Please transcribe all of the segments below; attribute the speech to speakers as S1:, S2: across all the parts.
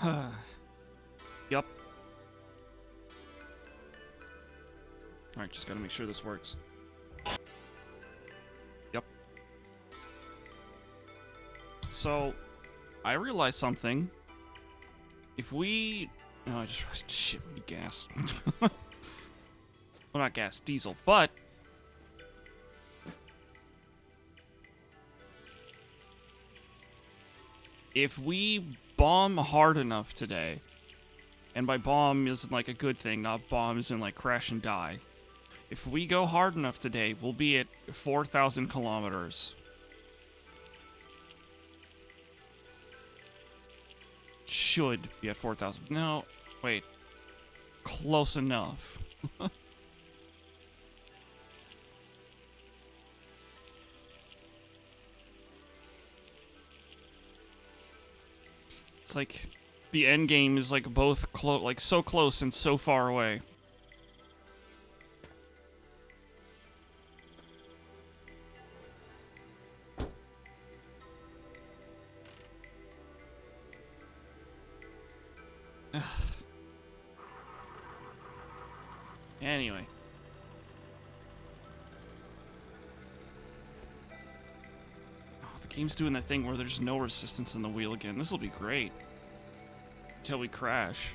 S1: Yup. Alright, just gotta make sure this works. Yep. So, I realized something. If we... Oh, I just realized shit would be gas. Well, not gas, diesel, but... If we bomb hard enough today, and by bomb isn't like a good thing, not bomb isn't like crash and die. If we go hard enough today, we'll be at 4,000 kilometers. Should be at 4,000. No, wait. Close enough. It's like the end game is like both like so close and so far away. Anyway. Oh, the game's doing that thing where there's no resistance in the wheel again. This will be great. Until we crash.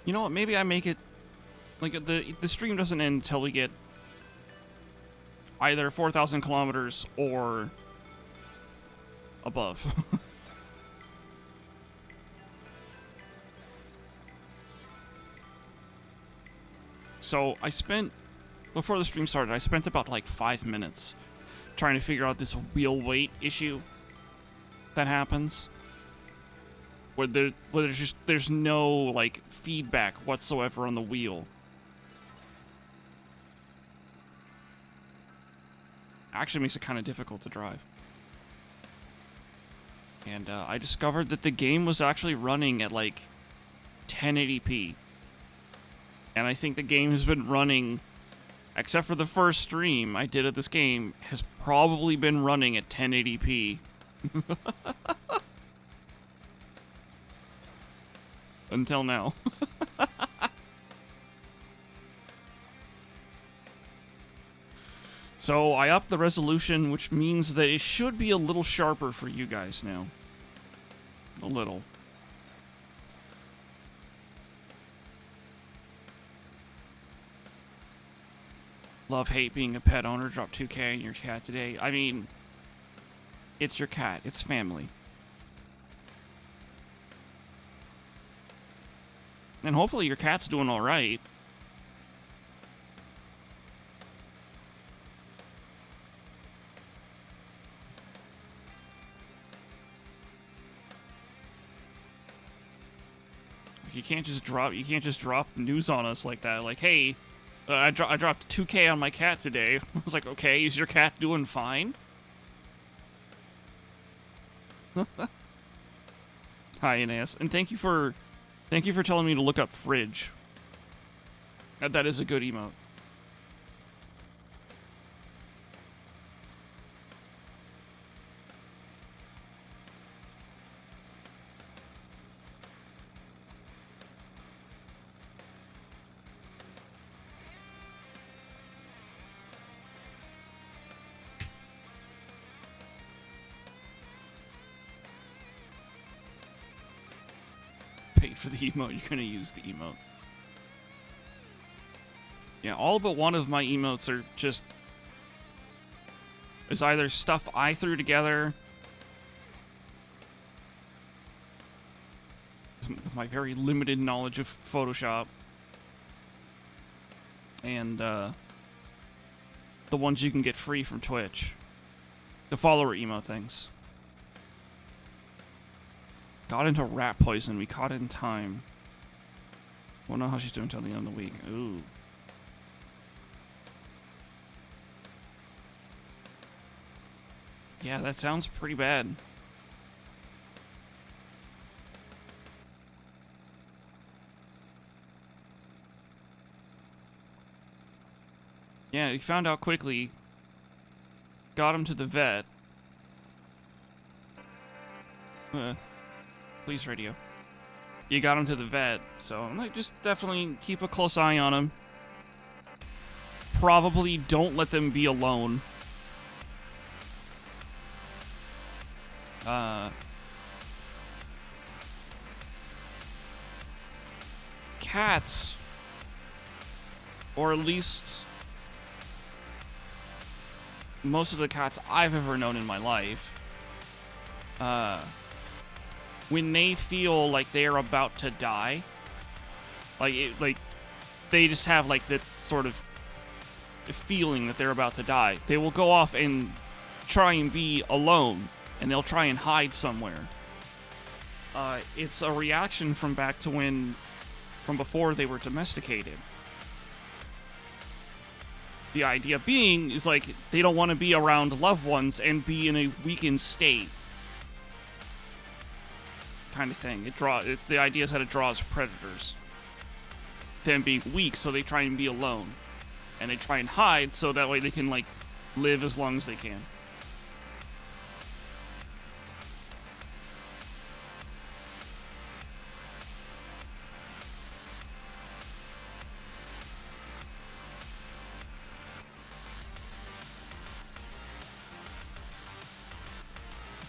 S1: You know what? Maybe I make it like the stream doesn't end until we get either 4,000 kilometers or above. So I spent before the stream started. I spent about like 5 minutes trying to figure out this wheel weight issue that happens. Where there's no like feedback whatsoever on the wheel. Actually makes it kind of difficult to drive. And I discovered that the game was actually running at like 1080p. And I think the game has been running, except for the first stream I did of this game, has probably been running at 1080p. Until now. So I upped the resolution, which means that it should be a little sharper for you guys now. A little. Love, hate being a pet owner. Drop 2K on your cat today. I mean, it's your cat. It's family. And hopefully your cat's doing all right. You can't just drop news on us like that. Like, hey, I dropped 2K on my cat today. I was like, okay, is your cat doing fine? Hi, Ines, and thank you for telling me to look up Fridge. That is a good emote. Paid for the emote, you're gonna use the emote. Yeah, all but one of my emotes are just... is either stuff I threw together with my very limited knowledge of Photoshop, and the ones you can get free from Twitch. The follower emote things. Got into rat poison. We caught it in time. Won't know how she's doing until the end of the week. Ooh. Yeah, that sounds pretty bad. Yeah, he found out quickly. Got him to the vet. Police radio. You got him to the vet, so like, just definitely keep a close eye on him. Probably don't let them be alone. Cats, or at least most of the cats I've ever known in my life, when they feel like they are about to die, like they just have like that sort of feeling that they're about to die, they will go off and try and be alone, and they'll try and hide somewhere. It's a reaction from back to from before they were domesticated. The idea being is like they don't want to be around loved ones and be in a weakened state, kind of thing. The idea is that it draws predators. Them being weak, so they try and be alone, and they try and hide so that way they can like live as long as they can.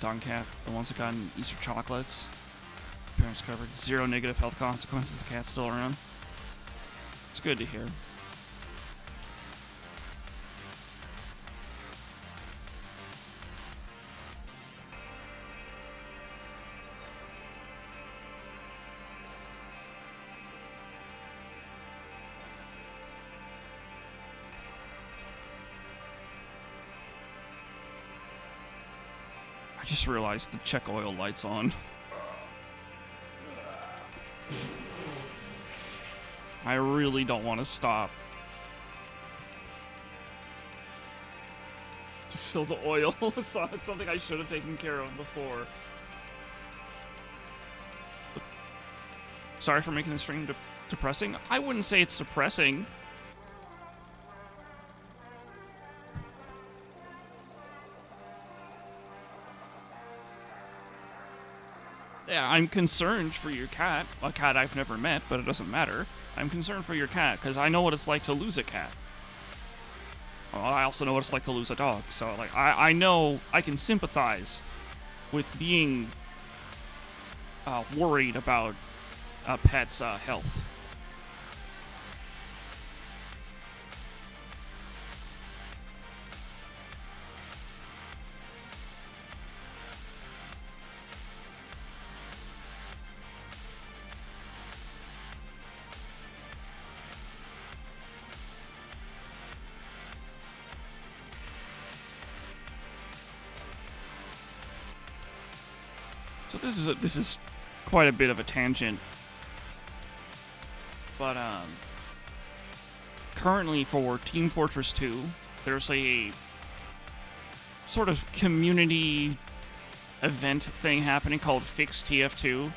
S1: Dog cat, the ones that got Easter chocolates. Parents covered. 0 negative health consequences. The cat's still around. It's good to hear. I just realized the check oil light's on. I really don't want to stop to fill the oil. It's something I should have taken care of before. Sorry for making the stream depressing. I wouldn't say it's depressing. Yeah, I'm concerned for your cat. A cat I've never met, but it doesn't matter. I'm concerned for your cat, because I know what it's like to lose a cat. Well, I also know what it's like to lose a dog, so, like, I know I can sympathize with being worried about a pet's health. So this is quite a bit of a tangent, but currently for Team Fortress 2, there's a sort of community event thing happening called Fix TF2,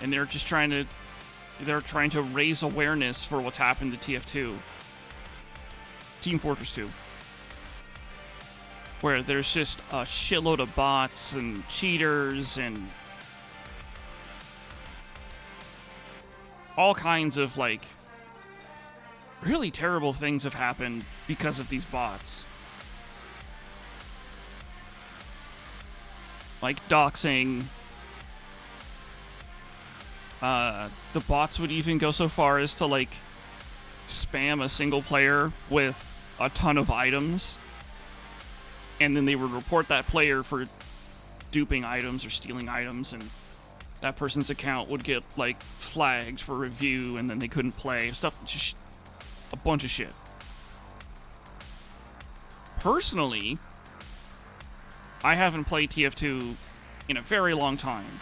S1: and they're trying to raise awareness for what's happened to TF2, Team Fortress 2. Where there's just a shitload of bots and cheaters and all kinds of, like, really terrible things have happened because of these bots. Like doxing. The bots would even go so far as to, like, spam a single player with a ton of items. And then they would report that player for duping items or stealing items, and that person's account would get, like, flagged for review, and then they couldn't play. Stuff, just a bunch of shit. Personally, I haven't played TF2 in a very long time,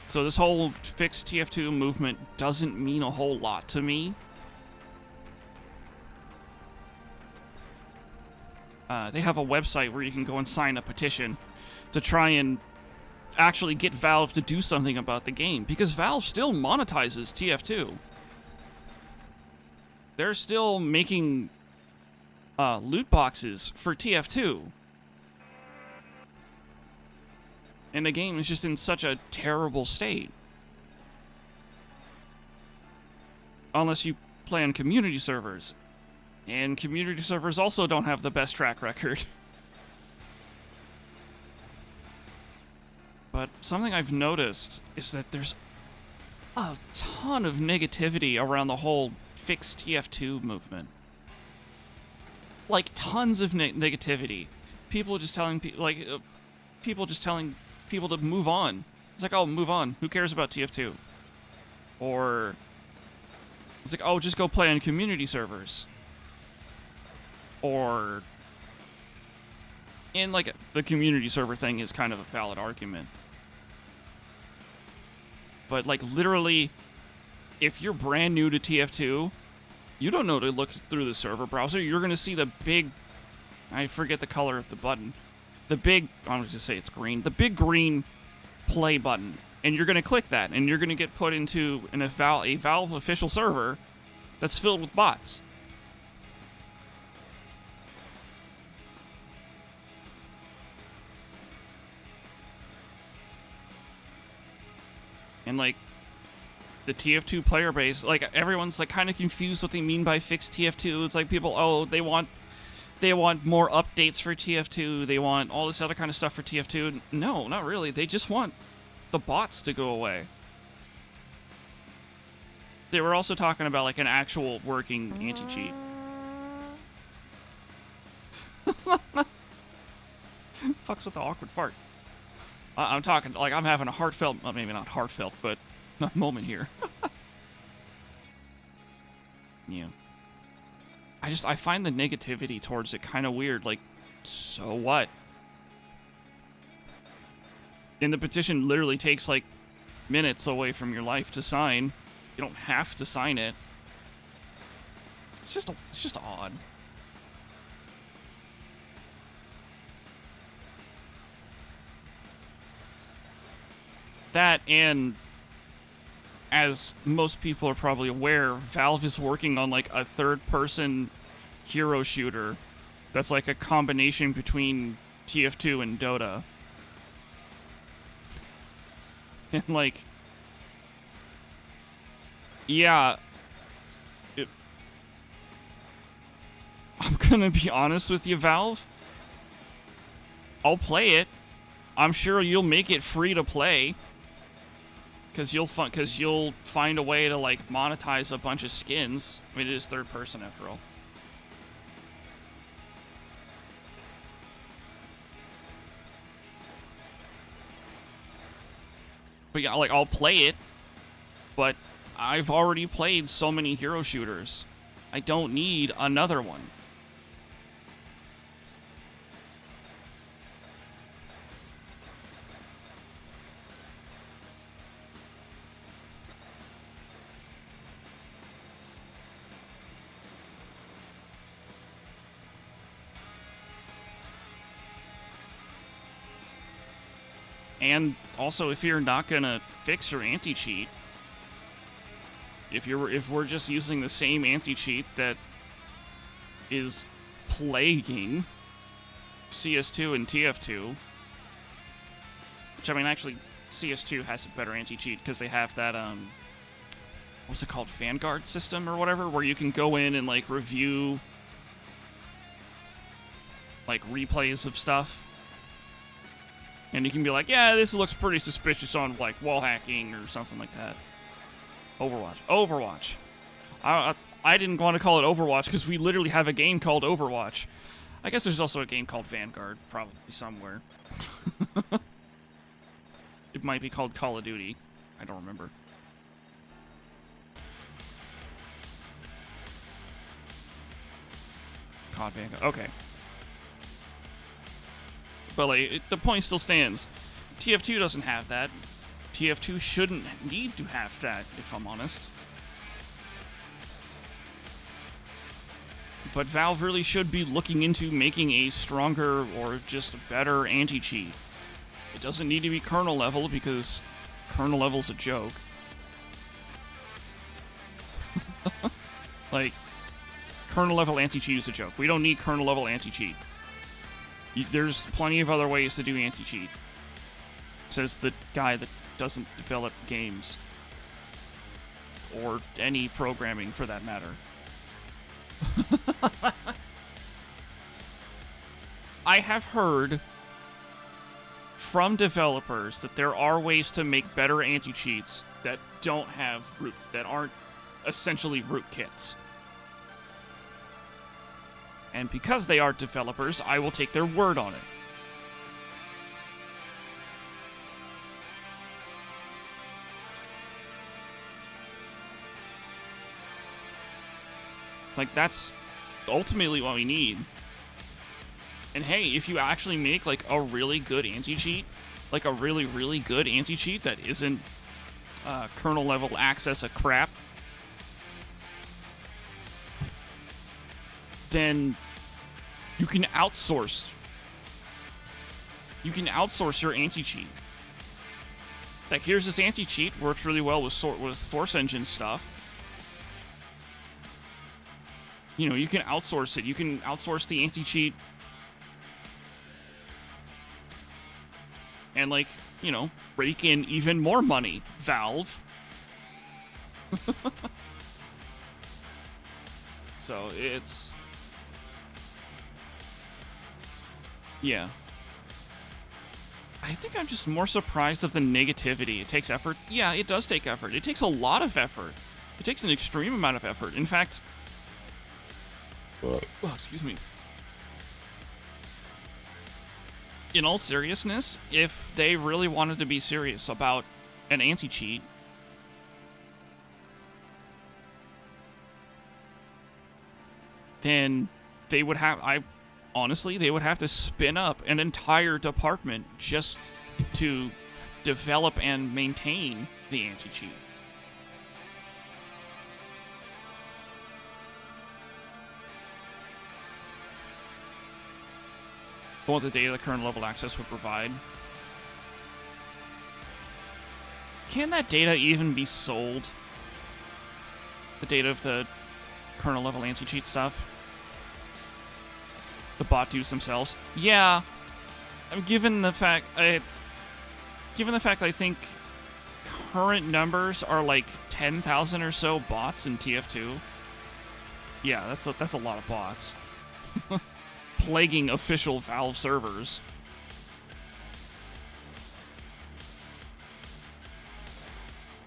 S1: so this whole Fix TF2 movement doesn't mean a whole lot to me. They have a website where you can go and sign a petition to try and actually get Valve to do something about the game, because Valve still monetizes TF2. They're still making loot boxes for TF2. And the game is just in such a terrible state. Unless you play on community servers. And community servers also don't have the best track record. But something I've noticed is that there's a ton of negativity around the whole fix TF2 movement. Like, tons of negativity. People just telling people just telling people to move on. It's like, oh, move on. Who cares about TF2? Or it's like, oh, just go play on community servers. Or, and like, the community server thing is kind of a valid argument. But like, literally, if you're brand new to TF2, you don't know to look through the server browser. You're going to see the big, I forget the color of the button. The big, I'm going to say it's green. The big green play button. And you're going to click that. And you're going to get put into a Valve official server that's filled with bots. And like, the TF2 player base, like, everyone's like kind of confused what they mean by fixed TF2. It's like people, oh, they want more updates for TF2. They want all this other kind of stuff for TF2. No, not really. They just want the bots to go away. They were also talking about like an actual working anti-cheat. Fucks with the awkward fart. I'm talking, like, I'm having a heartfelt, well, maybe not heartfelt, but a moment here. Yeah. I find the negativity towards it kind of weird. Like, so what? And the petition literally takes, like, minutes away from your life to sign. You don't have to sign it. It's just odd. That, and as most people are probably aware, Valve is working on like a third-person hero shooter that's like a combination between TF2 and Dota. And like, yeah, I'm gonna be honest with you, Valve. I'll play it. I'm sure you'll make it free to play. Because you'll find a way to, like, monetize a bunch of skins. I mean, it is third person, after all. But yeah, like, I'll play it. But I've already played so many hero shooters. I don't need another one. And also, if you're not gonna fix your anti-cheat, if we're just using the same anti-cheat that is plaguing CS2 and TF2, which, I mean, actually, CS2 has a better anti-cheat because they have that, what's it called, Vanguard system or whatever, where you can go in and, like, review, like, replays of stuff. And you can be like, yeah, this looks pretty suspicious on, like, wall hacking or something like that. Overwatch. I didn't want to call it Overwatch because we literally have a game called Overwatch. I guess there's also a game called Vanguard, probably somewhere. It might be called Call of Duty. I don't remember. COD Vanguard. Okay. But, like, the point still stands. TF2 doesn't have that. TF2 shouldn't need to have that, if I'm honest. But Valve really should be looking into making a stronger or just a better anti-cheat. It doesn't need to be kernel level, because kernel level's a joke. Like, Kernel level anti-cheat is a joke. We don't need kernel level anti-cheat. There's plenty of other ways to do anti-cheat. Says the guy that doesn't develop games. Or any programming for that matter. I have heard from developers that there are ways to make better anti-cheats that don't have root, that aren't essentially rootkits. And because they are developers, I will take their word on it. It's like, that's ultimately what we need. And hey, if you actually make, like, a really good anti-cheat, like a really, really good anti-cheat that isn't kernel-level access of crap, then you can outsource. You can outsource your anti-cheat. Like, here's this anti-cheat, works really well with Source Engine stuff. You know, you can outsource it. You can outsource the anti-cheat. And, like, you know, rake in even more money, Valve. So, it's... yeah. I think I'm just more surprised of the negativity. It takes effort. Yeah, it does take effort. It takes a lot of effort. It takes an extreme amount of effort. In fact... oh, excuse me. In all seriousness, if they really wanted to be serious about an anti-cheat, then they would have... honestly, they would have to spin up an entire department just to develop and maintain the anti-cheat. What the data the kernel level access would provide. Can that data even be sold? The data of the kernel level anti-cheat stuff? The bot dudes themselves? Yeah. I mean, given the fact I think current numbers are like 10,000 or so bots in TF2. Yeah, that's a lot of bots. Plaguing official Valve servers.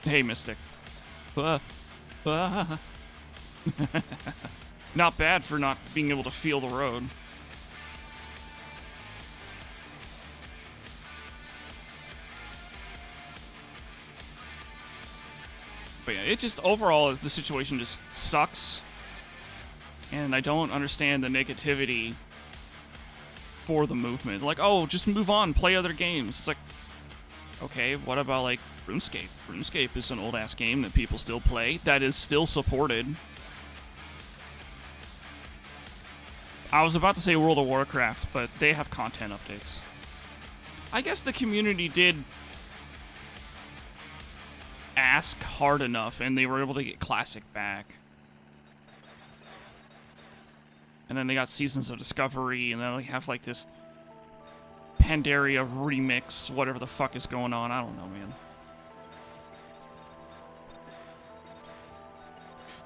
S1: Hey, Mystic. Not bad for not being able to feel the road. But yeah, it just, overall, the situation just sucks. And I don't understand the negativity for the movement. Like, oh, just move on, play other games. It's like, okay, what about, like, RuneScape? RuneScape is an old-ass game that people still play, that is still supported. I was about to say World of Warcraft, but they have content updates. I guess the community did ask hard enough, and they were able to get Classic back. And then they got Seasons of Discovery, and then they have, like, this Pandaria remix, whatever the fuck is going on. I don't know, man.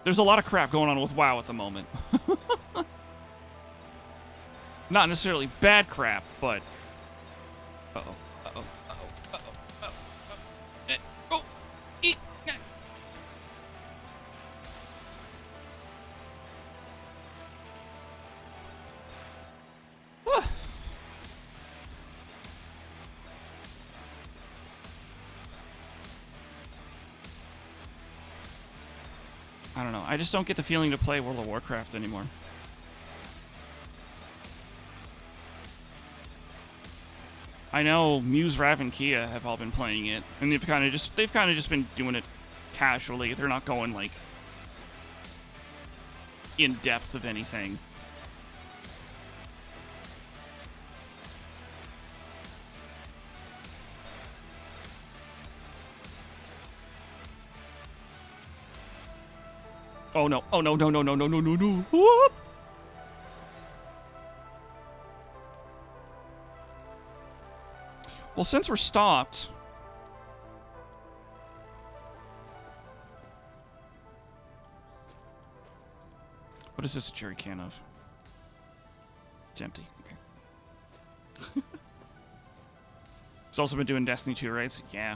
S1: There's a lot of crap going on with WoW at the moment. Not necessarily bad crap, but... Uh-oh. Uh-oh. Uh-oh. Uh-oh. Uh-oh. Oh! Eek! I don't know. I just don't get the feeling to play World of Warcraft anymore. I know Muse, Rav, and Kia have all been playing it, and they've kind of just been doing it casually. They're not going, like, in depth of anything. Oh no, oh no, no, no, no, no, no, no, no. Whoop. Well, since we're stopped... What is this a jerry can of? It's empty. Okay. It's also been doing Destiny 2 raids. Yeah.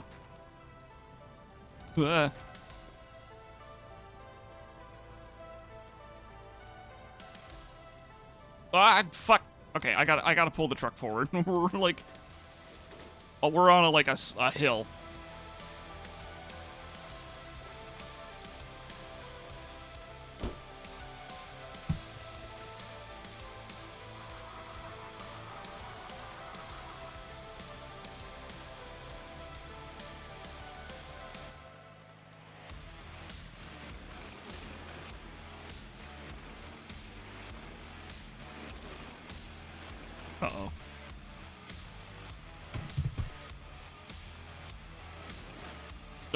S1: Ah, fuck. Okay, I gotta pull the truck forward. We're like, oh, we're on a hill.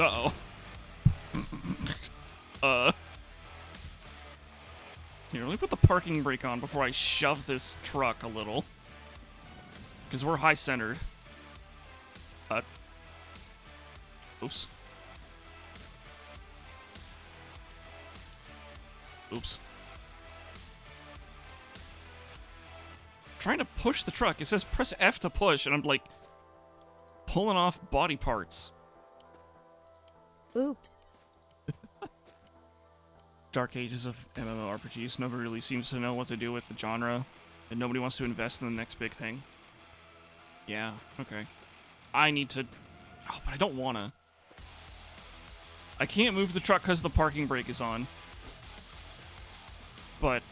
S1: Uh-oh. Uh-oh. Here, let me put the parking brake on before I shove this truck a little. Because we're high-centered. Oops. Oops. Trying to push the truck. It says press F to push, and I'm like pulling off body parts.
S2: Oops.
S1: Dark ages of MMORPGs. Nobody really seems to know what to do with the genre, and nobody wants to invest in the next big thing. Yeah, okay. I need to... Oh, but I don't wanna. I can't move the truck because the parking brake is on. But...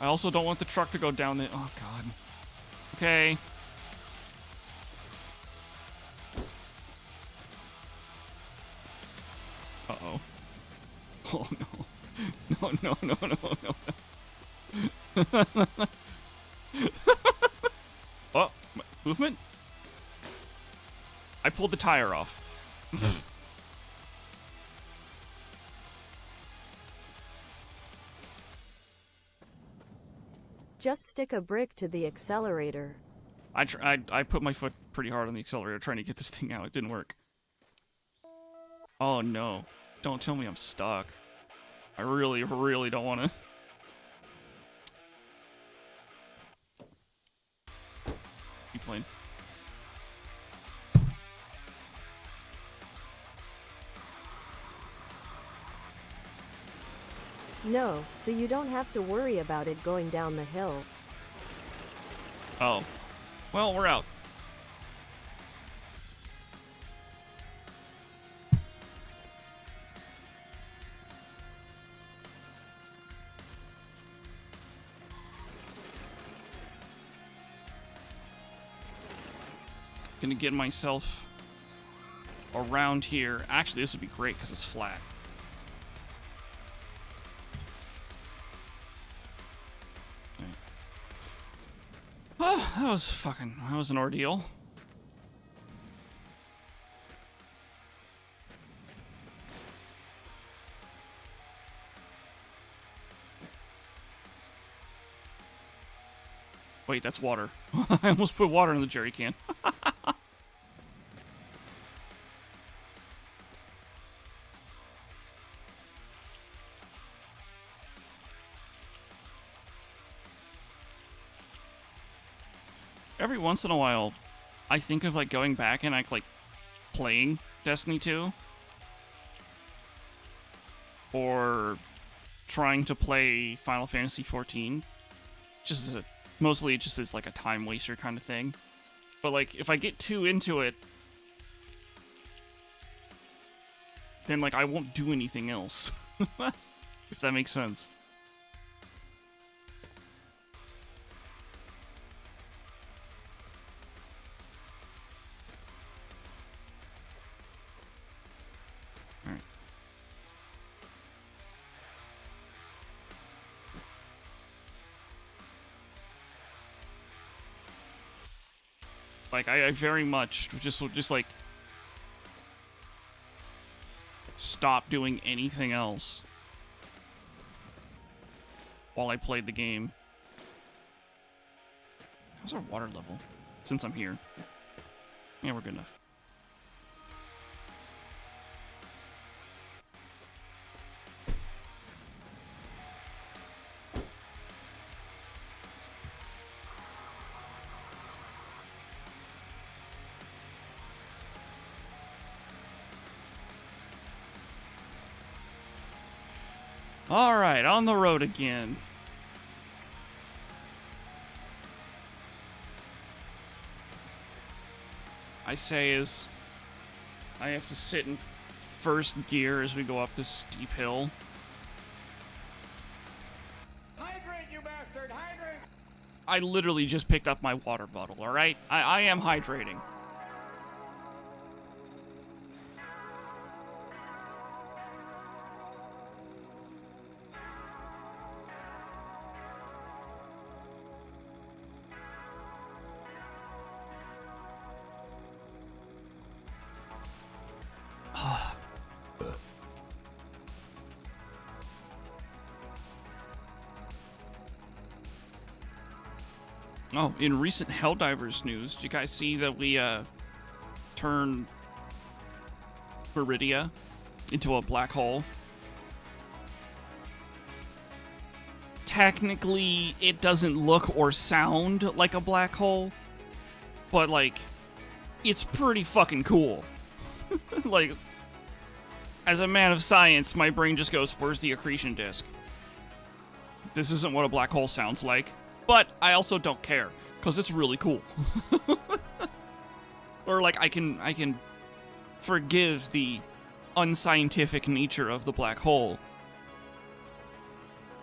S1: I also don't want the truck to go down the... Oh, God. Okay. Uh-oh. Oh, no. No, no, no, no, no. Oh, movement? I pulled the tire off.
S2: Just stick a brick to the accelerator.
S1: I put my foot pretty hard on the accelerator trying to get this thing out. It didn't work. Oh no. Don't tell me I'm stuck. I really, really don't want to. Keep playing.
S2: No, so you don't have to worry about it going down the hill.
S1: Oh. Well, we're out. Gonna get myself around here. Actually, this would be great because it's flat. Okay. Oh, that was an ordeal. Wait, that's water. I almost put water in the jerry can. Every once in a while, I think of like going back and like playing Destiny 2 or trying to play Final Fantasy 14. Just as mostly just as like a time waster kind of thing. But like if I get too into it, then like I won't do anything else. If that makes sense. Like, I very much just like... stop doing anything else while I played the game. How's our water level since I'm here? Yeah, we're good enough. All right, on the road again. I say as I have to sit in first gear as we go up this steep hill.
S3: Hydrate, you bastard! Hydrate!
S1: I literally just picked up my water bottle, all right? I am hydrating. Oh, in recent Helldivers news, did you guys see that we turned Meridia into a black hole? Technically, it doesn't look or sound like a black hole, but, like, it's pretty fucking cool. Like, as a man of science, my brain just goes, where's the accretion disk? This isn't what a black hole sounds like. But I also don't care, because it's really cool. Or, like, I can forgive the unscientific nature of the black hole.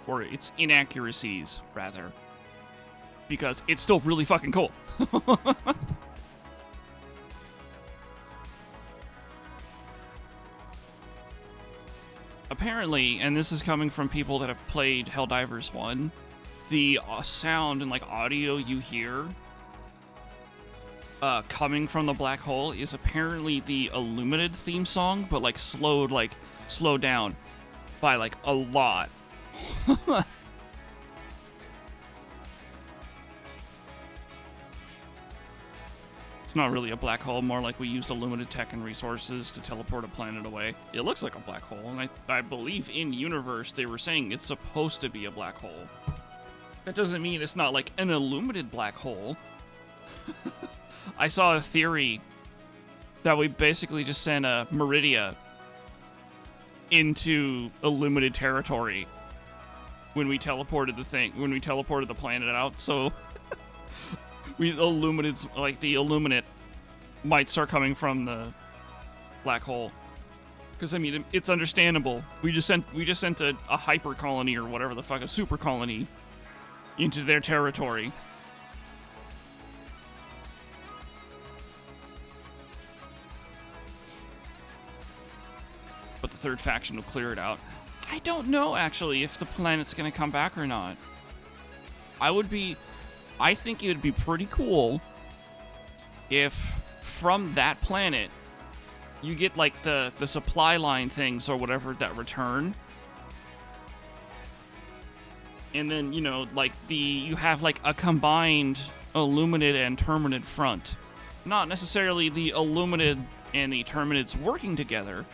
S1: Or its inaccuracies, rather. Because it's still really fucking cool. Apparently, and this is coming from people that have played Helldivers 1, the sound and, like, audio you hear coming from the black hole is apparently the Illuminated theme song, but, like, slowed down by, like, a lot. It's not really a black hole, more like we used Illuminated tech and resources to teleport a planet away. It looks like a black hole, and I believe in universe they were saying it's supposed to be a black hole. That doesn't mean it's not, like, an illuminated black hole. I saw a theory that we basically just sent a Meridia into illuminated territory when we teleported the planet out, so the Illuminate might start coming from the black hole. Because, I mean, it's understandable. We just sent a hyper colony or whatever the fuck, a super colony into their territory. But the third faction will clear it out. I don't know, actually, if the planet's gonna come back or not. I think it would be pretty cool if from that planet you get, like, the supply line things or whatever that return. And then, you know, like, you have, like, a combined Illuminated and Terminid front. Not necessarily the Illuminated and the Terminids working together,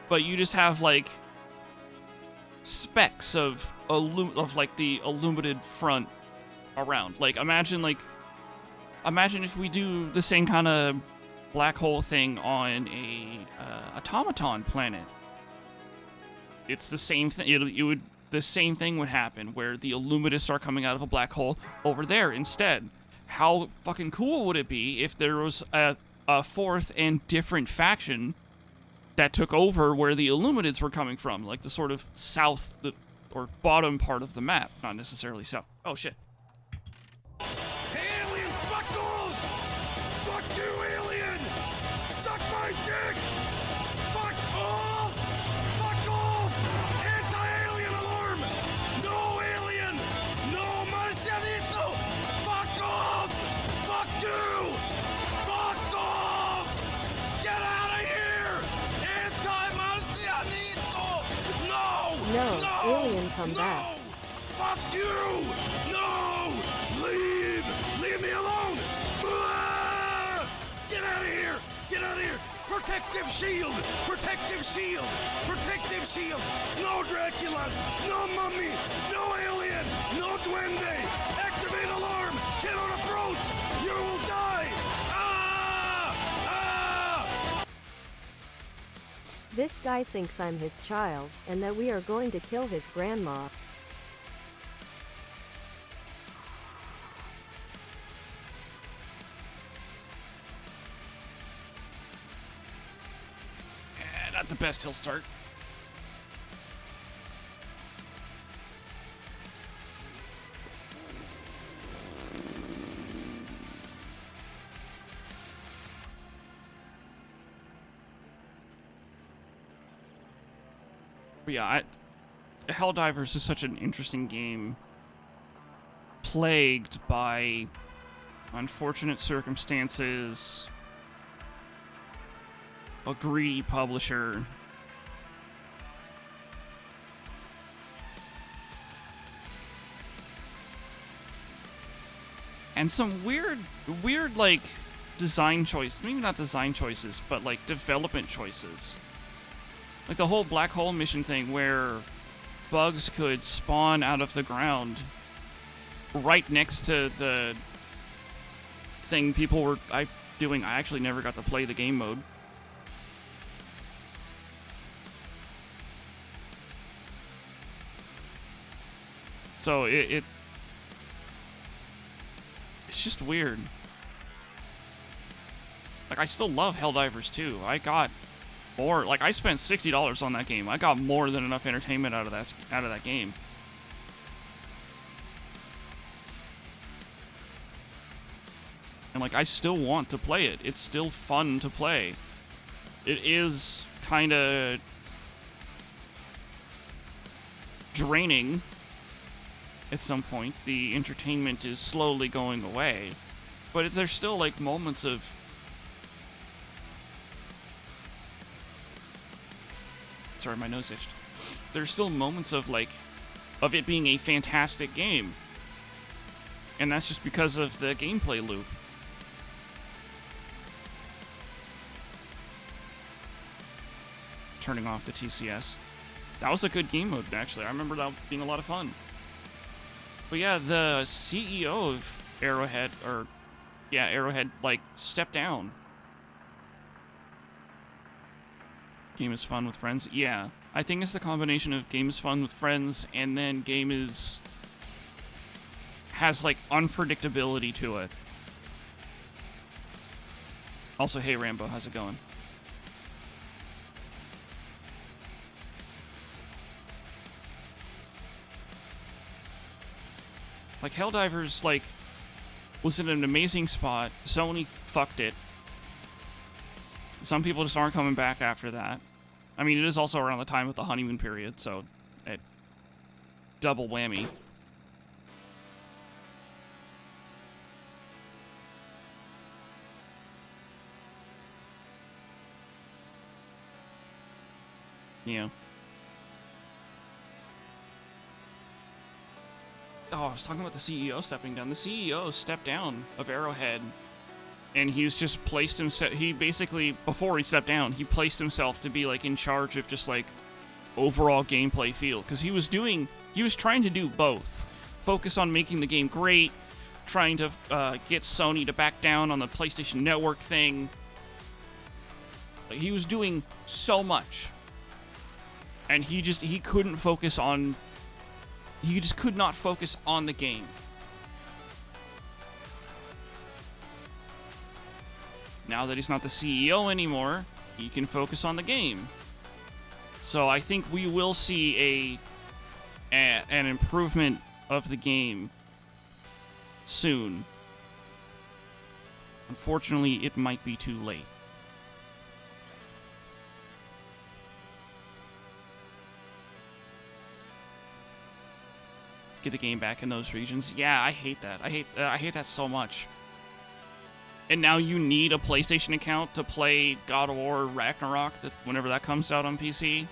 S1: but you just have, like, specks of like, the Illuminated front around. Like, imagine if we do the same kind of black hole thing on a automaton planet. It's the same thing. The same thing would happen, where the Illuminists start coming out of a black hole over there instead. How fucking cool would it be if there was a fourth and different faction that took over where the Illuminids were coming from, like the sort of south or bottom part of the map, not necessarily south. Oh shit.
S3: Hey, alien, fuck off! Fuck you, alien! Suck my dick! Fuck off! Fuck off! Anti-alien alarm! No alien! No marcianito! Fuck off! Fuck you! Fuck off! Get out of here!
S2: No, alien, come
S3: no!
S2: back.
S3: Fuck you! No! Leave! Leave me alone! Ah! Get out of here! Get out of here! Protective shield! Protective shield! Protective shield! No Draculas! No mummy! No alien! No duende! Activate alarm! Cannot approach! You will die! Ah! Ah!
S2: This guy thinks I'm his child, and that we are going to kill his grandma.
S1: Not the best he'll start. But yeah, Helldivers is such an interesting game, plagued by unfortunate circumstances, a greedy publisher, and some weird like design choice, maybe not design choices, but like development choices. Like the whole black hole mission thing where bugs could spawn out of the ground right next to the thing people were doing. I actually never got to play the game mode. So it's just weird. Like, I still love Helldivers 2. I got more. Like, I spent $60 on that game. I got more than enough entertainment out of that game. And like, I still want to play it. It's still fun to play. It is kind of draining at some point. The entertainment is slowly going away. But there's still like moments of sorry, my nose itched. There's still moments of like of it being a fantastic game. And that's just because of the gameplay loop. Turning off the TCS. That was a good game mode, actually. I remember that being a lot of fun. But yeah, the CEO of Arrowhead, Arrowhead, like, stepped down. Game is fun with friends. Yeah, I think it's the combination of game is fun with friends and then game has like unpredictability to it. Also, hey Rambo, how's it going? Like Helldivers, like, was in an amazing spot. Sony fucked it. Some people just aren't coming back after that. I mean, it is also around the time of the honeymoon period, so it double whammy. Yeah. Oh, I was talking about the CEO stepping down. The CEO stepped down of Arrowhead. And he's just placed himself, he basically, before he stepped down, he placed himself to be, like, in charge of just, like, overall gameplay feel. Because he was trying to do both. Focus on making the game great, trying to get Sony to back down on the PlayStation Network thing. Like, he was doing so much. And he couldn't focus on, he just could not focus on the game. Now that he's not the CEO anymore, he can focus on the game. So I think we will see an improvement of the game soon. Unfortunately, it might be too late. Get the game back in those regions. Yeah, I hate that. I hate that so much. And now you need a PlayStation account to play God of War Ragnarok whenever that comes out on PC.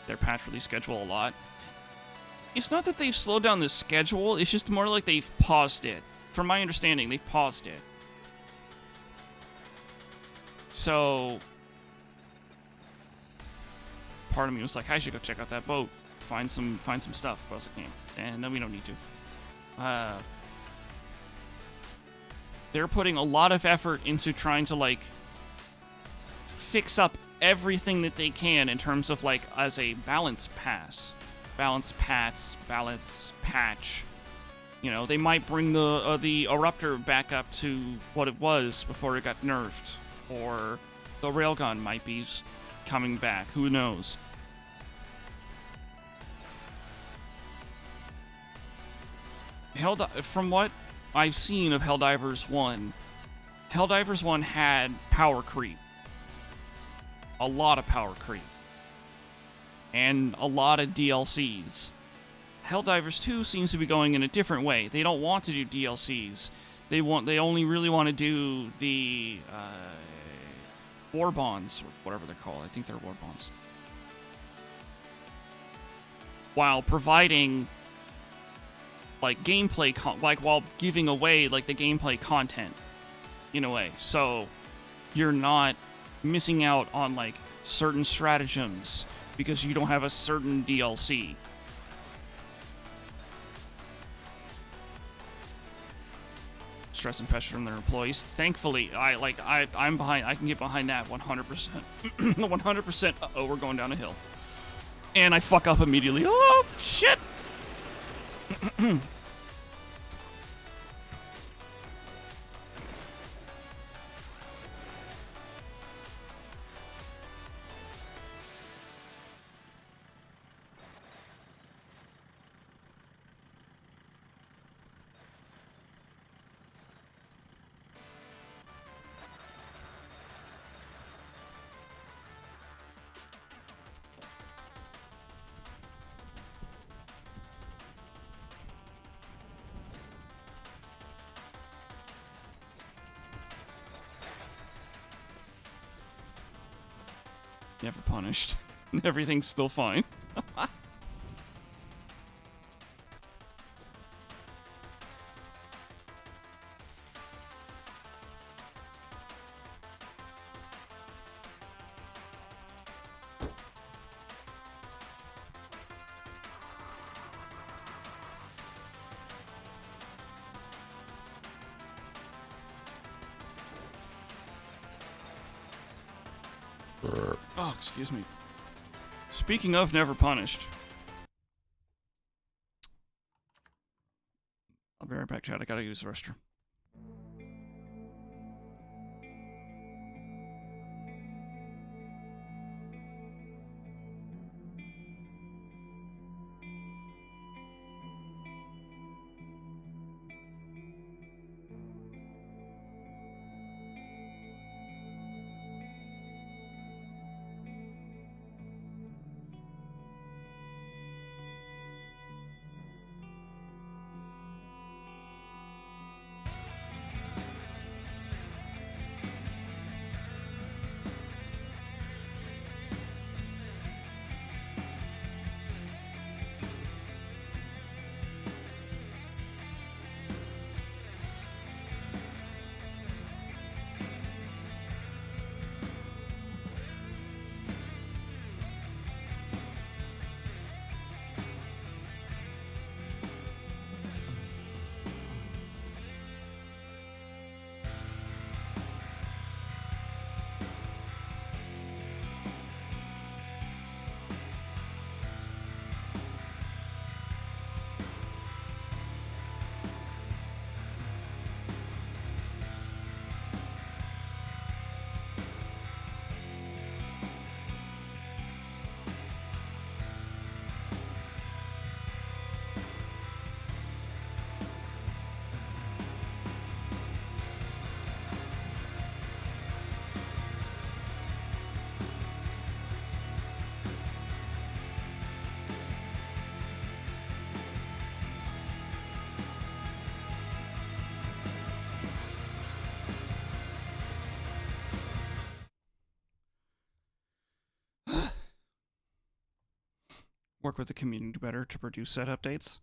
S1: their patch release schedule a lot. It's not that they've slowed down the schedule, it's just more like they've paused it. From my understanding, they've paused it. So, part of me was like, I should go check out that boat, find some stuff, but I was like, and then we don't need to. They're putting a lot of effort into trying to like fix up everything that they can in terms of like as a balance patch. You know, they might bring the Eruptor back up to what it was before it got nerfed, or the Railgun might be coming back. Who knows? From what I've seen of Helldivers 1, Helldivers 1 had power creep. A lot of power creep. And a lot of DLCs. Helldivers 2 seems to be going in a different way. They don't want to do DLCs. They only really want to do the war bonds, or whatever they're called. I think they're war bonds. While providing like gameplay, while giving away like the gameplay content in a way. So you're not missing out on like certain stratagems because you don't have a certain DLC. Stress and pressure from their employees. Thankfully, I'm behind. I can get behind that 100%. 100%. Uh-oh, we're going down a hill. And I fuck up immediately. Oh, shit! Never punished. Everything's still fine. Oh, excuse me. Speaking of never punished. I'll be right back, chat. I gotta use the restroom. work with the community better to produce said updates.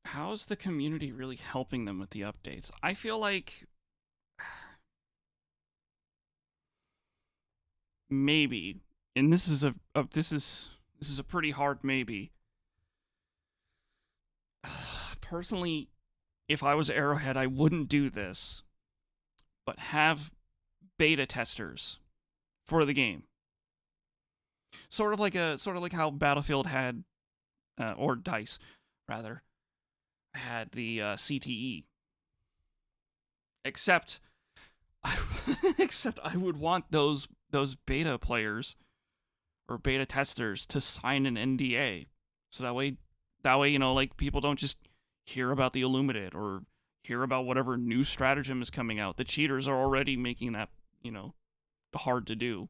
S1: How is the community really helping them with the updates? I feel like maybe, and this is a pretty hard maybe. Personally, if I was Arrowhead, I wouldn't do this, but have beta testers for the game. Sort of like how Battlefield had, or DICE rather, had the CTE. Except I would want those beta players or beta testers to sign an NDA, so that way like people don't just hear about the Illuminated or hear about whatever new stratagem is coming out. The cheaters are already making that hard to do.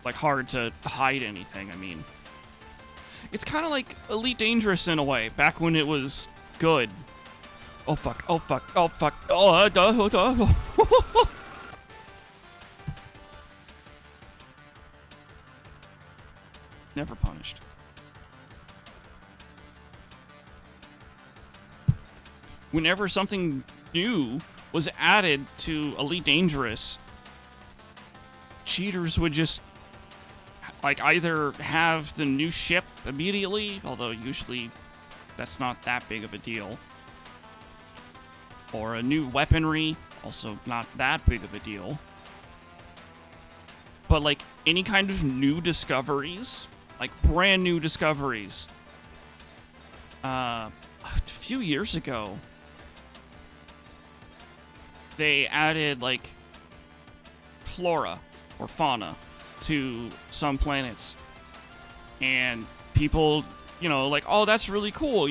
S1: Like hard to hide anything. I mean, it's kind of like Elite Dangerous in a way, back when it was good. Oh fuck, oh fuck, oh fuck, oh duh. Never punished. Whenever something new was added to Elite Dangerous, cheaters would just like either have the new ship immediately, although usually that's not that big of a deal, or a new weaponry, also not that big of a deal. But like any kind of new discoveries, like brand new discoveries. A few years ago, they added like flora or fauna to some planets, and people, like, oh, that's really cool,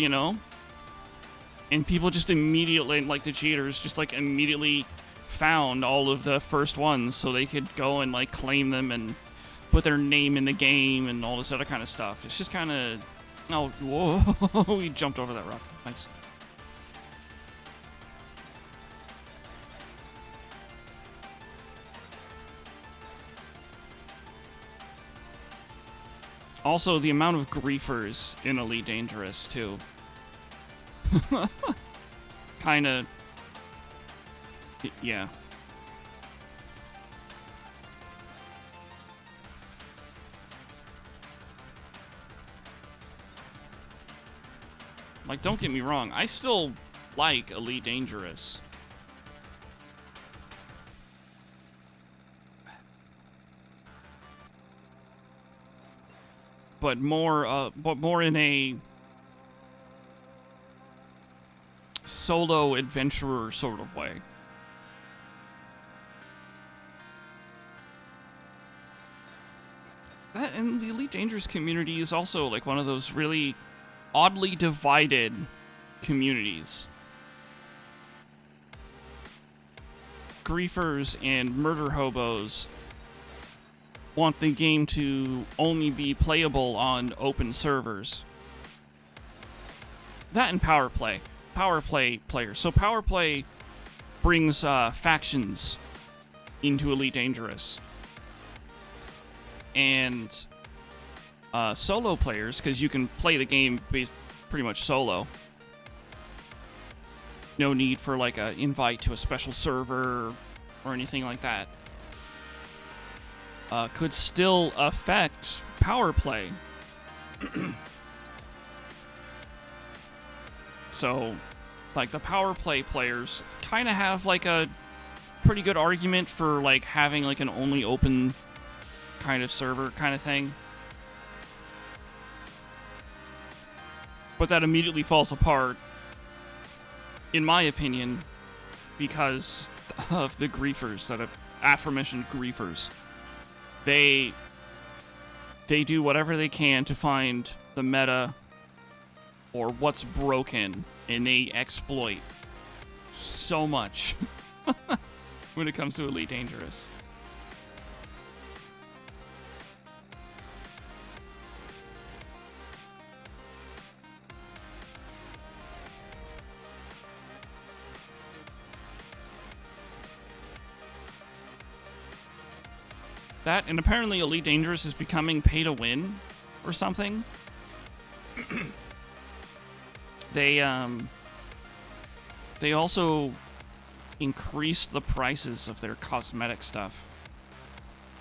S1: and people just immediately, like the cheaters, just like immediately found all of the first ones so they could go and like claim them and put their name in the game and all this other kind of stuff. It's just kind of, oh, whoa, we jumped over that rock. Nice. Also, the amount of griefers in Elite Dangerous, too. Kinda. Yeah. Like, don't get me wrong, I still like Elite Dangerous. But more in a solo adventurer sort of way. That, and the Elite Dangerous community is also like one of those really oddly divided communities. Griefers and murder hobos want the game to only be playable on open servers. That and power play. Power play players. So power play brings factions into Elite Dangerous. And solo players, because you can play the game pretty much solo. No need for like an invite to a special server or anything like that. Could still affect power play. So, like, the power play players kind of have like a pretty good argument for like having like an only open kind of server kind of thing. But that immediately falls apart, in my opinion, because of the griefers, that have aforementioned griefers. They do whatever they can to find the meta or what's broken, and they exploit so much when it comes to Elite Dangerous. That, and apparently Elite Dangerous is becoming pay to win or something. They also increased the prices of their cosmetic stuff.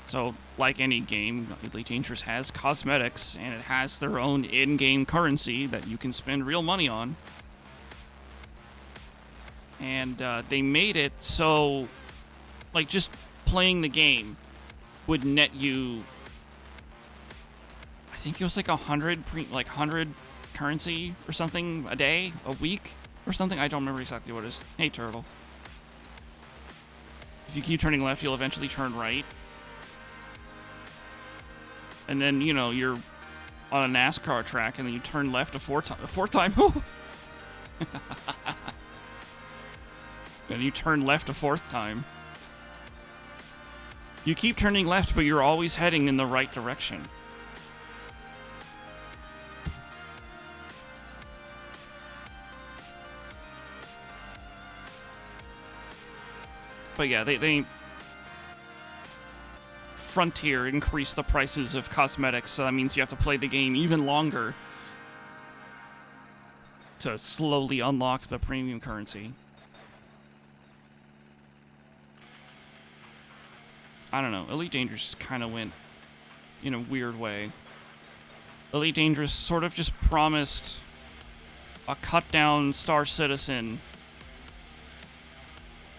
S1: So, like any game, Elite Dangerous has cosmetics, and it has their own in-game currency that you can spend real money on. And they made it so, like, just playing the game would net you, I think it was like 100 currency or something a day, a week or something. I don't remember exactly what it is. Hey, turtle. If you keep turning left, you'll eventually turn right. And then, you know, you're on a NASCAR track, and then you turn left a fourth time. And you turn left a fourth time. You keep turning left, but you're always heading in the right direction. But yeah, they Frontier increased the prices of cosmetics, so that means you have to play the game even longer to slowly unlock the premium currency. I don't know. Elite Dangerous kind of went in a weird way. Elite Dangerous sort of just promised a cut-down Star Citizen.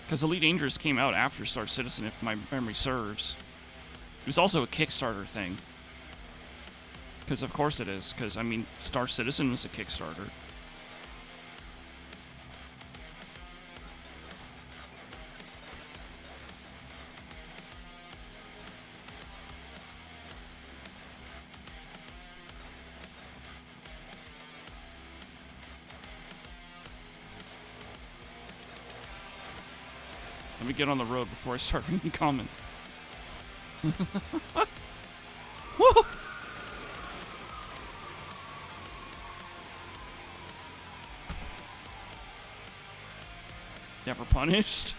S1: Because Elite Dangerous came out after Star Citizen, if my memory serves. It was also a Kickstarter thing. Because of course it is. Because, I mean, Star Citizen was a Kickstarter. Let me get on the road before I start reading comments. Woo! Never punished.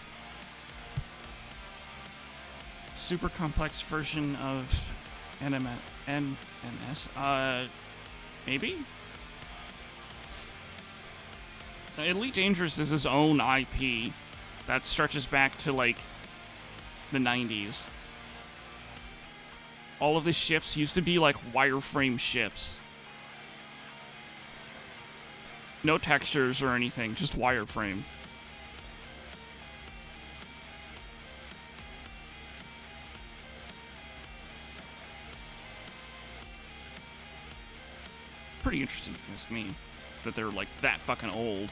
S1: Super complex version of NMS. Maybe? Elite Dangerous is his own IP that stretches back to, like, the 90s. All of the ships used to be, like, wireframe ships. No textures or anything, just wireframe. Pretty interesting, if you ask me, that they're, like, that fucking old.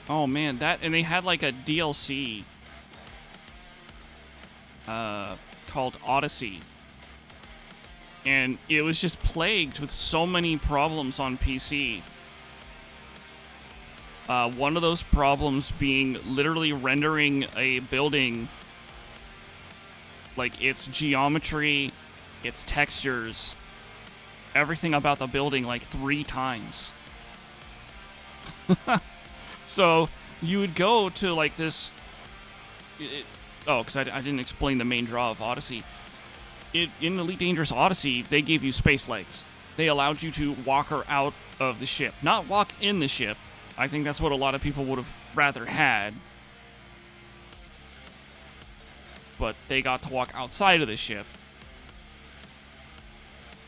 S1: Oh man, that, and they had like a DLC called Odyssey. And it was just plagued with so many problems on PC. One of those problems being literally rendering a building, like its geometry, its textures, everything about the building like 3 times. So you would go to like this. Because I didn't explain the main draw of Odyssey. In Elite Dangerous Odyssey, they gave you space legs. They allowed you to walk her out of the ship, not walk in the ship. I think that's what a lot of people would have rather had. But they got to walk outside of the ship.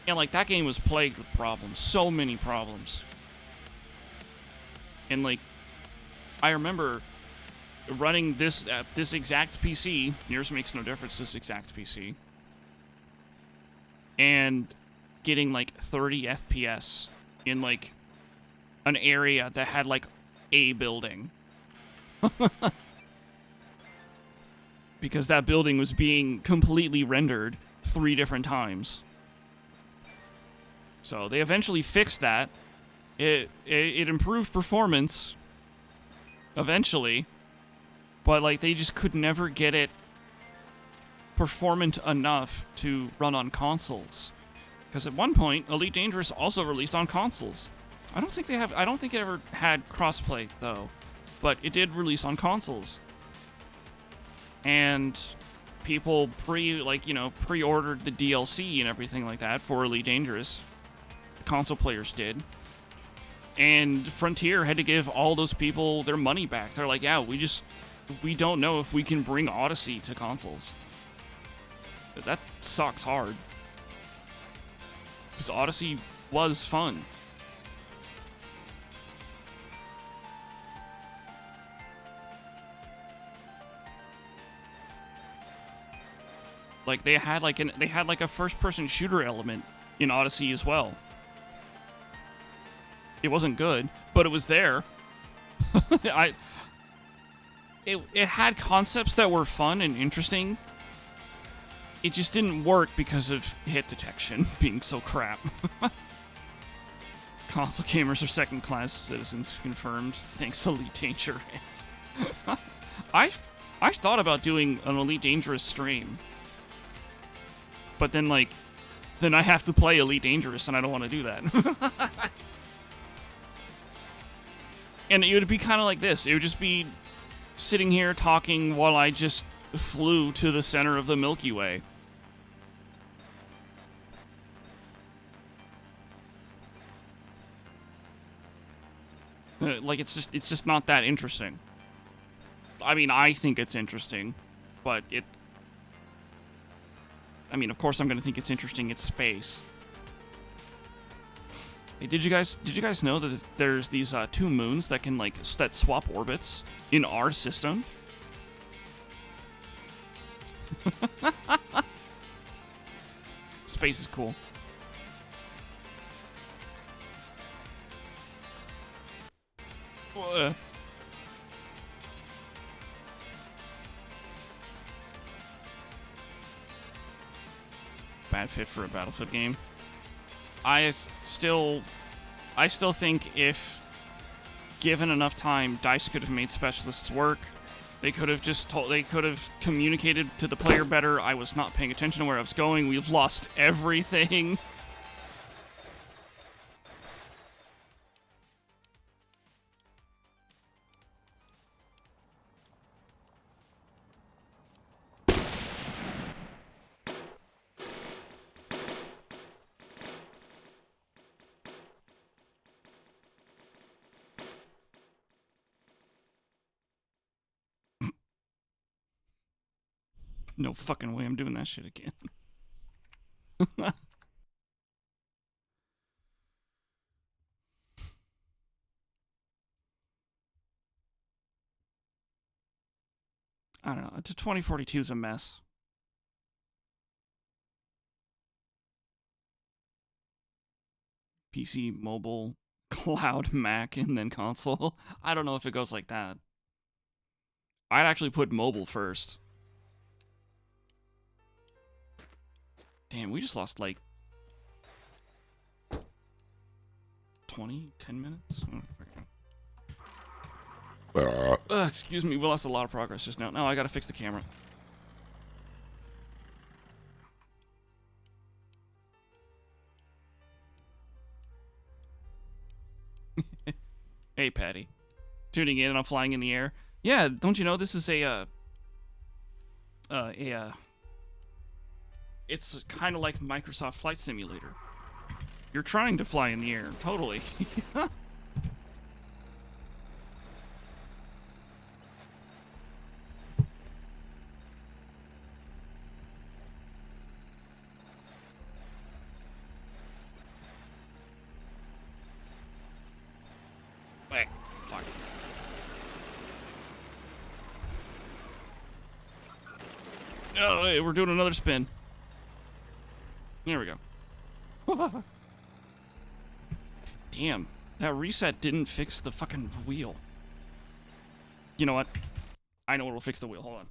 S1: And like that game was plagued with problems, so many problems. And like, I remember running this exact PC. Yours makes no difference. This exact PC, and getting like 30 FPS in like an area that had like a building, because that building was being completely rendered 3 different times. So they eventually fixed that. It improved performance eventually, but like they just could never get it performant enough to run on consoles. Because at one point, Elite Dangerous also released on consoles. I don't think they have. I don't think it ever had crossplay though, but it did release on consoles. And people pre-ordered the DLC and everything like that for Elite Dangerous. Console players did. And Frontier had to give all those people their money back. They're like, yeah, we don't know if we can bring Odyssey to consoles. That sucks hard. Because Odyssey was fun. Like they had like a first-person shooter element in Odyssey as well. It wasn't good, but it was there. It had concepts that were fun and interesting. It just didn't work because of hit detection being so crap. Console gamers are second-class citizens confirmed. Thanks, Elite Dangerous. I thought about doing an Elite Dangerous stream. But then, then I have to play Elite Dangerous, and I don't want to do that. And it would be kind of like this. It would just be sitting here talking while I just flew to the center of the Milky Way. It's just not that interesting. I mean, I think it's interesting, but I mean, of course I'm going to think it's interesting. It's space. Hey, did you guys know that there's these 2 moons that can that swap orbits in our system? Space is cool. Bad fit for a Battlefield game. I still think if given enough time, DICE could have made specialists work. They could have communicated to the player better. I was not paying attention to where I was going. We've lost everything. No fucking way I'm doing that shit again. I don't know. 2042 is a mess. PC, mobile, cloud, Mac, and then console. I don't know if it goes like that. I'd actually put mobile first. Damn, we just lost 10 minutes? Excuse me, we lost a lot of progress just now. No, I gotta fix the camera. Hey, Patty. Tuning in and I'm flying in the air. Yeah, don't you know this is it's kind of like Microsoft Flight Simulator. You're trying to fly in the air, totally. Wait, fuck. Oh, hey, we're doing another spin. There we go. Damn, that reset didn't fix the fucking wheel. You know what? I know what will fix the wheel. Hold on.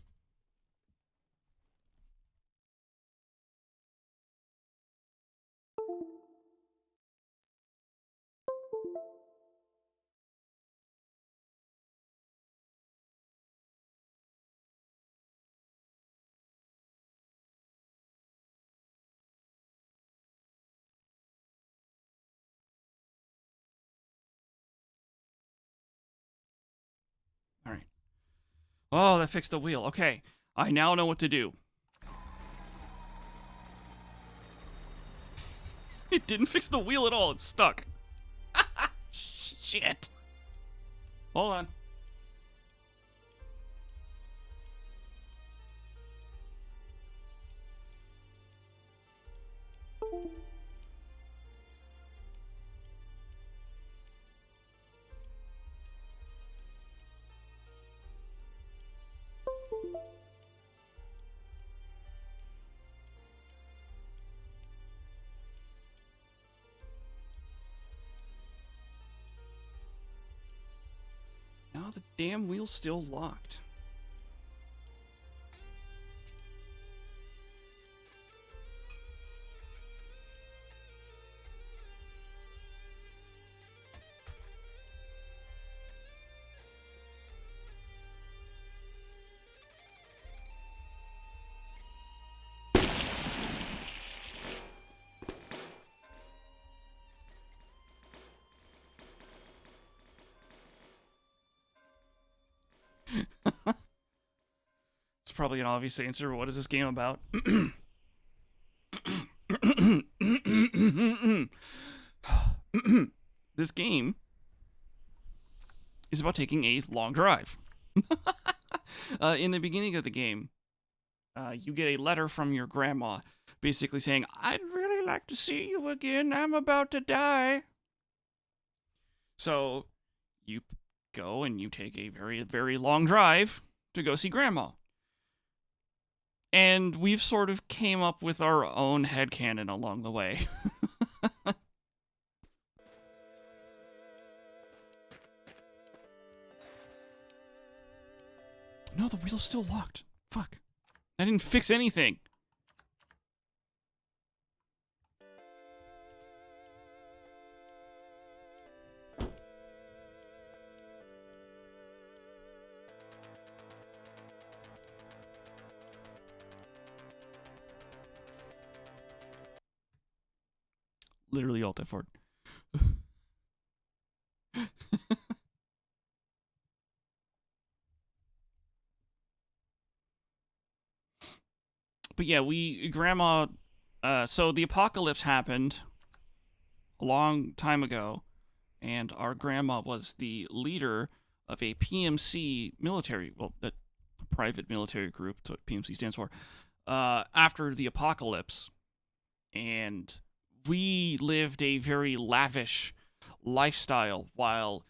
S1: Oh, that fixed the wheel. Okay, I now know what to do. It didn't fix the wheel at all. It's stuck. Shit. Hold on. Now the damn wheel's still locked. It's probably an obvious answer. What is this game about? This game is about taking a long drive. In the beginning of the game, you get a letter from your grandma basically saying, I'd really like to see you again. I'm about to die. So you go and you take a very, very long drive to go see grandma. And we've sort of came up with our own headcanon along the way. No, the wheel's still locked. Fuck. I didn't fix anything. Literally alt F4. But yeah, grandma, so the apocalypse happened a long time ago, and our grandma was the leader of a PMC military, well, a private military group, that's what PMC stands for, after the apocalypse. And we lived a very lavish lifestyle while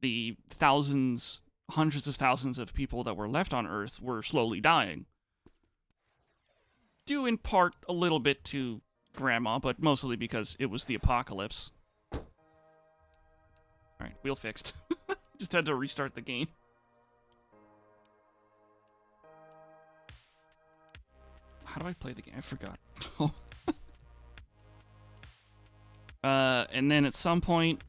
S1: the hundreds of thousands of people that were left on Earth were slowly dying. Due in part a little bit to grandma, but mostly because it was the apocalypse. Alright, wheel fixed. Just had to restart the game. How do I play the game? I forgot. And then at some point,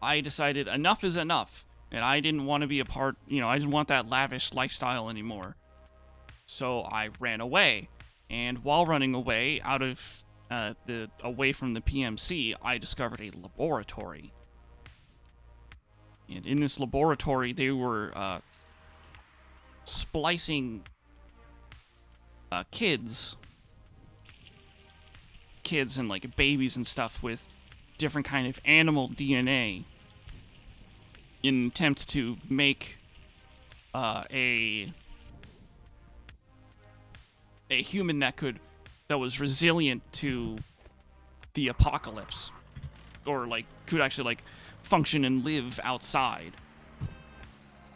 S1: I decided enough is enough. And I didn't want to be a part, I didn't want that lavish lifestyle anymore. So I ran away. And while running away, away from the PMC, I discovered a laboratory. And in this laboratory, they were splicing kids and like babies and stuff with different kind of animal DNA in an attempt to make a human that was resilient to the apocalypse, or like could actually like function and live outside.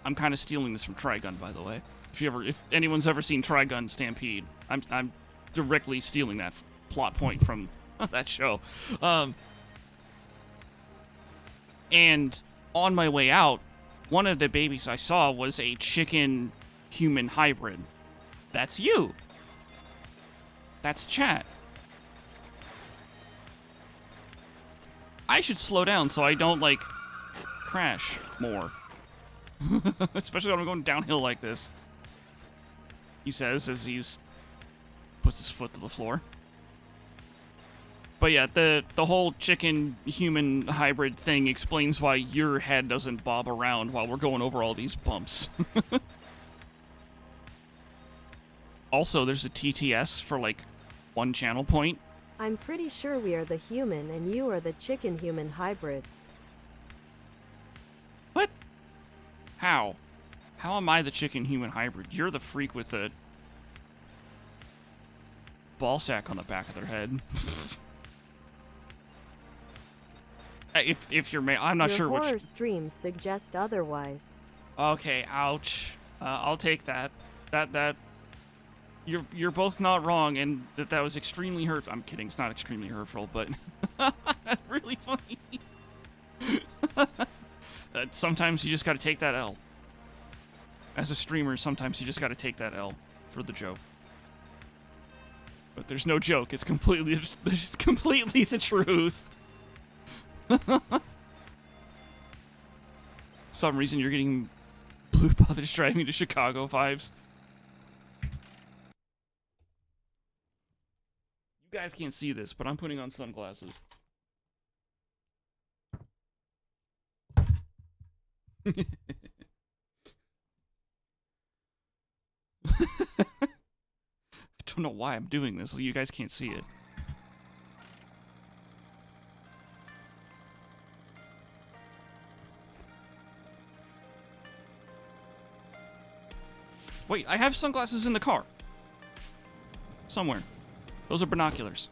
S1: I'm kind of stealing this from Trigun, by the way. If anyone's ever seen Trigun Stampede, I'm directly stealing that plot point from that show. And on my way out, one of the babies I saw was a chicken-human hybrid. That's you. That's chat. I should slow down so I don't, like, crash more. Especially when I'm going downhill like this. He says as he's puts his foot to the floor. But yeah, the whole chicken-human hybrid thing explains why your head doesn't bob around while we're going over all these bumps. Also, there's a TTS for, like, one channel point.
S2: I'm pretty sure we are the human and you are the chicken-human hybrid.
S1: What? How? How am I the chicken-human hybrid? You're the freak with the ball sack on the back of their head. If you're I'm not sure
S2: Your
S1: which.
S2: horror streams suggest otherwise.
S1: Okay, ouch. I'll take that. That. You're both not wrong, and that was extremely hurtful. I'm kidding. It's not extremely hurtful, but really funny. Sometimes you just got to take that L. As a streamer, sometimes you just got to take that L for the joke. But there's no joke. It's completely the truth. Some reason you're getting Blue Brothers driving to Chicago vibes. You guys can't see this, but I'm putting on sunglasses. I don't know why I'm doing this. You guys can't see it. Wait, I have sunglasses in the car. Somewhere. Those are binoculars.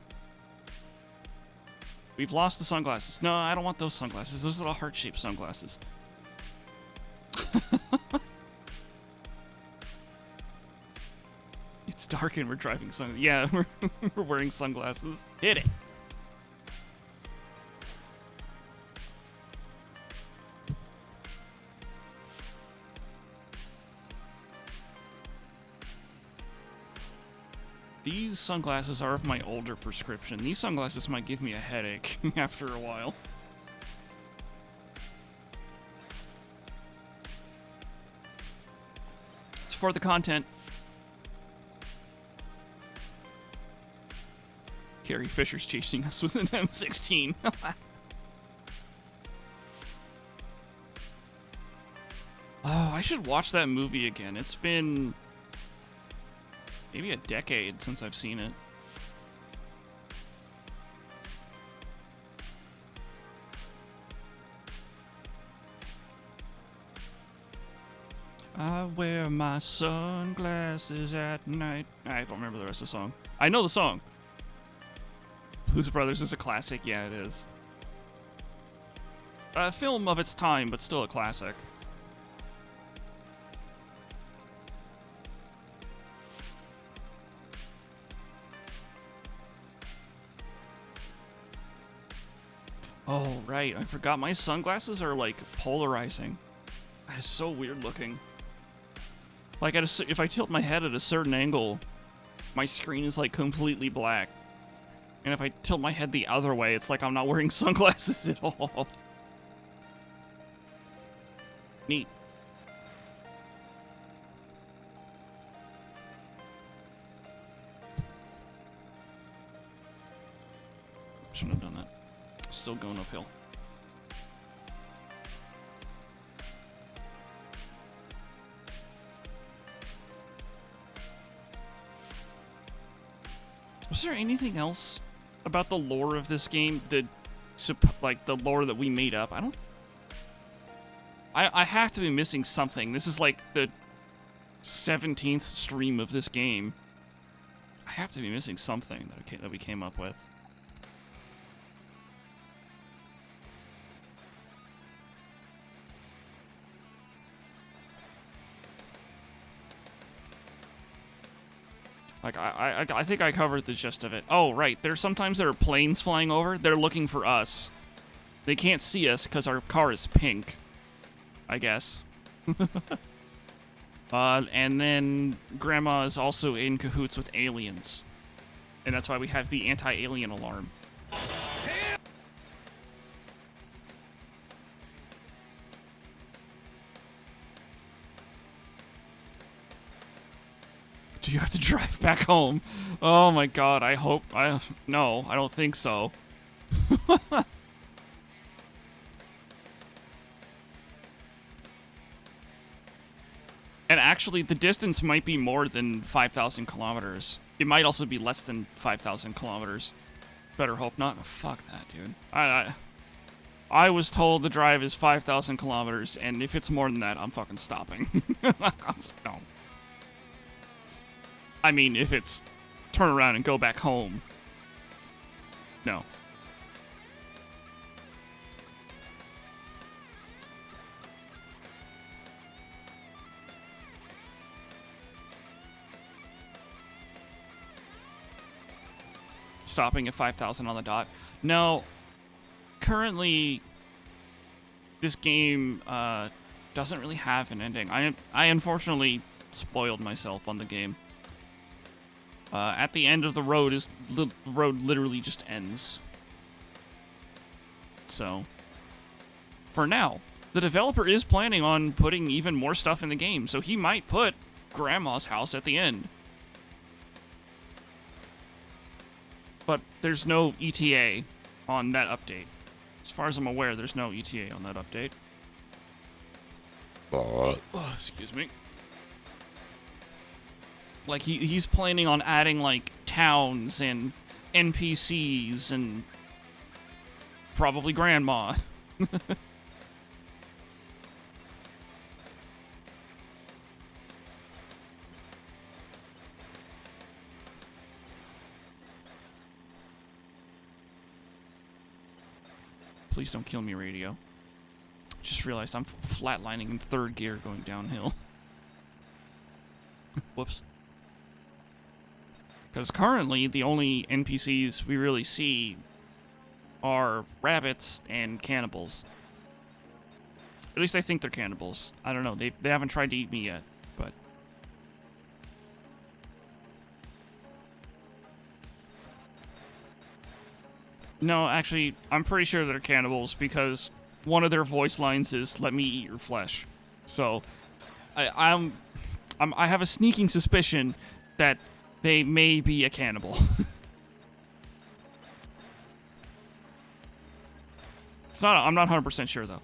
S1: We've lost the sunglasses. No, I don't want those sunglasses. Those little heart-shaped sunglasses. It's dark and we're driving yeah, we're wearing sunglasses. Hit it. These sunglasses are of my older prescription. These sunglasses might give me a headache after a while. It's for the content. Carrie Fisher's chasing us with an M16. Oh, I should watch that movie again. It's been maybe a decade since I've seen it. I wear my sunglasses at night. I don't remember the rest of the song. I know the song. Blues Brothers is a classic. Yeah, it is. A film of its time, but still a classic. Oh, right. I forgot. My sunglasses are, like, polarizing. That is so weird looking. Like, if I tilt my head at a certain angle, my screen is, like, completely black. And if I tilt my head the other way, it's like I'm not wearing sunglasses at all. Neat. Shouldn't have done that. Still going uphill. Was there anything else about the lore of this game that, like, the lore that we made up? I have to be missing something. This is like the 17th stream of this game. I have to be missing something that we came up with. Like, I think I covered the gist of it. Oh, right. Sometimes there are planes flying over. They're looking for us. They can't see us because our car is pink, I guess. And then Grandma is also in cahoots with aliens. And that's why we have the anti-alien alarm. Do you have to drive back home? Oh my god, I hope... No, I don't think so. And actually, the distance might be more than 5,000 kilometers. It might also be less than 5,000 kilometers. Better hope not. Oh, fuck that, dude. I was told the drive is 5,000 kilometers, and if it's more than that, I'm fucking stopping. No. I mean, if it's turn around and go back home. No. Stopping at 5,000 on the dot. No. Currently, this game doesn't really have an ending. I unfortunately spoiled myself on the game. At the end of the road the road literally just ends. So, for now, the developer is planning on putting even more stuff in the game, so he might put Grandma's house at the end. But there's no ETA on that update. As far as I'm aware, there's no ETA on that update. Oh, excuse me. Like, he's planning on adding, like, towns and NPCs and probably Grandma. Please don't kill me, radio. Just realized I'm flatlining in third gear going downhill. Whoops. Because currently, the only NPCs we really see are rabbits and cannibals. At least I think they're cannibals. I don't know. They haven't tried to eat me yet, but... No, actually, I'm pretty sure they're cannibals because one of their voice lines is, "Let me eat your flesh." So, I have a sneaking suspicion that they may be a cannibal. I'm not 100% sure, though.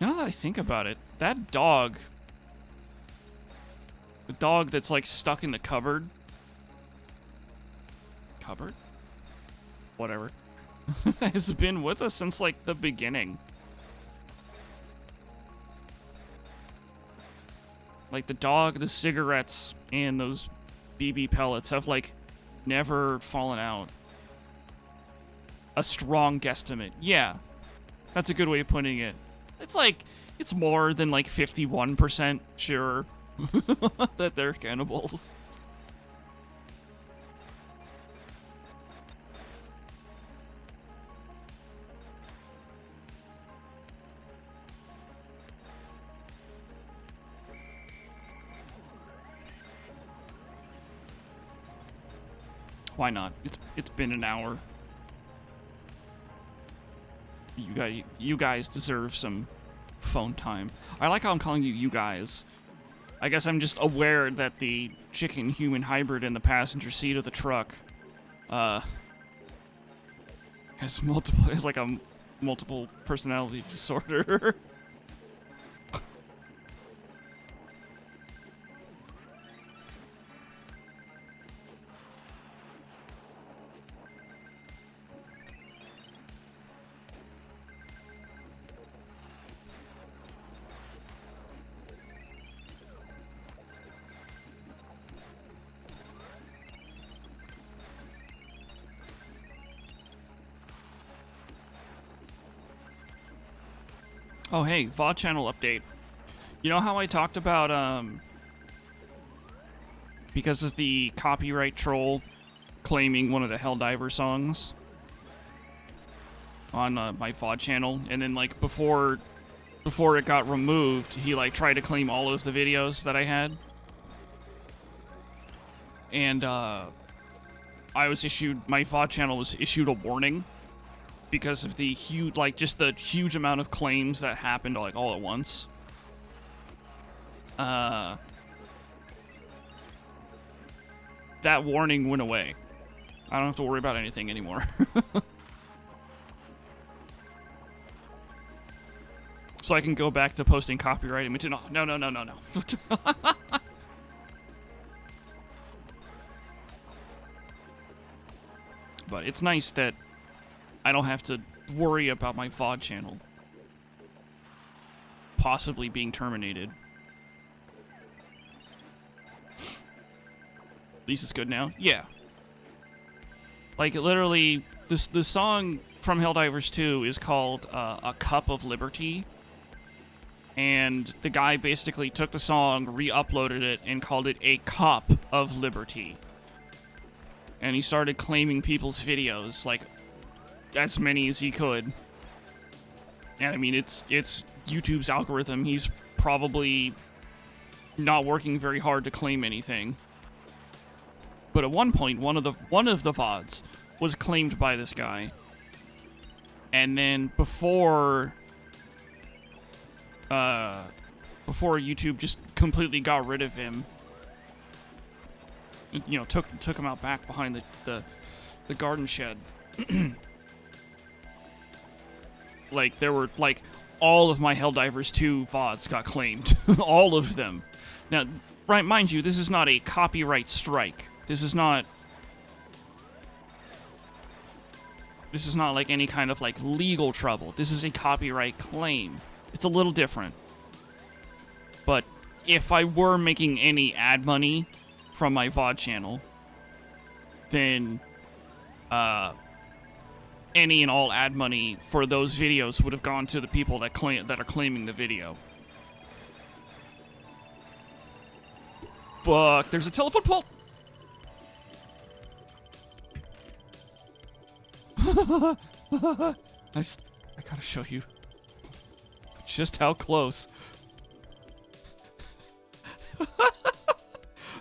S1: Now that I think about it, that dog... The dog that's, like, stuck in the cupboard... Cupboard? Whatever. Has been with us since, like, the beginning. Like, the dog, the cigarettes, and those BB pellets have, like, never fallen out. A strong guesstimate. Yeah. That's a good way of putting it. It's like, it's more than like 51% sure that they're cannibals. Why not? It's been an hour. You guys deserve some phone time. I like how I'm calling you guys. I guess I'm just aware that the chicken-human hybrid in the passenger seat of the truck has like a multiple personality disorder. Oh, hey, VOD channel update. You know how I talked about, because of the copyright troll claiming one of the Helldiver songs on my VOD channel, and then, like, before it got removed, he, like, tried to claim all of the videos that I had. And, my VOD channel was issued a warning because of the huge, like, just the huge amount of claims that happened, like, all at once. That warning went away. I don't have to worry about anything anymore. So I can go back to posting copyrighted material. No. But it's nice that I don't have to worry about my VOD channel possibly being terminated. At least it's good now. Yeah. Like, literally, the song from Helldivers 2 is called A Cup of Liberty. And the guy basically took the song, re-uploaded it, and called it A Cup of Liberty. And he started claiming people's videos, like, as many as he could. And I mean, it's YouTube's algorithm. He's probably not working very hard to claim anything. But at one point, one of the VODs was claimed by this guy. And then before YouTube just completely got rid of him, you know, took him out back behind the garden shed. Like, there were, like, all of my Helldivers 2 VODs got claimed. All of them. Now, right, mind you, this is not a copyright strike. This is not like any kind of, like, legal trouble. This is a copyright claim. It's a little different. But if I were making any ad money from my VOD channel, then any and all ad money for those videos would have gone to the people that are claiming the video. Fuck, there's a telephone pole! I gotta show you just how close.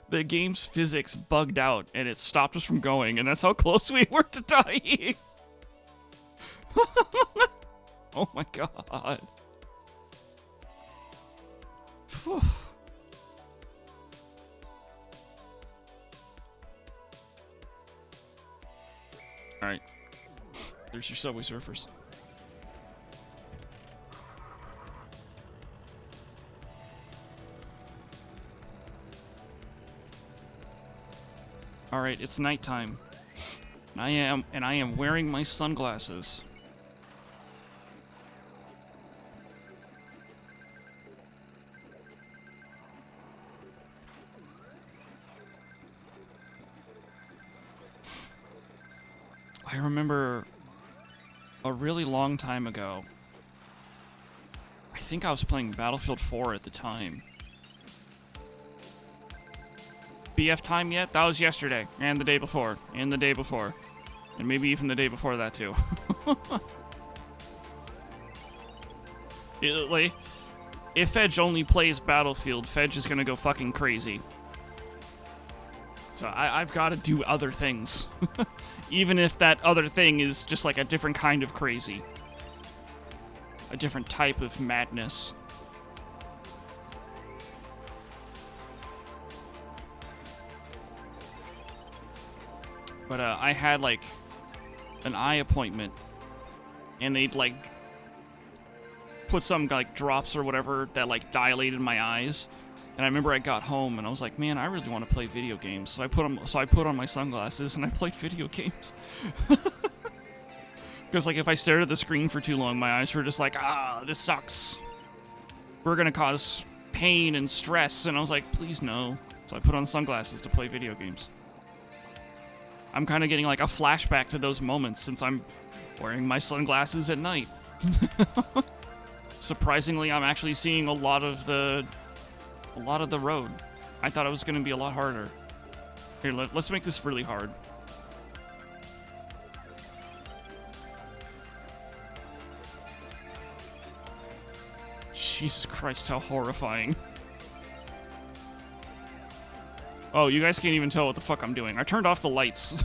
S1: The game's physics bugged out and it stopped us from going, and that's how close we were to dying. Oh my god. Phew. Alright. There's your Subway Surfers. Alright, it's nighttime. And I am wearing my sunglasses. I remember a really long time ago, I think I was playing Battlefield 4 at the time. BF time yet? That was yesterday, and the day before, and the day before. And maybe even the day before that, too. Like, if Fedge only plays Battlefield, Fedge is gonna go fucking crazy. So I've got to do other things. Even if that other thing is just like a different kind of crazy. A different type of madness. But I had like an eye appointment, and they'd like put some like drops or whatever that like dilated my eyes. And I remember I got home and I was like, man, I really want to play video games. So I put on my sunglasses and I played video games. Because like if I stared at the screen for too long, my eyes were just like, this sucks. We're gonna cause pain and stress. And I was like, please no. So I put on sunglasses to play video games. I'm kind of getting like a flashback to those moments since I'm wearing my sunglasses at night. Surprisingly, I'm actually seeing a lot of the road. I thought it was going to be a lot harder. Here, let's make this really hard. Jesus Christ, how horrifying. Oh, you guys can't even tell what the fuck I'm doing. I turned off the lights.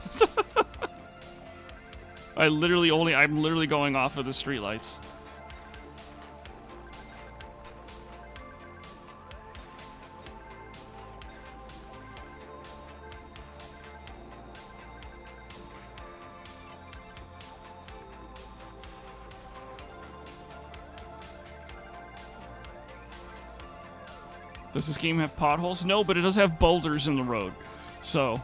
S1: I'm literally going off of the street lights. Does this game have potholes? No, but it does have boulders in the road. So.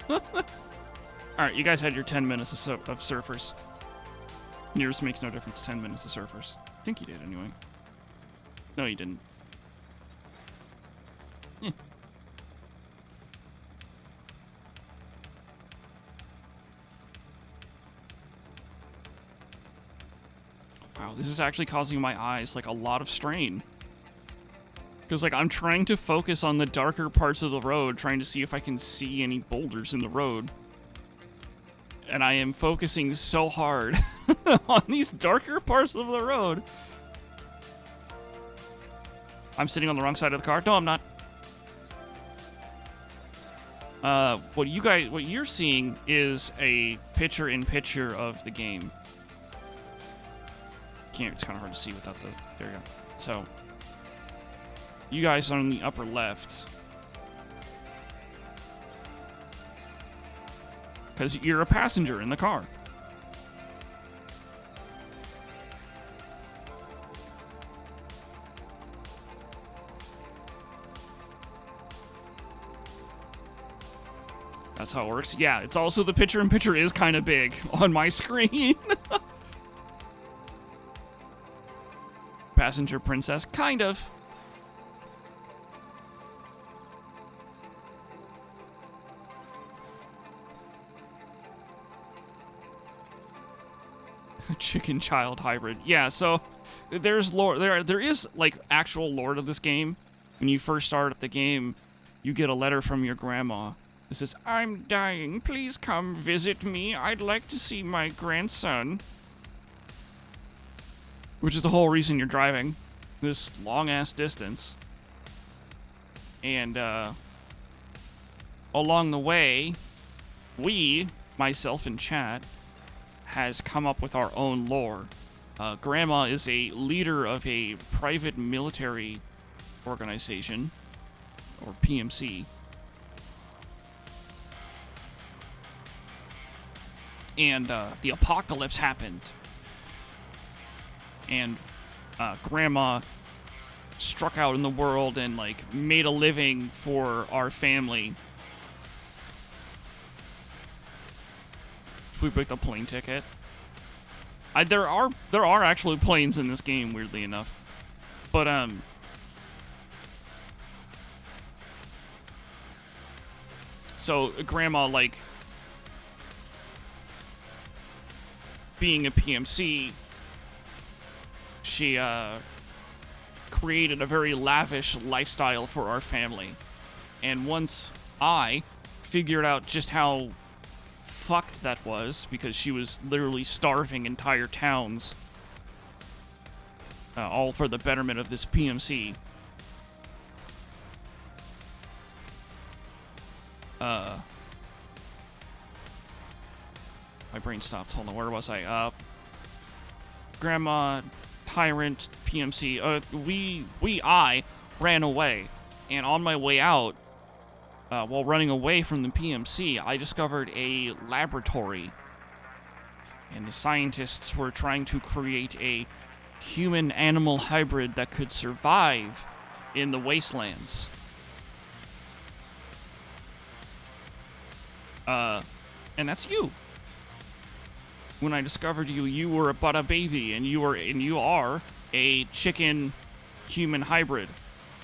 S1: Alright, you guys had your 10 minutes of surfers. Yours makes no difference, 10 minutes of surfers. I think you did anyway. No, you didn't. Eh. Wow, this is actually causing my eyes, like, a lot of strain. Because, like, I'm trying to focus on the darker parts of the road, trying to see if I can see any boulders in the road. And I am focusing so hard on these darker parts of the road. I'm sitting on the wrong side of the car. No, I'm not. What you're seeing is a picture-in-picture of the game. It's kind of hard to see without the... There you go. So... You guys are on the upper left. Because you're a passenger in the car. That's how it works. Yeah, it's also the picture-in-picture is kind of big on my screen. Passenger princess, kind of. Chicken child hybrid. Yeah, so there's lore. There is like actual lore to this game. When you first start up the game, you get a letter from your grandma. It says, "I'm dying. Please come visit me. I'd like to see my grandson." Which is the whole reason you're driving this long ass distance. And along the way, myself and chat, has come up with our own lore. Grandma is a leader of a private military organization, or PMC. And the apocalypse happened. And Grandma struck out in the world and like made a living for our family. If we booked a plane ticket. There are actually planes in this game, weirdly enough. But so Grandma, like, being a PMC, she created a very lavish lifestyle for our family. And once I figured out just how fucked that was, because she was literally starving entire towns, all for the betterment of this PMC. My brain stopped. Hold on, where was I? Grandma, tyrant, PMC. I ran away, and on my way out, while running away from the PMC, I discovered a laboratory. And the scientists were trying to create a human-animal hybrid that could survive in the wastelands. And that's you. When I discovered you, you were but a baby, and you are a chicken-human hybrid.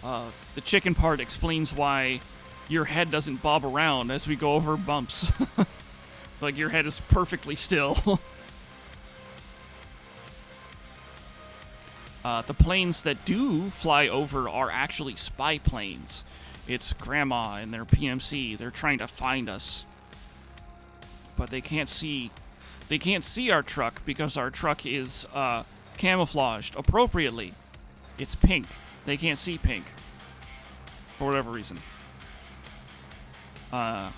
S1: The chicken part explains why your head doesn't bob around as we go over bumps. Like, your head is perfectly still. The planes that do fly over are actually spy planes. It's Grandma and their PMC. They're trying to find us. But they can't see our truck because our truck is camouflaged appropriately. It's pink. They can't see pink. For whatever reason. And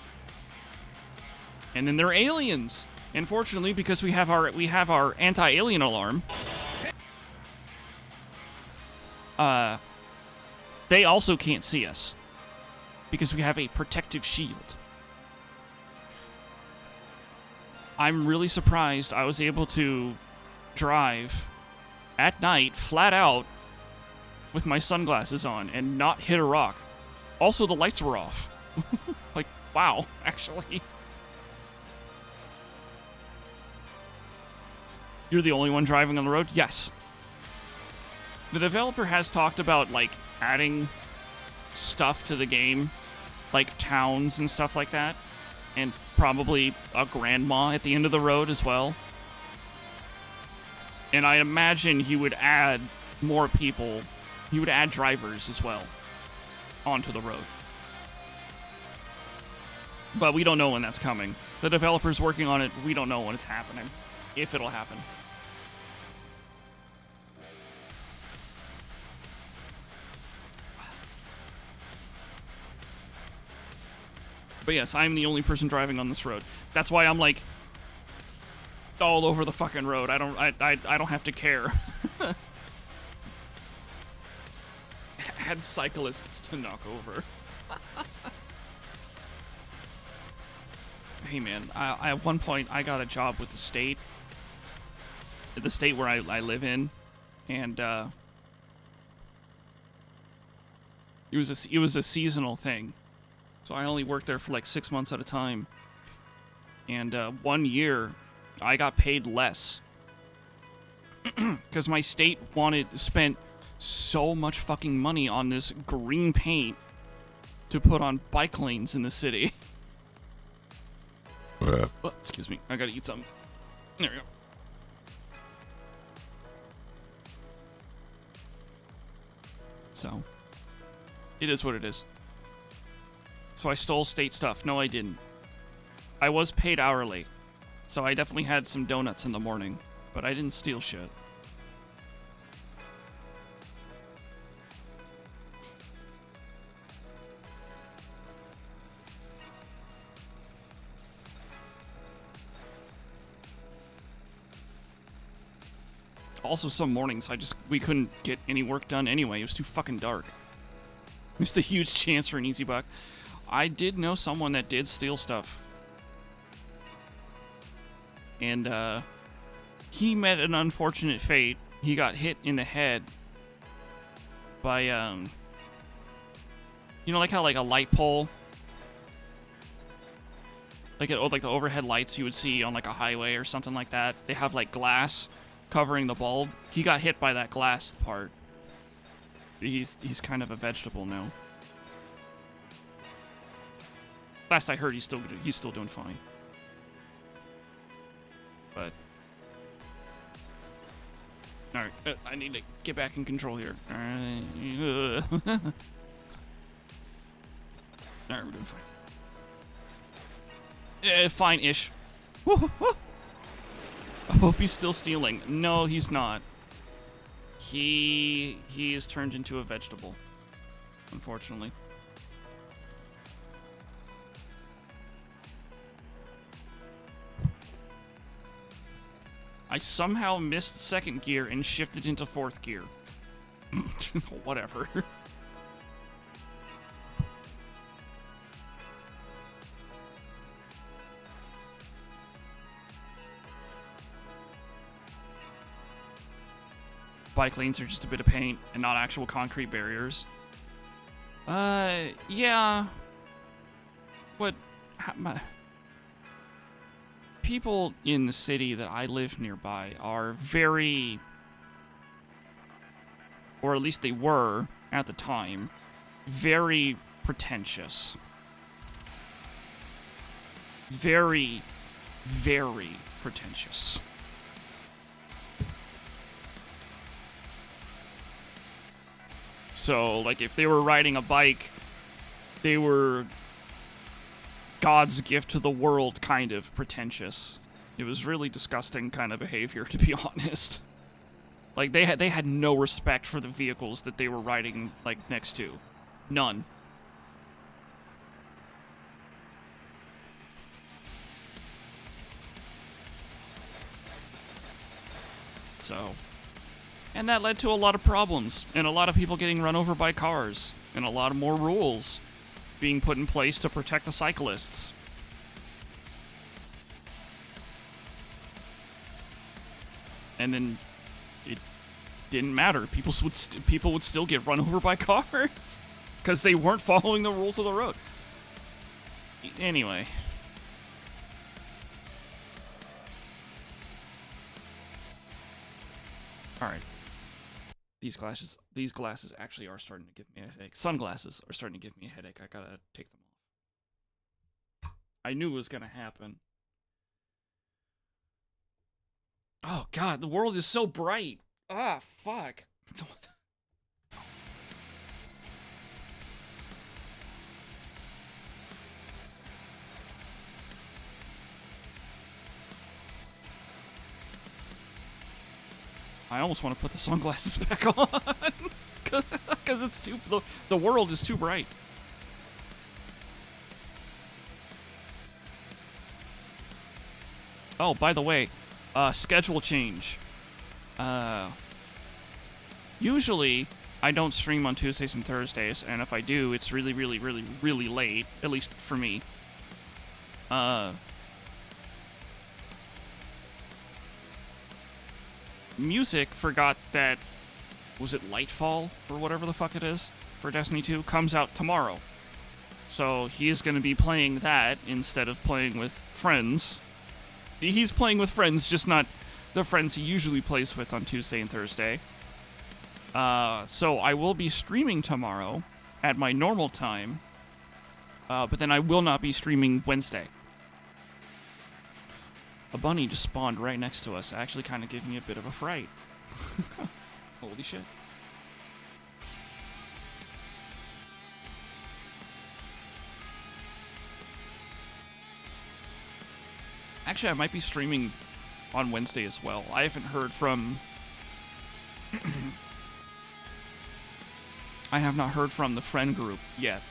S1: then they're aliens. Unfortunately, because we have our anti-alien alarm. They also can't see us because we have a protective shield. I'm really surprised I was able to drive at night, flat out, with my sunglasses on and not hit a rock. Also, the lights were off. Like, wow, actually. You're the only one driving on the road? Yes. The developer has talked about, like, adding stuff to the game, like towns and stuff like that, and probably a grandma at the end of the road as well. And I imagine he would add more people, he would add drivers as well onto the road. But we don't know when that's coming. The developer's working on it, we don't know when it's happening, if it'll happen. But yes, I'm the only person driving on this road. That's why I'm like all over the fucking road. I don't have to care. Add cyclists to knock over. Hey man, I at one point I got a job with the state where I live in, and it was a seasonal thing. So I only worked there for like 6 months at a time. And 1 year, I got paid less. Because my state spent so much fucking money on this green paint to put on bike lanes in the city. Oh, excuse me, I gotta eat something. There we go. So, it is what it is. So I stole state stuff. No, I didn't. I was paid hourly. So I definitely had some donuts in the morning. But I didn't steal shit. Also, some mornings we couldn't get any work done anyway. It was too fucking dark. Missed a huge chance for an easy buck. I did know someone that did steal stuff. And, he met an unfortunate fate. He got hit in the head by, you know, like how, like, a light pole, like the overhead lights you would see on, like, a highway or something like that. They have, like, glass covering the bulb. He got hit by that glass part. He's kind of a vegetable now. Last I heard, he's still doing fine. But all right, I need to get back in control here. All right, all right, we're doing fine. Fine-ish. I hope he's still stealing. No, he's not. He is turned into a vegetable, unfortunately. I somehow missed second gear and shifted into fourth gear. Whatever. Bike lanes are just a bit of paint and not actual concrete barriers. Yeah. What? People in the city that I live nearby are very, or at least they were at the time, very pretentious. Very, very pretentious. So, like, if they were riding a bike, they were God's gift to the world kind of pretentious. It was really disgusting kind of behavior, to be honest. Like, they had no respect for the vehicles that they were riding, like, next to. None. So, and that led to a lot of problems, and a lot of people getting run over by cars, and a lot of more rules being put in place to protect the cyclists. And then it didn't matter. People would still get run over by cars because they weren't following the rules of the road. Anyway. All right. These glasses actually are starting to give me a headache. Sunglasses are starting to give me a headache. I gotta take them off. I knew it was gonna happen. Oh god, the world is so bright. Ah, fuck. I almost want to put the sunglasses back on because it's the world is too bright. Oh, by the way, schedule change. Usually I don't stream on Tuesdays and Thursdays, and if I do, it's really, really, really, really late, at least for me. Music forgot that, was it Lightfall, or whatever the fuck it is, for Destiny 2, comes out tomorrow. So he is going to be playing that instead of playing with friends. He's playing with friends, just not the friends he usually plays with on Tuesday and Thursday. So I will be streaming tomorrow at my normal time, but then I will not be streaming Wednesday. A bunny just spawned right next to us. It actually kind of gave me a bit of a fright. Holy shit. Actually, I might be streaming on Wednesday as well. I haven't heard from... I have not heard from the friend group yet.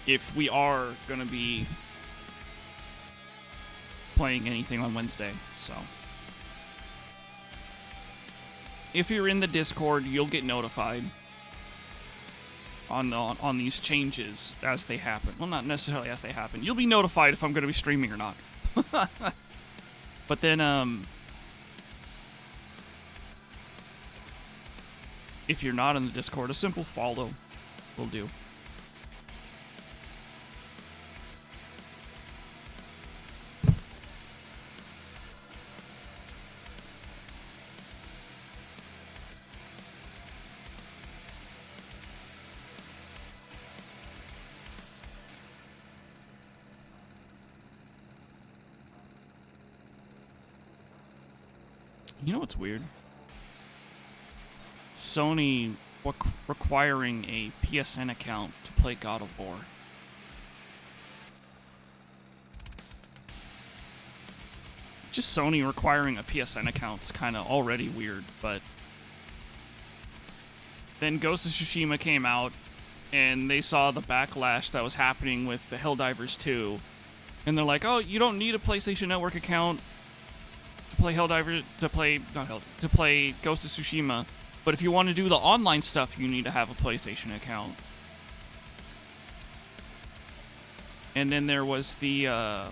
S1: If we are going to be playing anything on Wednesday, so... If you're in the Discord, you'll get notified on these changes as they happen. Well, not necessarily as they happen. You'll be notified if I'm going to be streaming or not. But then, if you're not in the Discord, a simple follow will do. You know what's weird? Sony requiring a PSN account to play God of War. Just Sony requiring a PSN account is kind of already weird, but... Then Ghost of Tsushima came out, and they saw the backlash that was happening with the Helldivers 2, and they're like, oh, you don't need a PlayStation Network account to play to play Ghost of Tsushima, but if you want to do the online stuff, you need to have a PlayStation account. And then there was the and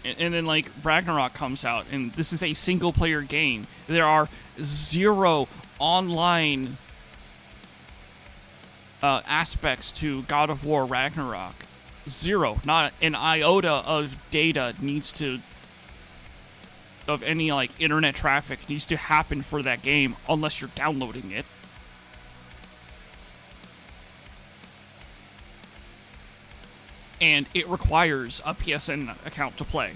S1: then like Ragnarok comes out, and this is a single player game. There are 0 online aspects to God of War Ragnarok. 0, not an iota of data of any like internet traffic needs to happen for that game unless you're downloading it. And it requires a PSN account to play.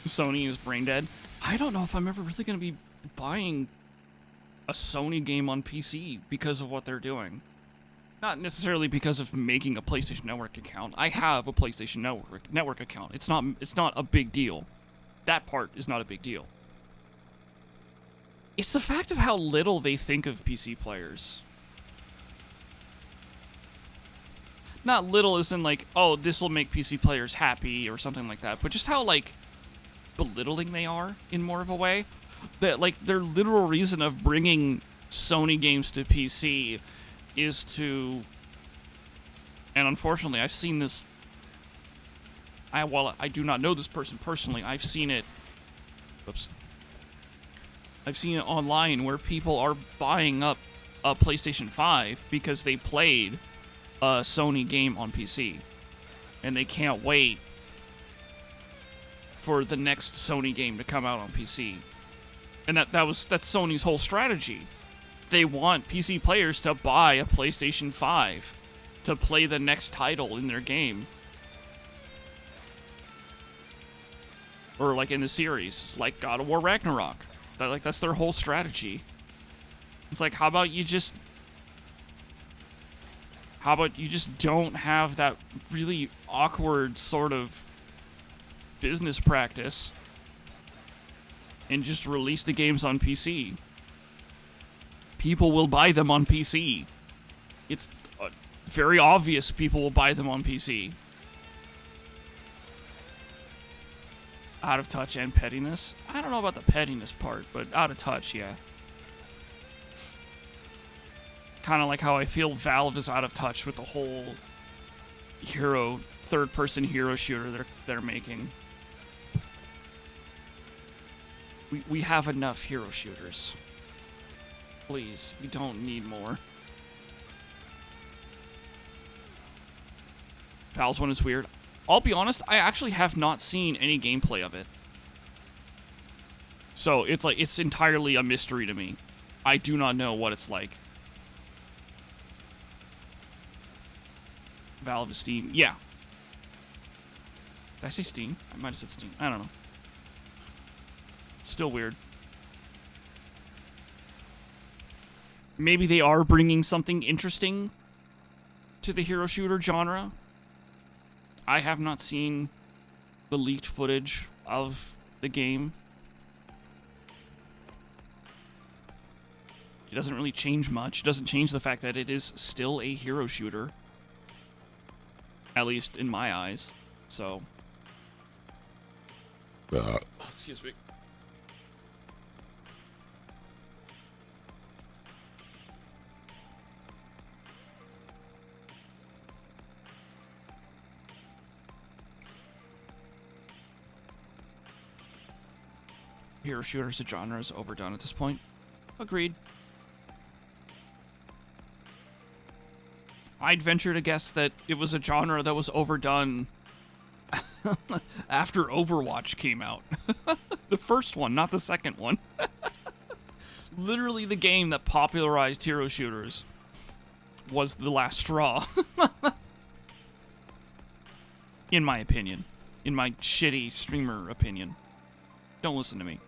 S1: Sony is brain dead. I don't know if I'm ever really going to be buying a Sony game on PC because of what they're doing. Not necessarily because of making a PlayStation Network account. I have a PlayStation Network account. It's not a big deal. That part is not a big deal. It's the fact of how little they think of PC players. not little as in like, oh, this will make PC players happy or something like that, but just how like belittling they are in more of a way. That like their literal reason of bringing Sony games to PC is to, and unfortunately I've seen this, while I do not know this person personally, I've seen it, I've seen it online where people are buying up a PlayStation 5 because they played a Sony game on PC. And they can't wait for the next Sony game to come out on PC. And that's Sony's whole strategy. They want PC players to buy a PlayStation 5 to play the next title in their game. Or like in the series, it's like God of War Ragnarok. That's their whole strategy. It's like, how about you just don't have that really awkward sort of business practice and just release the games on PC. People will buy them on PC. It's very obvious people will buy them on PC. Out of touch and pettiness? I don't know about the pettiness part, but out of touch, yeah. Kind of like how I feel Valve is out of touch with the whole third-person hero shooter they're making. We have enough hero shooters. Please, we don't need more. Valve's one is weird. I'll be honest, I actually have not seen any gameplay of it. So it's entirely a mystery to me. I do not know what it's like. Valve is Steam. Yeah. Did I say Steam? I might have said Steam. I don't know. Still weird. Maybe they are bringing something interesting to the hero shooter genre. I have not seen the leaked footage of the game. It doesn't really change much. It doesn't change the fact that it is still a hero shooter. At least in my eyes. So. Excuse me. Hero shooter as a genre is overdone at this point. Agreed. I'd venture to guess that it was a genre that was overdone after Overwatch came out. The first one, not the second one. Literally the game that popularized hero shooters was the last straw. In my opinion. In my shitty streamer opinion. Don't listen to me.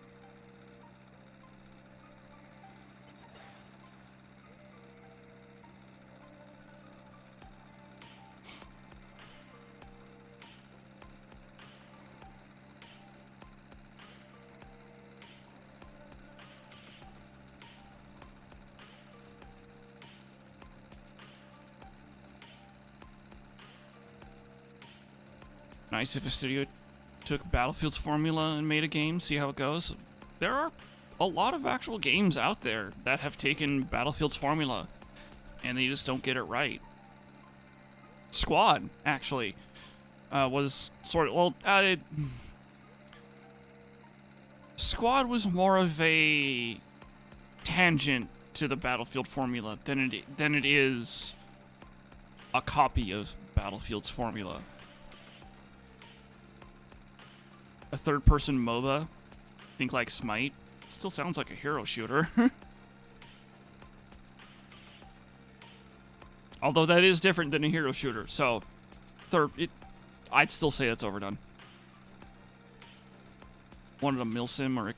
S1: Nice if a studio took Battlefield's formula and made a game, see how it goes. There are a lot of actual games out there that have taken Battlefield's formula, and they just don't get it right. Squad, actually, was sort of, well, Squad was more of a tangent to the Battlefield formula than it is a copy of Battlefield's formula. A third-person MOBA, think like Smite, still sounds like a hero shooter. Although that is different than a hero shooter, so I'd still say it's overdone. Wanted a milsim or a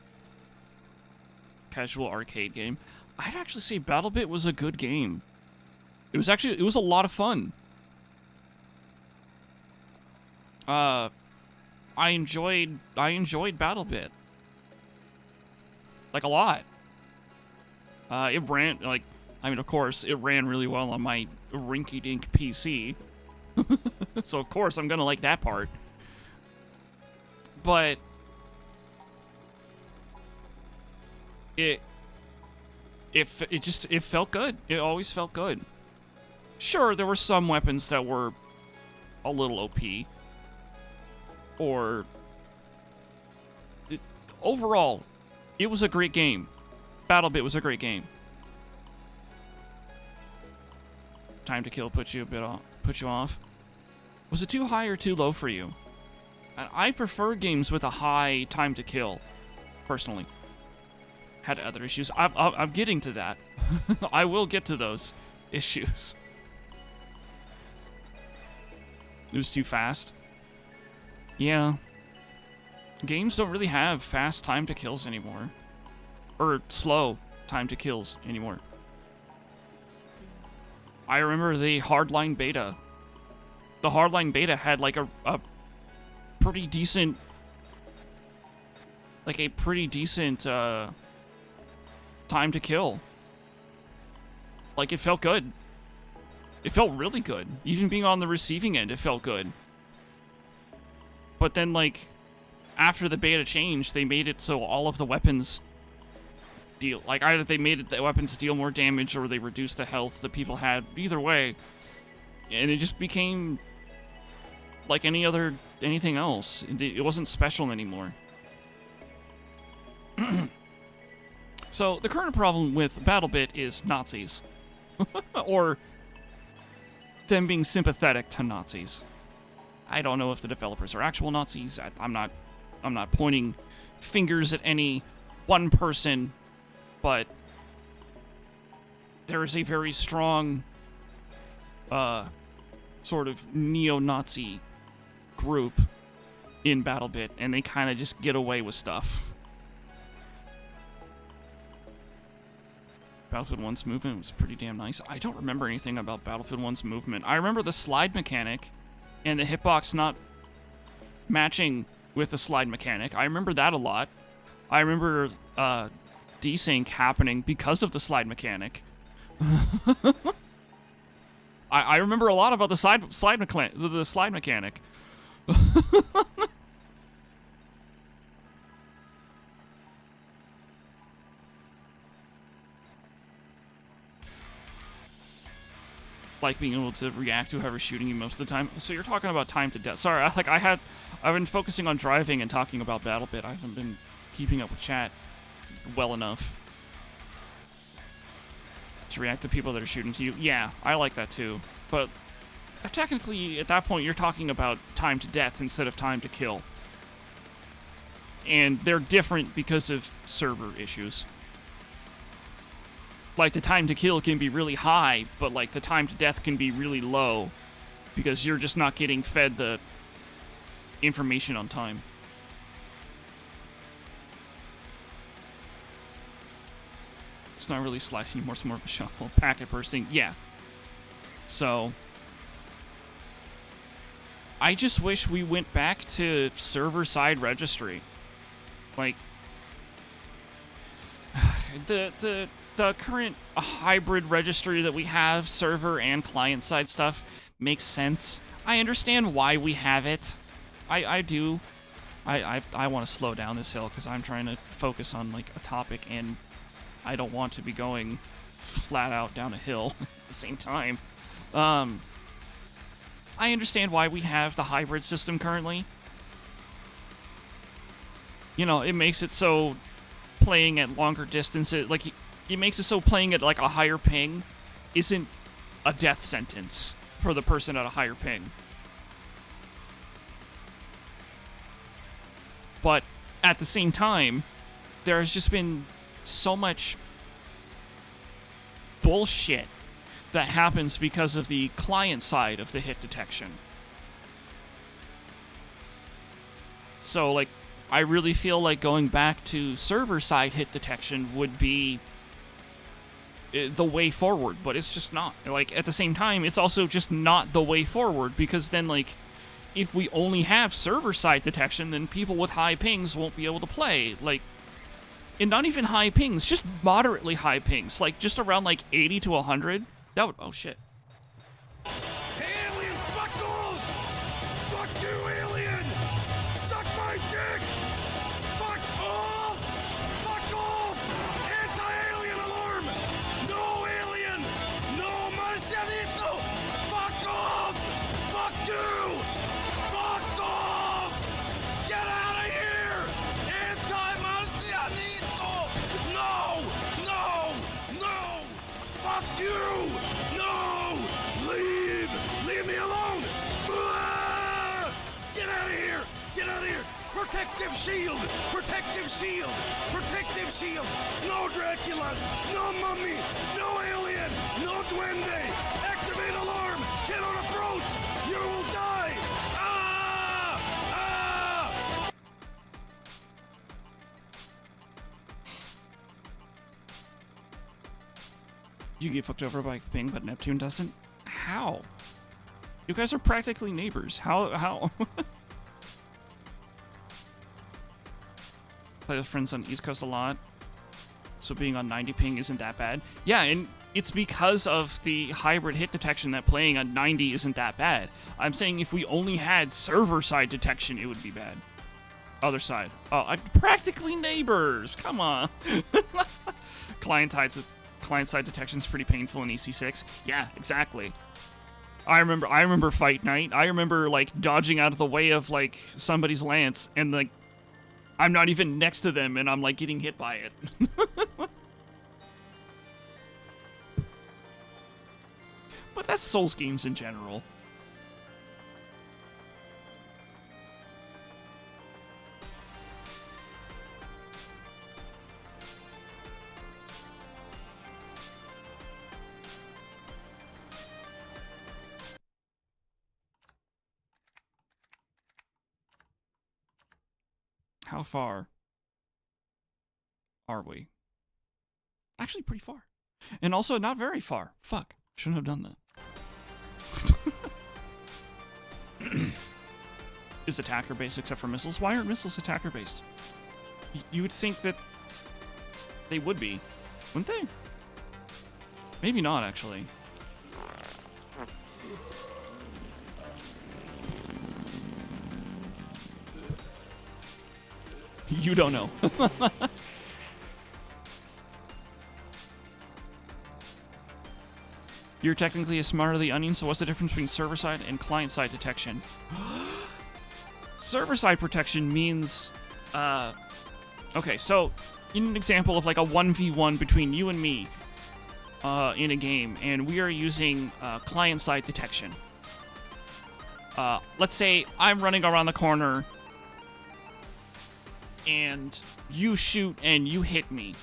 S1: casual arcade game. I'd actually say BattleBit was a good game. It was a lot of fun. I enjoyed BattleBit. Like, a lot. It ran, of course, it ran really well on my rinky-dink PC. So of course I'm gonna like that part. But it felt good. It always felt good. Sure, there were some weapons that were a little OP. Overall, it was a great game. BattleBit was a great game. Time to kill put you off. Was it too high or too low for you? I prefer games with a high time to kill, personally. Had other issues. I'm getting to that. I will get to those issues. It was too fast. Yeah. Games don't really have fast time to kills anymore. Or slow time to kills anymore. I remember the Hardline beta. The Hardline beta had like a pretty decent... Like a pretty decent time to kill. Like it felt good. It felt really good. Even being on the receiving end, it felt good. But then like... After the beta changed, they made it so all of the weapons deal... Like, either they made it the weapons deal more damage or they reduced the health that people had. Either way. And it just became... like anything else. It wasn't special anymore. So, the current problem with BattleBit is Nazis. Or them being sympathetic to Nazis. I don't know if the developers are actual Nazis. I'm not pointing fingers at any one person, but there is a very strong sort of neo-Nazi group in BattleBit, and they kind of just get away with stuff. Battlefield 1's movement was pretty damn nice. I don't remember anything about Battlefield 1's movement. I remember the slide mechanic and the hitbox not matching with the slide mechanic. I remember that a lot. I remember desync happening because of the slide mechanic. I remember a lot about the slide mechanic. Like being able to react to whoever's shooting you most of the time. So you're talking about time to death. Sorry, I've been focusing on driving and talking about BattleBit. I haven't been keeping up with chat well enough to react to people that are shooting to you. Yeah, I like that too. But technically, at that point, you're talking about time to death instead of time to kill. And they're different because of server issues. Like, the time to kill can be really high, but, like, the time to death can be really low because you're just not getting fed the information on time. It's not really slashing anymore, it's more of a shuffle. Packet bursting, yeah. So, I just wish we went back to server-side registry. Like, the current hybrid registry that we have, server and client-side stuff, makes sense. I understand why we have it. I do. I want to slow down this hill because I'm trying to focus on, like, a topic, and I don't want to be going flat out down a hill at the same time. I understand why we have the hybrid system currently. You know, it makes it so playing at longer distances, like, it makes it so playing at, like, a higher ping isn't a death sentence for the person at a higher ping. But at the same time, there has just been so much bullshit that happens because of the client side of the hit detection. So, like, I really feel like going back to server-side hit detection would be the way forward, but it's just not. Like, at the same time, it's also just not the way forward, because then, like, if we only have server-side detection, then people with high pings won't be able to play. Like, and not even high pings, just moderately high pings, like, just around, like, 80 to 100. That would... Oh, shit.
S3: Alien, fuck you, alien! Suck my dick! Fuck off! Fuck off! Anti-alien alarm! No alien! No marcianito! Fuck off! Fuck you! Fuck off! Get out of here! Anti-marcianito! No! No! No! Fuck you! No! Leave! Leave me alone! Ah! Get out of here! Get out of here! Protective shield! Protective shield! Protective shield! No Draculas! No mummy! No alien! No duende! Activate alarm! Cannot approach! You will die! Ah! Ah!
S1: You get fucked over by Ping, but Neptune doesn't? How? You guys are practically neighbors. How? Play with friends on the East Coast a lot, so being on 90 ping isn't that bad. Yeah, and it's because of the hybrid hit detection that playing on 90 isn't that bad. I'm saying if we only had server-side detection, it would be bad. Other side. Oh, practically neighbors! Come on! Client-side detection is pretty painful in EC6. Yeah, exactly. I remember Fight Night. I remember, like, dodging out of the way of, like, somebody's lance, and, like, I'm not even next to them, and I'm, like, getting hit by it. But that's Souls games in general. How far are we? Actually, pretty far. And also not very far. Fuck. Shouldn't have done that. Is attacker based except for missiles? Why aren't missiles attacker based? You would think that they would be, wouldn't they? Maybe not, actually. You don't know. You're technically a smarter the onion, so what's the difference between server-side and client-side detection? Server-side protection means... okay, so in an example of like a 1v1 between you and me in a game, and we are using client-side detection. Let's say I'm running around the corner and you shoot and you hit me.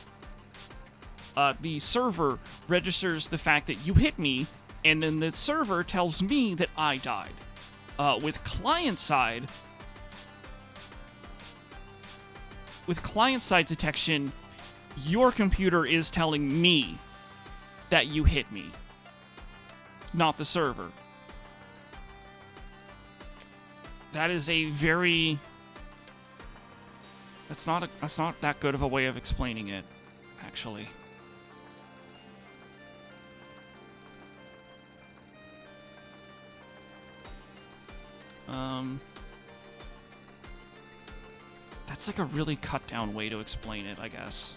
S1: The server registers the fact that you hit me, and then the server tells me that I died. With client-side detection, your computer is telling me that you hit me, not the server. That is a very... That's not that good of a way of explaining it, actually. That's like a really cut down way to explain it, I guess.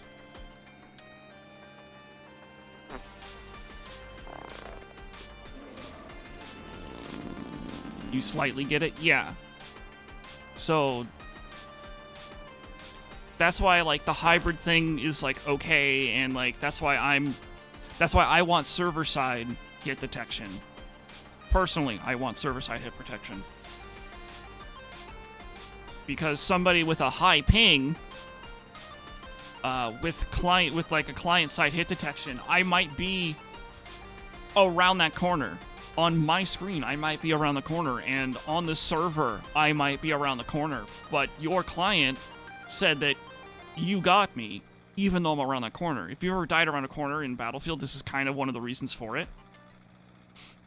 S1: You slightly get it? Yeah. So that's why like the hybrid thing is like okay, and like that's why I want server side hit detection. Personally, I want server side hit protection. Because somebody with a high ping with like a client side hit detection, I might be around that corner. On my screen, I might be around the corner, and on the server, I might be around the corner. But your client said that you got me, even though I'm around that corner. If you ever died around a corner in Battlefield, this is kind of one of the reasons for it.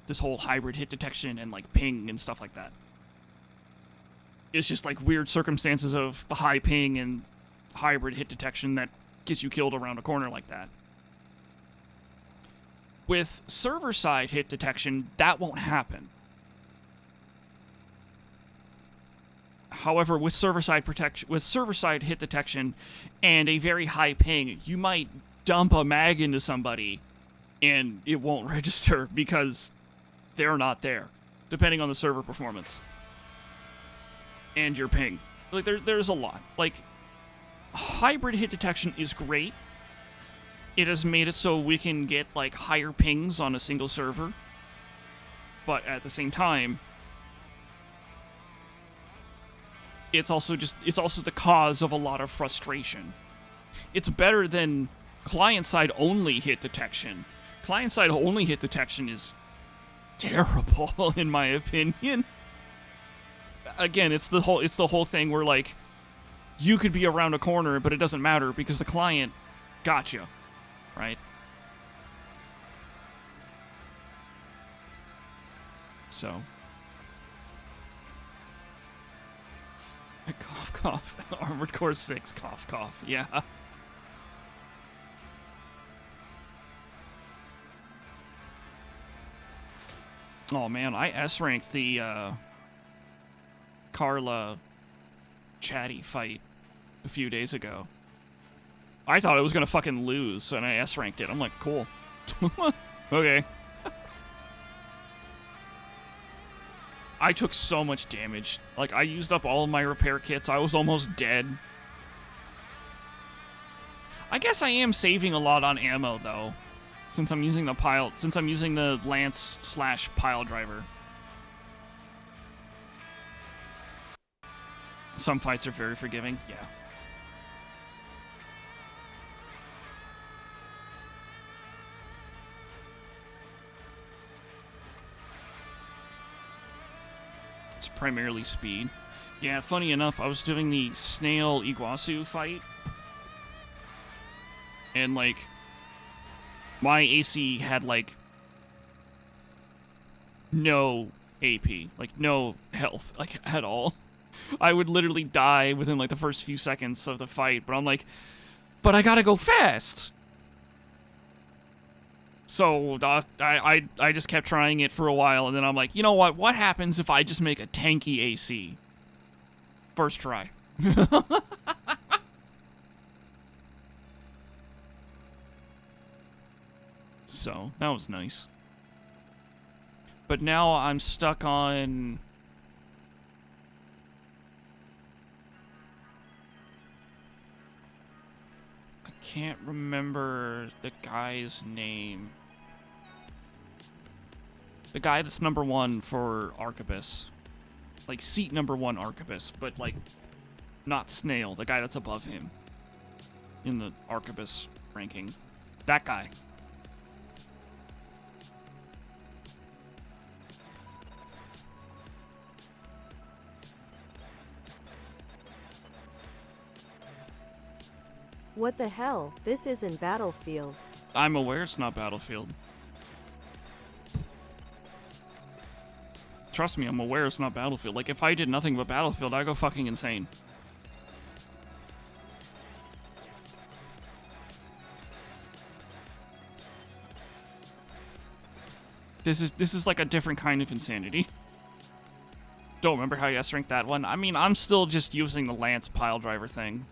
S1: This whole hybrid hit detection and like ping and stuff like that. It's just like weird circumstances of the high ping and hybrid hit detection that gets you killed around a corner like that. With server-side hit detection, that won't happen. However, with server-side protection, with server-side hit detection and a very high ping, you might dump a mag into somebody and it won't register because they're not there, depending on the server performance and your ping. Like, there's a lot. Like, hybrid hit detection is great. It has made it so we can get, like, higher pings on a single server. But at the same time, it's also the cause of a lot of frustration. It's better than client-side only hit detection. Client-side only hit detection is terrible, in my opinion. Again, it's the whole thing where, like, you could be around a corner, but it doesn't matter because the client got you, right? So, cough, cough. Armored Core 6, cough, cough. Yeah. Oh man, I S-ranked the Carla Chatty fight a few days ago. I thought I was gonna fucking lose, and I S-ranked it. I'm like, cool. Okay. I took so much damage. Like, I used up all of my repair kits. I was almost dead. I guess I am saving a lot on ammo, though, since I'm using the Lance / pile driver. Some fights are very forgiving, yeah. It's primarily speed. Yeah, funny enough, I was doing the Snail Iguazu fight, and, like, my AC had, like, no AP, like, no health, like, at all. I would literally die within, like, the first few seconds of the fight, but I'm like, but I gotta go fast! So, I just kept trying it for a while, and then I'm like, you know what happens if I just make a tanky AC? First try. So, that was nice. But now I'm stuck on... I can't remember the guy's name. The guy that's #1 for Arquebus. Like, seat #1 Arquebus, but, like, not Snail, the guy that's above him in the Arquebus ranking. That guy.
S2: What the hell? This isn't Battlefield.
S1: I'm aware it's not Battlefield. Trust me, I'm aware it's not Battlefield. Like, if I did nothing but Battlefield, I'd go fucking insane. This is like a different kind of insanity. Don't remember how you S-ranked that one. I mean, I'm still just using the Lance pile driver thing.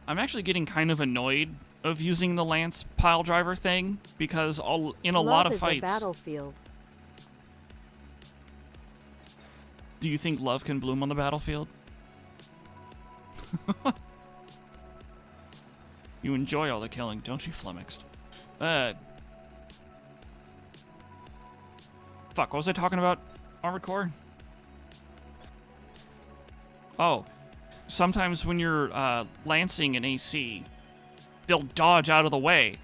S1: I'm actually getting kind of annoyed of using the Lance pile driver thing because in a lot of fights.
S2: Love is a battlefield.
S1: Do you think love can bloom on the battlefield? You enjoy all the killing, don't you, flummoxed? Fuck, what was I talking about? Armored Core? Oh. Sometimes when you're lancing an AC, they'll dodge out of the way.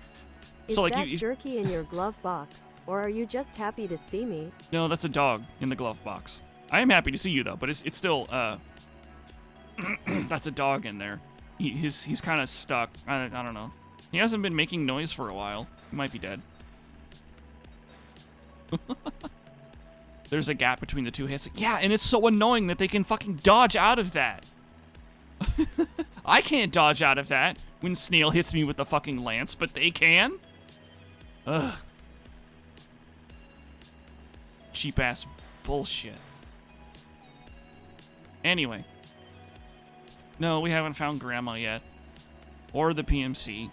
S2: Is
S1: so, like,
S2: that jerky in your glove box, or are you just happy to see me?
S1: No, that's a dog in the glove box. I am happy to see you, though, but it's still, that's a dog in there. He's kind of stuck. I don't know. He hasn't been making noise for a while. He might be dead. There's a gap between the two hits. Yeah, and it's so annoying that they can fucking dodge out of that. I can't dodge out of that when Snail hits me with the fucking lance, but they can? Ugh. Cheap-ass bullshit. Anyway. No, we haven't found Grandma yet. Or the PMC.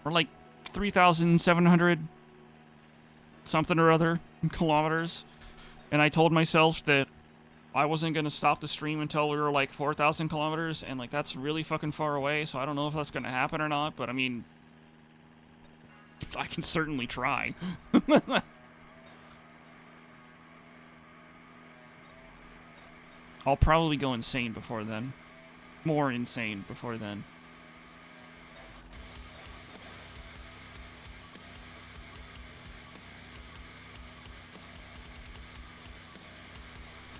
S1: We're like 3,700 something or other kilometers. And I told myself that I wasn't going to stop the stream until we were like 4,000 kilometers. And like, that's really fucking far away. So I don't know if that's going to happen or not. But I mean, I can certainly try. I'll probably go insane before then. More insane before then.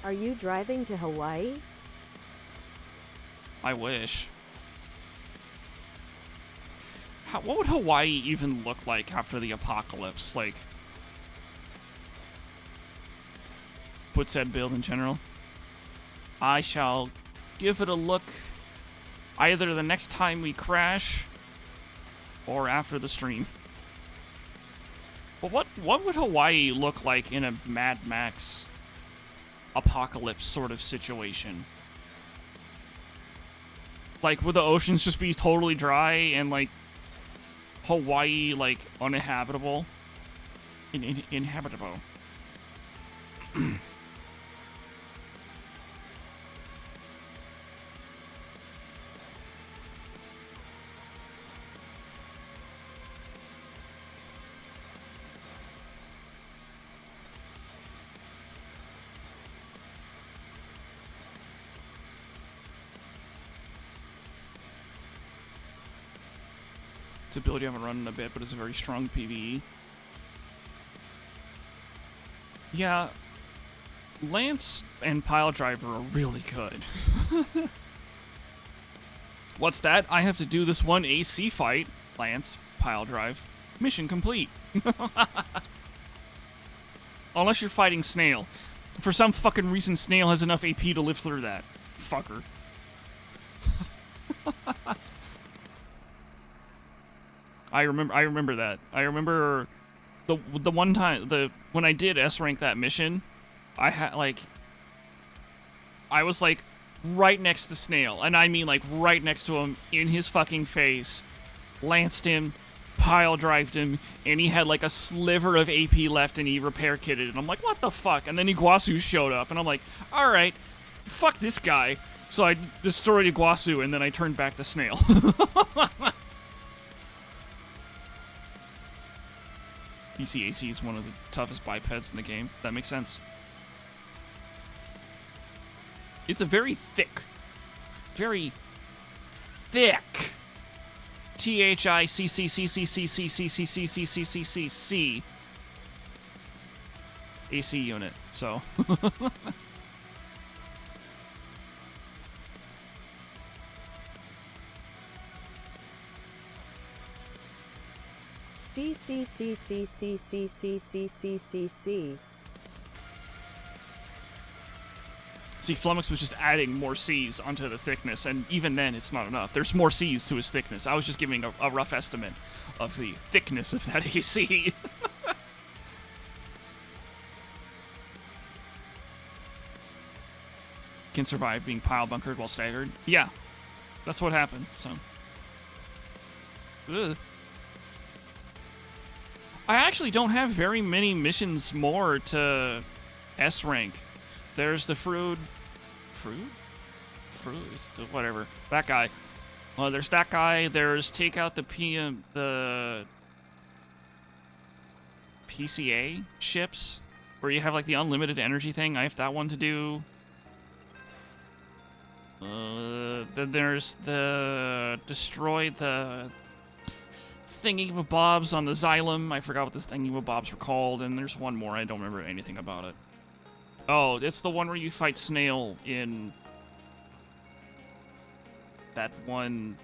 S2: Are you driving to Hawaii?
S1: I wish. What would Hawaii even look like after the apocalypse? Like, put said build in general. I shall give it a look either the next time we crash or after the stream. But what would Hawaii look like in a Mad Max apocalypse sort of situation? Like, would the oceans just be totally dry and like Hawaii like uninhabitable? Inhabitable. It's ability I haven't run in a bit, but it's a very strong PvE. Yeah, Lance and Pile Driver are really good. What's that? I have to do this one AC fight. Lance, Pile Drive. Mission complete. Unless you're fighting Snail. For some fucking reason, Snail has enough AP to live through that. Fucker. I remember that. I remember the one time when I did S rank that mission, I was like right next to Snail, and I mean like right next to him, in his fucking face, lanced him, pile drived him, and he had like a sliver of AP left, and he repair kitted, and I'm like, what the fuck? And then Iguazu showed up, and I'm like, all right, fuck this guy. So I destroyed Iguazu, and then I turned back to Snail. PCAC is one of the toughest bipeds in the game. That makes sense. It's a very thick THICCCCCCCCCCCCCC AC unit. So.
S2: CCCCCCCCCCCC.
S1: See, Flummox was just adding more C's onto the thickness, and even then, it's not enough. There's more C's to his thickness. I was just giving a rough estimate of the thickness of that AC. Can survive being pile bunkered while staggered. Yeah, that's what happened, so. Ugh. I actually don't have very many missions more to S rank. There's the Fruit, whatever, that guy. There's that guy. There's take out the PCA ships, where you have like the unlimited energy thing. I have that one to do. Then there's the destroy the thingy-mabobs on the Xylem. I forgot what this thingy-mabobs were called, and there's one more. I don't remember anything about it. Oh, it's the one where you fight Snail in that one.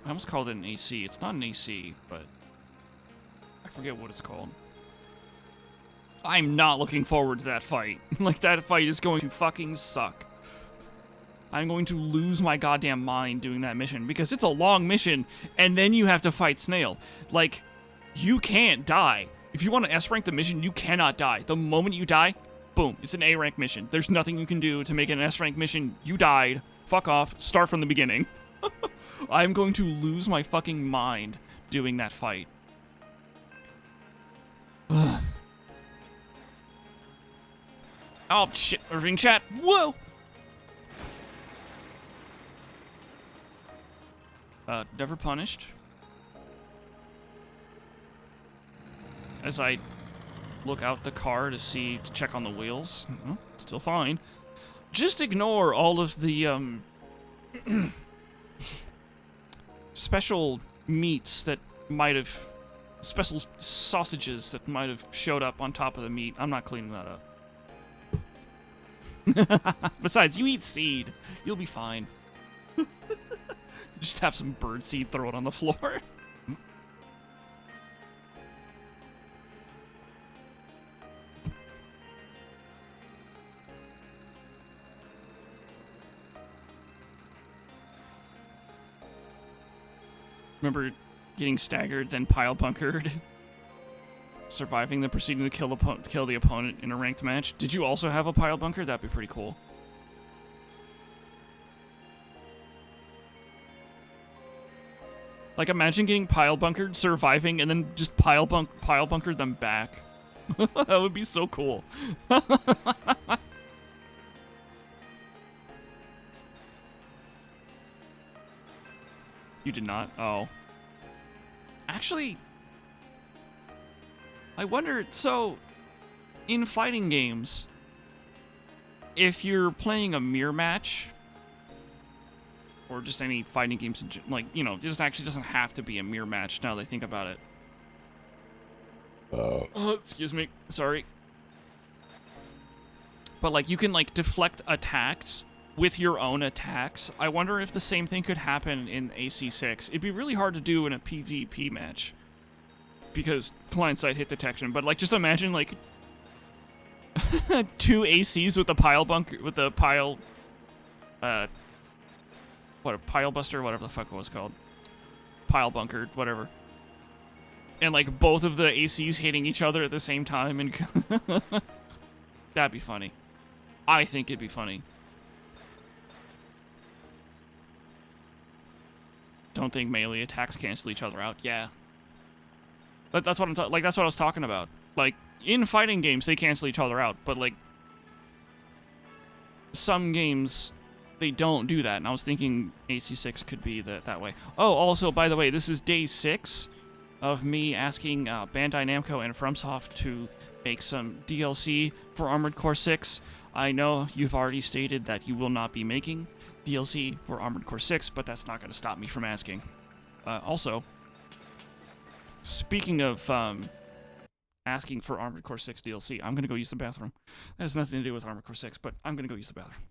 S1: I almost called it an AC. It's not an AC, but I forget what it's called. I'm not looking forward to that fight. Like, that fight is going to fucking suck. I'm going to lose my goddamn mind doing that mission, because it's a long mission, and then you have to fight Snail. Like, you can't die. If you want to S-rank the mission, you cannot die. The moment you die, Boom. It's an A rank mission. There's nothing you can do to make it an S rank mission. You died. Fuck off. Start from the beginning. I'm going to lose my fucking mind doing that fight. Ugh. Oh, shit. Ring chat. Whoa! Never punished. As I look out the car to check on the wheels. Oh, still fine. Just ignore all of the, special meats that might have... Special sausages that might have showed up on top of the meat. I'm not cleaning that up. Besides, you eat seed. You'll be fine. Just have some bird seed, throw it on the floor. Remember getting staggered, then pile bunkered, surviving, then proceeding to kill the opponent in a ranked match? Did you also have a pile bunker? That'd be pretty cool. Like, imagine getting pile bunkered, surviving, and then just pile bunkered them back. That would be so cool. You did not? Oh. Actually, I wonder, so, in fighting games, if you're playing a mirror match, or just any fighting games, like, you know, it actually doesn't have to be a mirror match now that I think about it. Oh, excuse me. Sorry. But, like, you can, like, deflect attacks with your own attacks. I wonder if the same thing could happen in AC6. It'd be really hard to do in a PvP match, because client-side hit detection. But, like, just imagine, like, 2 ACs with a pile bunker, with a pile, what, a pile buster, whatever the fuck it was called. Pile bunkered, whatever. And, like, both of the ACs hitting each other at the same time, and that'd be funny. I think it'd be funny. Don't think melee attacks cancel each other out. Yeah. That's what I'm that's what I was talking about. Like, in fighting games, they cancel each other out, but, like, some games, they don't do that, and I was thinking AC6 could be that way. Oh, also, by the way, this is day 6 of me asking Bandai Namco and FromSoft to make some DLC for Armored Core 6. I know you've already stated that you will not be making DLC for Armored Core 6, but that's not going to stop me from asking. Also, speaking of asking for Armored Core 6 DLC, I'm going to go use the bathroom. That has nothing to do with Armored Core 6, but I'm going to go use the bathroom.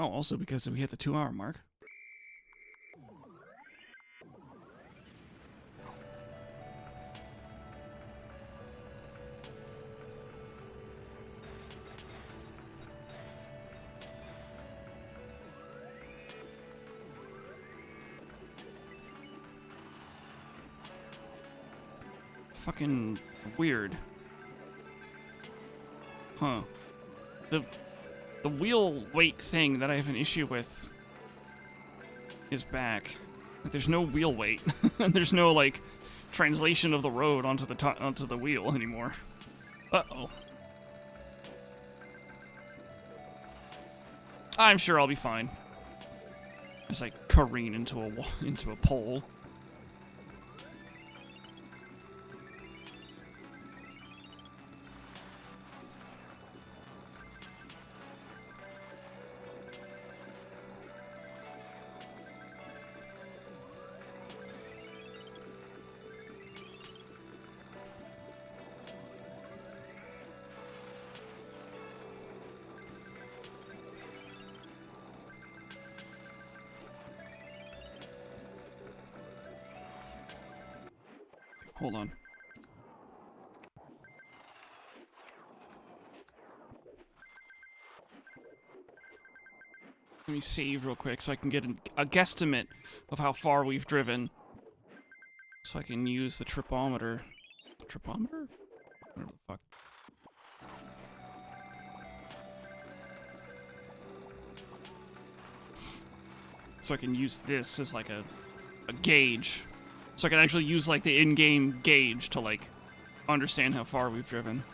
S1: Oh, also because we hit the 2-hour mark. Fucking weird. Huh. The wheel weight thing that I have an issue with is back. Like, there's no wheel weight. And there's no, like, translation of the road onto the wheel anymore. Uh-oh. I'm sure I'll be fine. As I careen into a pole. Hold on. Let me save real quick so I can get a guesstimate of how far we've driven. So I can use the tripometer. Tripometer? Whatever the fuck. So I can use this as like a gauge. So I can actually use like the in-game gauge to like understand how far we've driven.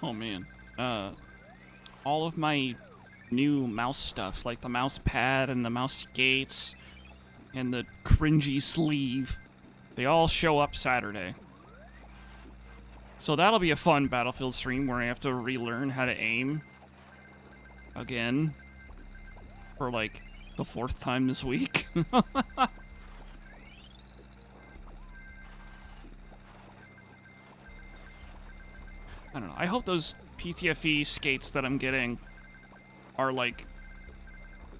S1: Oh man. All of my new mouse stuff, like the mouse pad and the mouse skates and the cringy sleeve, they all show up Saturday. So that'll be a fun Battlefield stream where I have to relearn how to aim again for like the 4th time this week. I don't know. I hope those PTFE skates that I'm getting are like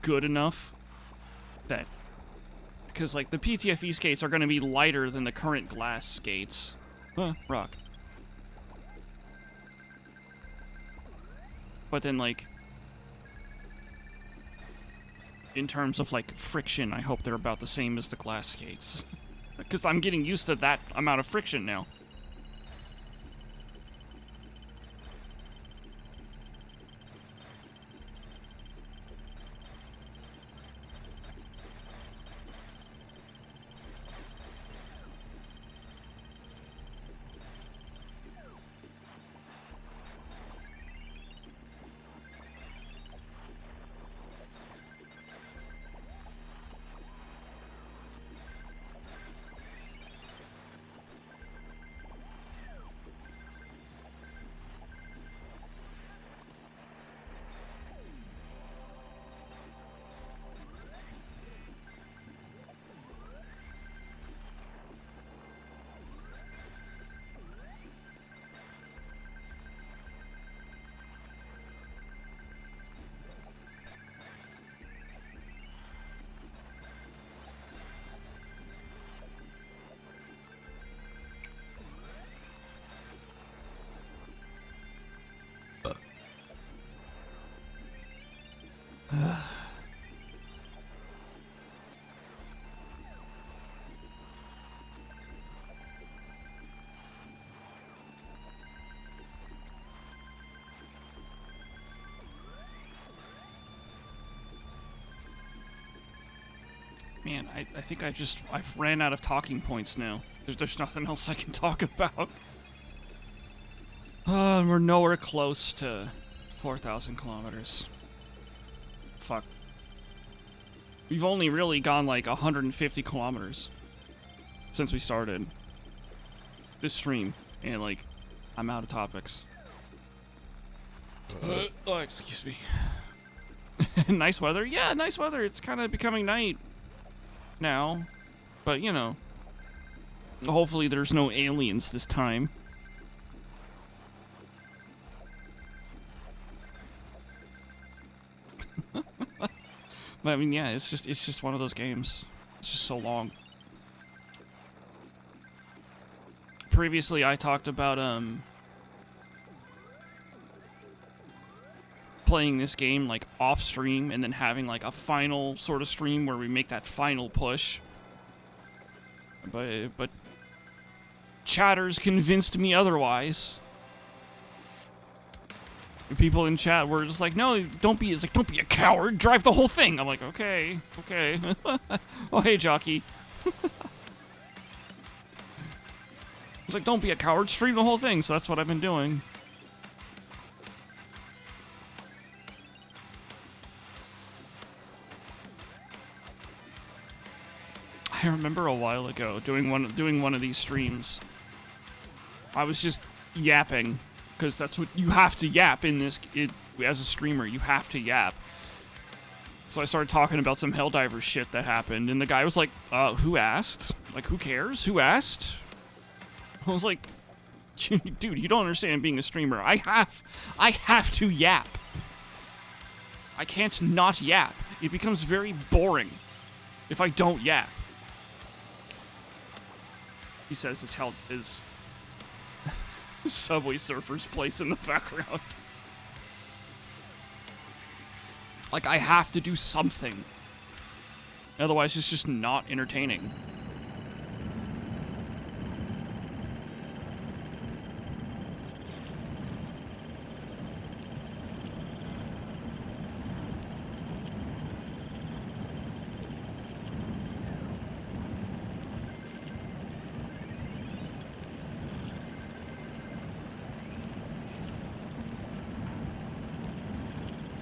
S1: good enough that, because like the PTFE skates are going to be lighter than the current glass skates. Rock. But then like in terms of like friction, I hope they're about the same as the glass skates. Because I'm getting used to that amount of friction now. Man, I think I've ran out of talking points now. There's nothing else I can talk about. We're nowhere close to 4,000 kilometers. Fuck. We've only really gone like 150 kilometers since we started this stream, and like, I'm out of topics. Oh, excuse me. Nice weather? Yeah, nice weather. It's kind of becoming night now, but you know, hopefully there's no aliens this time. But I mean, yeah, it's just one of those games. It's just so long. Previously, I talked about playing this game like off stream and then having like a final sort of stream where we make that final push. But chatters convinced me otherwise. People in chat were just like, no, don't be a coward, drive the whole thing. I'm like, okay. Oh, hey, jockey. It's like, don't be a coward, stream the whole thing. So that's what I've been doing. I remember a while ago doing one of these streams. I was just yapping, because that's what you have to yap in this. As a streamer, you have to yap. So I started talking about some Helldivers shit that happened, and the guy was like, who asked? Like, who cares? Who asked? I was like, dude, you don't understand being a streamer. I have to yap. I can't not yap. It becomes very boring if I don't yap. He says his Subway Surfers place in the background. Like, I have to do something. Otherwise, it's just not entertaining.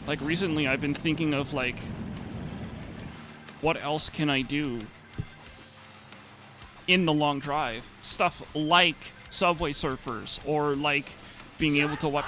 S1: Like, recently I've been thinking of, like, what else can I do in the long drive? Stuff like Subway Surfers, or, like, being able to watch...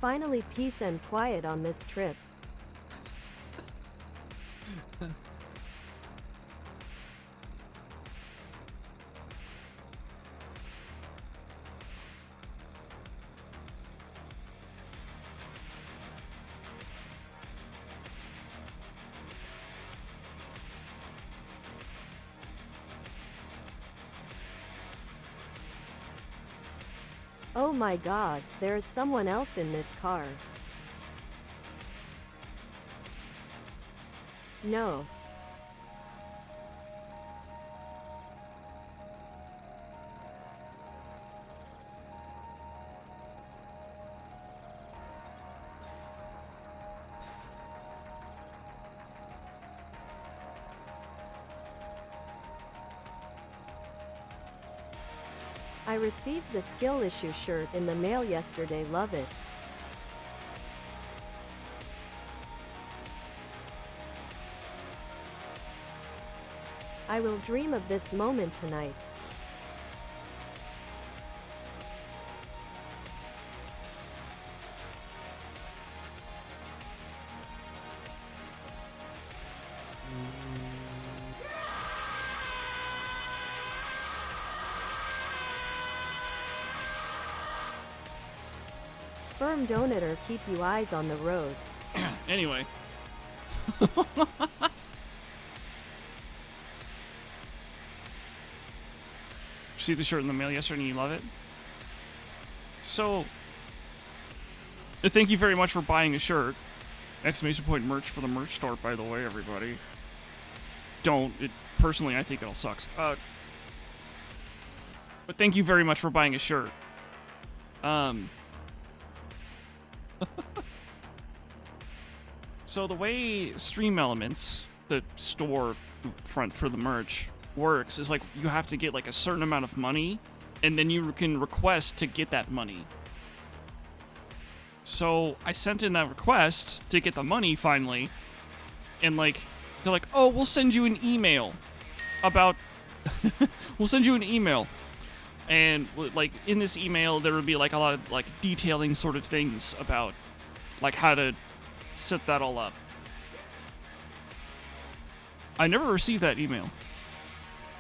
S2: Finally peace and quiet on this trip. Oh my god, there is someone else in this car. No. I received the skill issue shirt in the mail yesterday. Love it. I will dream of this moment tonight. Sperm donator, keep you eyes on the road.
S1: Anyway. See the shirt in the mail yesterday and you love it? So, thank you very much for buying a shirt. Exclamation point merch for the merch store, by the way, everybody. Don't. Personally, I think it all sucks. But thank you very much for buying a shirt. So the way Stream Elements, the store front for the merch, works is like you have to get like a certain amount of money, and then you can request to get that money. So I sent in that request to get the money finally, and like they're like, oh, we'll send you an email about we'll send you an email, and like in this email there would be like a lot of like detailing sort of things about like how to set that all up. I never received that email.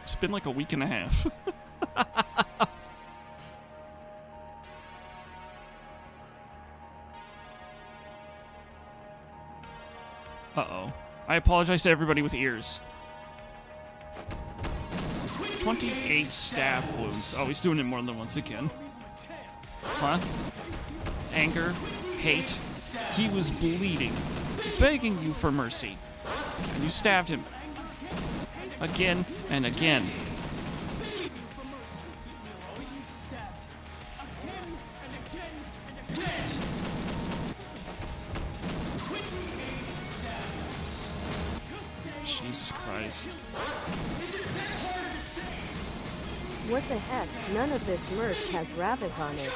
S1: It's been like a week and a half. Uh-oh. I apologize to everybody with ears. 28 stab wounds. Oh, he's doing it more than once again. Huh? Anger. Hate. He was bleeding. Begging you for mercy. And you stabbed him. Again and again. Jesus Christ.
S2: What the heck? None of this merch has rabbit on it.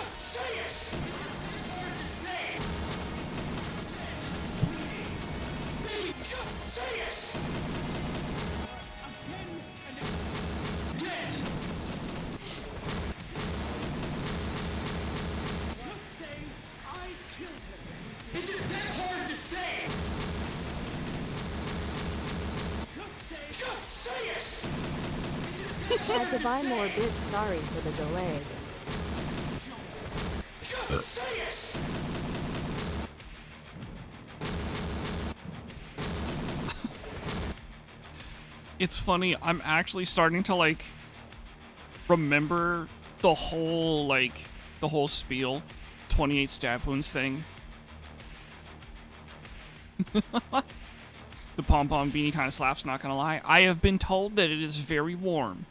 S2: Had to buy more bits, sorry for the delay.
S1: It's funny, I'm actually starting to like remember the whole spiel 28 stab wounds thing. The pom-pom beanie kind of slaps, not gonna lie. I have been told that it is very warm.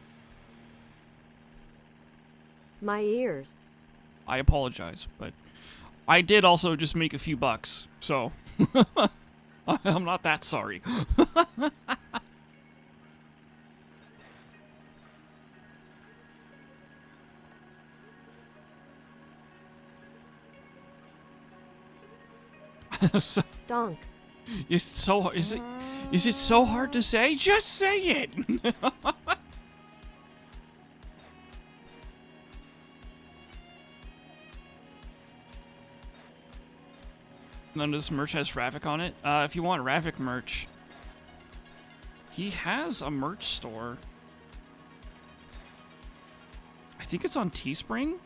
S2: My ears.
S1: I apologize, but I did also just make a few bucks, so I'm not that sorry. So,
S2: Stonks.
S1: is it so hard to say? Just say it. None of this merch has Ravik on it. If you want Ravik merch, he has a merch store. I think it's on Teespring.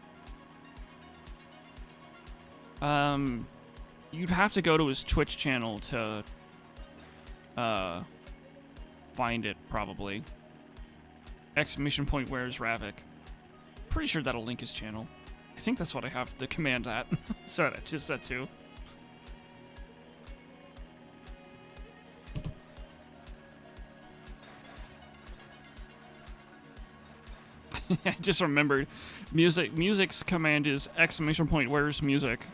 S1: You'd have to go to his Twitch channel to find it, probably. Exclamation point, where's Ravik? Pretty sure that'll link his channel. I think that's what I have the command at. So I just said to. I just remembered. Music's command is exclamation point, where's music?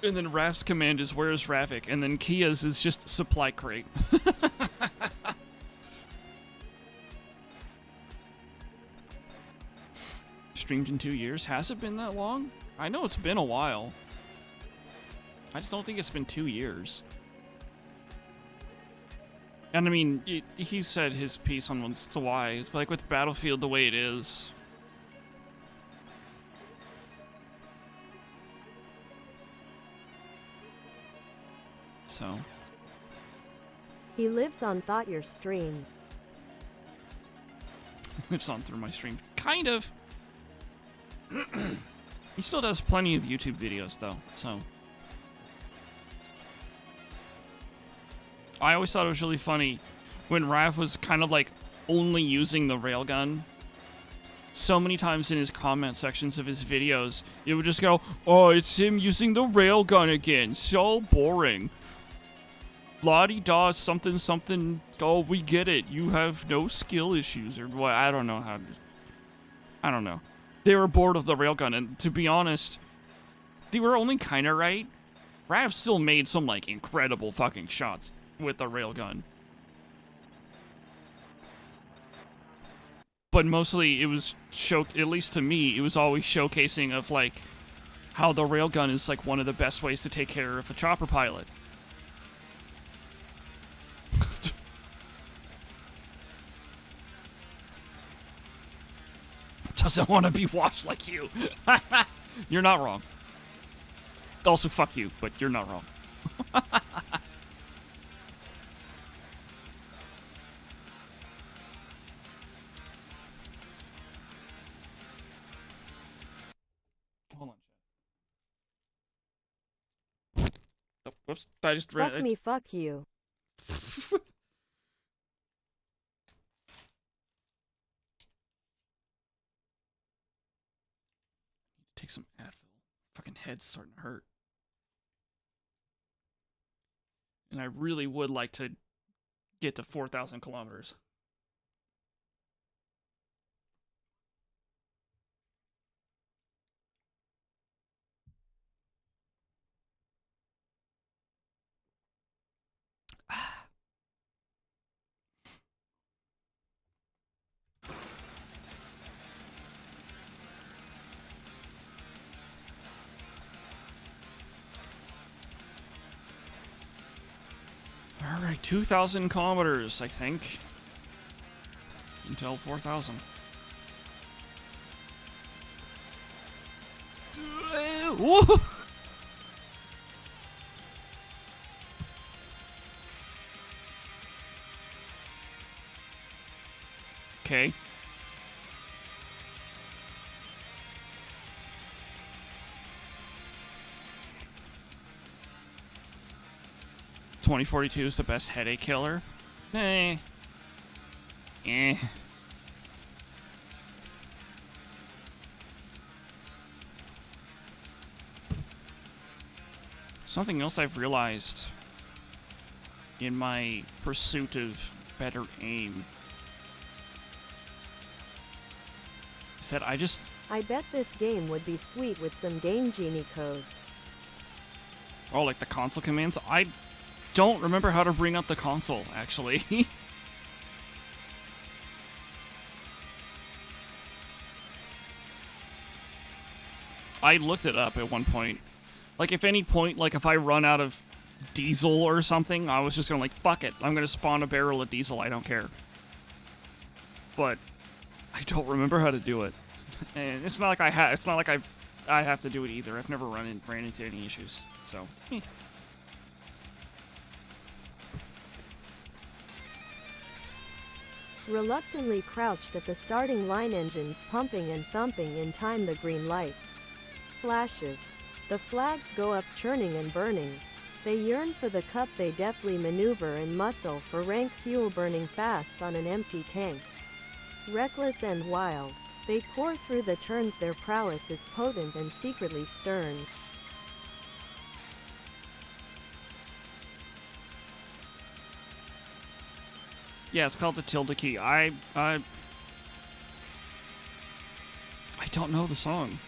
S1: And then Raf's command is where's Ravik? And then Kia's is just supply crate. streamed in 2 years. Has it been that long? I know it's been a while. I just don't think it's been 2 years. And I mean, he said his piece on what's to why. It's like with Battlefield the way it is. So.
S2: He lives on Thought Your Stream.
S1: Lives on through my stream. Kind of. He still does plenty of YouTube videos though, so. I always thought it was really funny when Rav was kind of like only using the railgun. So many times in his comment sections of his videos, it would just go, "Oh, it's him using the railgun again. So boring. La-di-da, something, something. Oh, we get it. You have no skill issues." Or what? I don't know how. I don't know. They were bored of the railgun, and to be honest, they were only kind of right. Rav still made some, like, incredible fucking shots with the railgun. But mostly it was, at least to me, it was always showcasing of, like, how the railgun is, like, one of the best ways to take care of a chopper pilot. Doesn't want to be washed like you. You're not wrong. Also, fuck you, but you're not wrong. Hold on. Oh, whoops. I just read.
S2: Fuck me, fuck you.
S1: Take some Advil. Fucking head's starting to hurt. And I really would like to get to 4,000 kilometers. Alright, 2,000 kilometers, I think. Until 4,000. Okay. .2042 is the best headache killer. Eh. Something else I've realized in my pursuit of better aim is that
S2: I bet this game would be sweet with some Game Genie codes.
S1: Oh, like the console commands? I don't remember how to bring up the console, actually. I looked it up at one point. Like, if any point, like, if I run out of diesel or something, I was just gonna, like, fuck it. I'm gonna spawn a barrel of diesel. I don't care. But I don't remember how to do it. And it's not like I have to do it either. I've never ran into any issues. So,
S2: Reluctantly crouched at the starting line, engines pumping and thumping in time, the green light flashes. The flags go up, churning and burning. They yearn for the cup, they deftly maneuver and muscle for rank fuel, burning fast on an empty tank. Reckless and wild, they pour through the turns, their prowess is potent and secretly stern.
S1: yeah, it's called the tilde key. I don't know the song.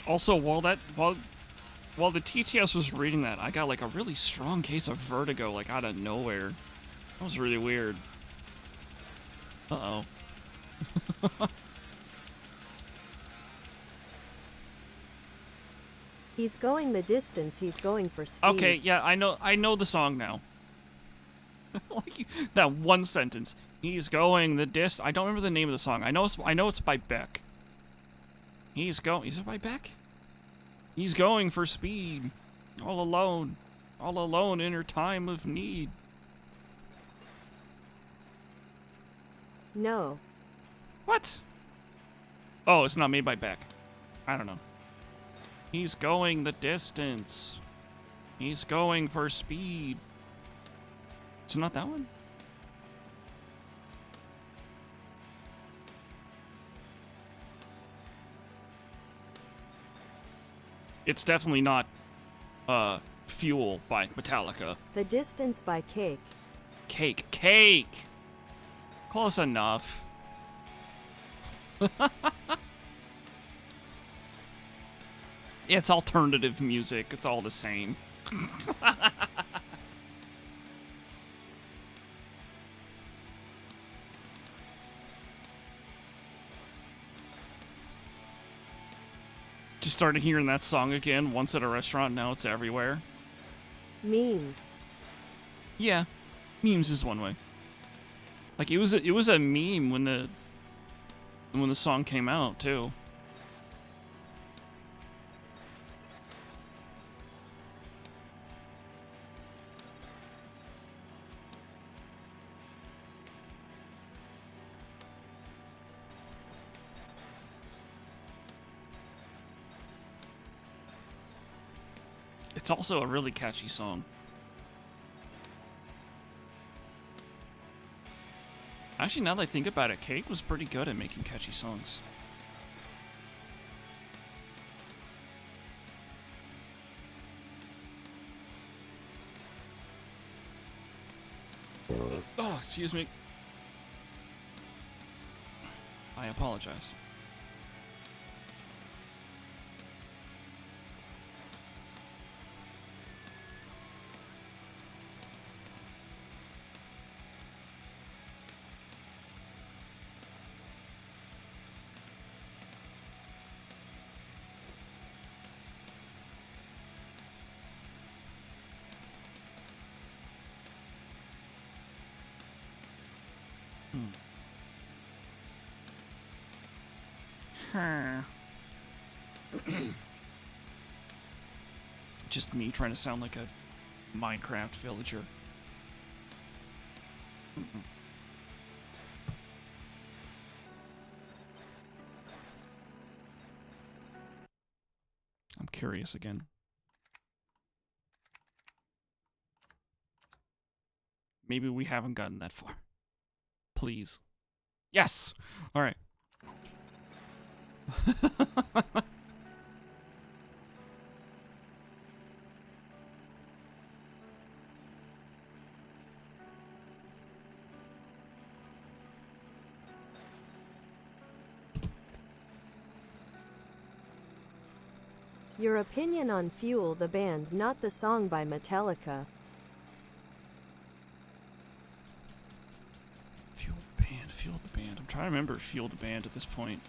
S1: Also, while while the TTS was reading that, I got like a really strong case of vertigo, like out of nowhere. That was really weird. Uh-oh.
S2: He's going the distance, he's going for speed.
S1: Okay, yeah, I know the song now. Like, that one sentence. He's going the I don't remember the name of the song. I know it's by Beck. Is it by Beck? He's going for speed. All alone in her time of need.
S2: No.
S1: What? Oh, it's not made by Beck. I don't know. He's going the distance. He's going for speed. It's not that one? It's definitely not Fuel by Metallica.
S2: The Distance by Cake.
S1: Cake. Close enough. It's alternative music. It's all the same. Just started hearing that song again once at a restaurant. Now it's everywhere.
S2: Memes.
S1: Yeah, memes is one way. Like it was a meme when the song came out too. It's also a really catchy song. Actually, now that I think about it, Cake was pretty good at making catchy songs. Oh, excuse me. I apologize. Just me trying to sound like a Minecraft villager. I'm curious again. Maybe we haven't gotten that far. Please. Yes! Alright.
S2: Your opinion on Fuel the band, not the song by Metallica.
S1: Fuel the band. I'm trying to remember Fuel the band at this point.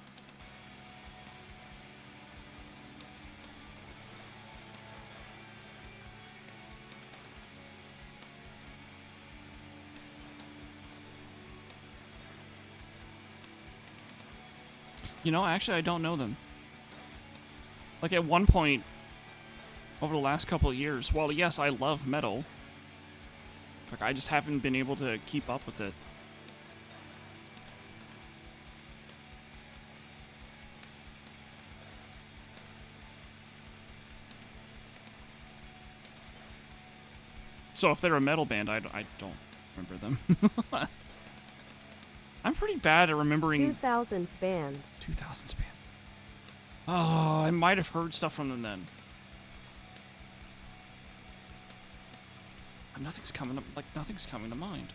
S1: You know, actually, I don't know them. Like, at one point, over the last couple of years, while yes, I love metal, like, I just haven't been able to keep up with it. So if they're a metal band, I don't remember them. I'm pretty bad at remembering...
S2: 2000s band.
S1: 2000s band. Oh, I might have heard stuff from them then. Nothing's coming to mind.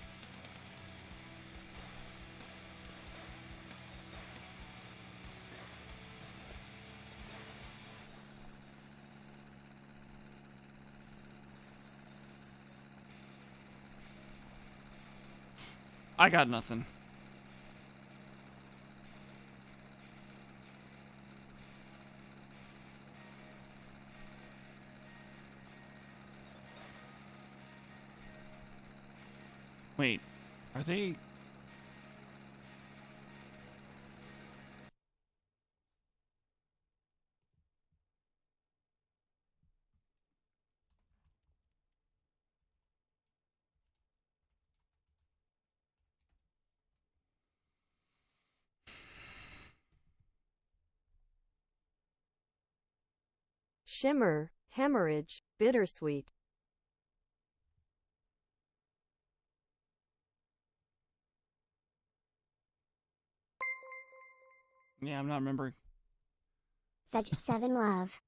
S1: I got nothing. Wait, are they...
S2: Shimmer, hemorrhage, bittersweet.
S1: Yeah, I'm not remembering.
S4: Fedge 7 Love.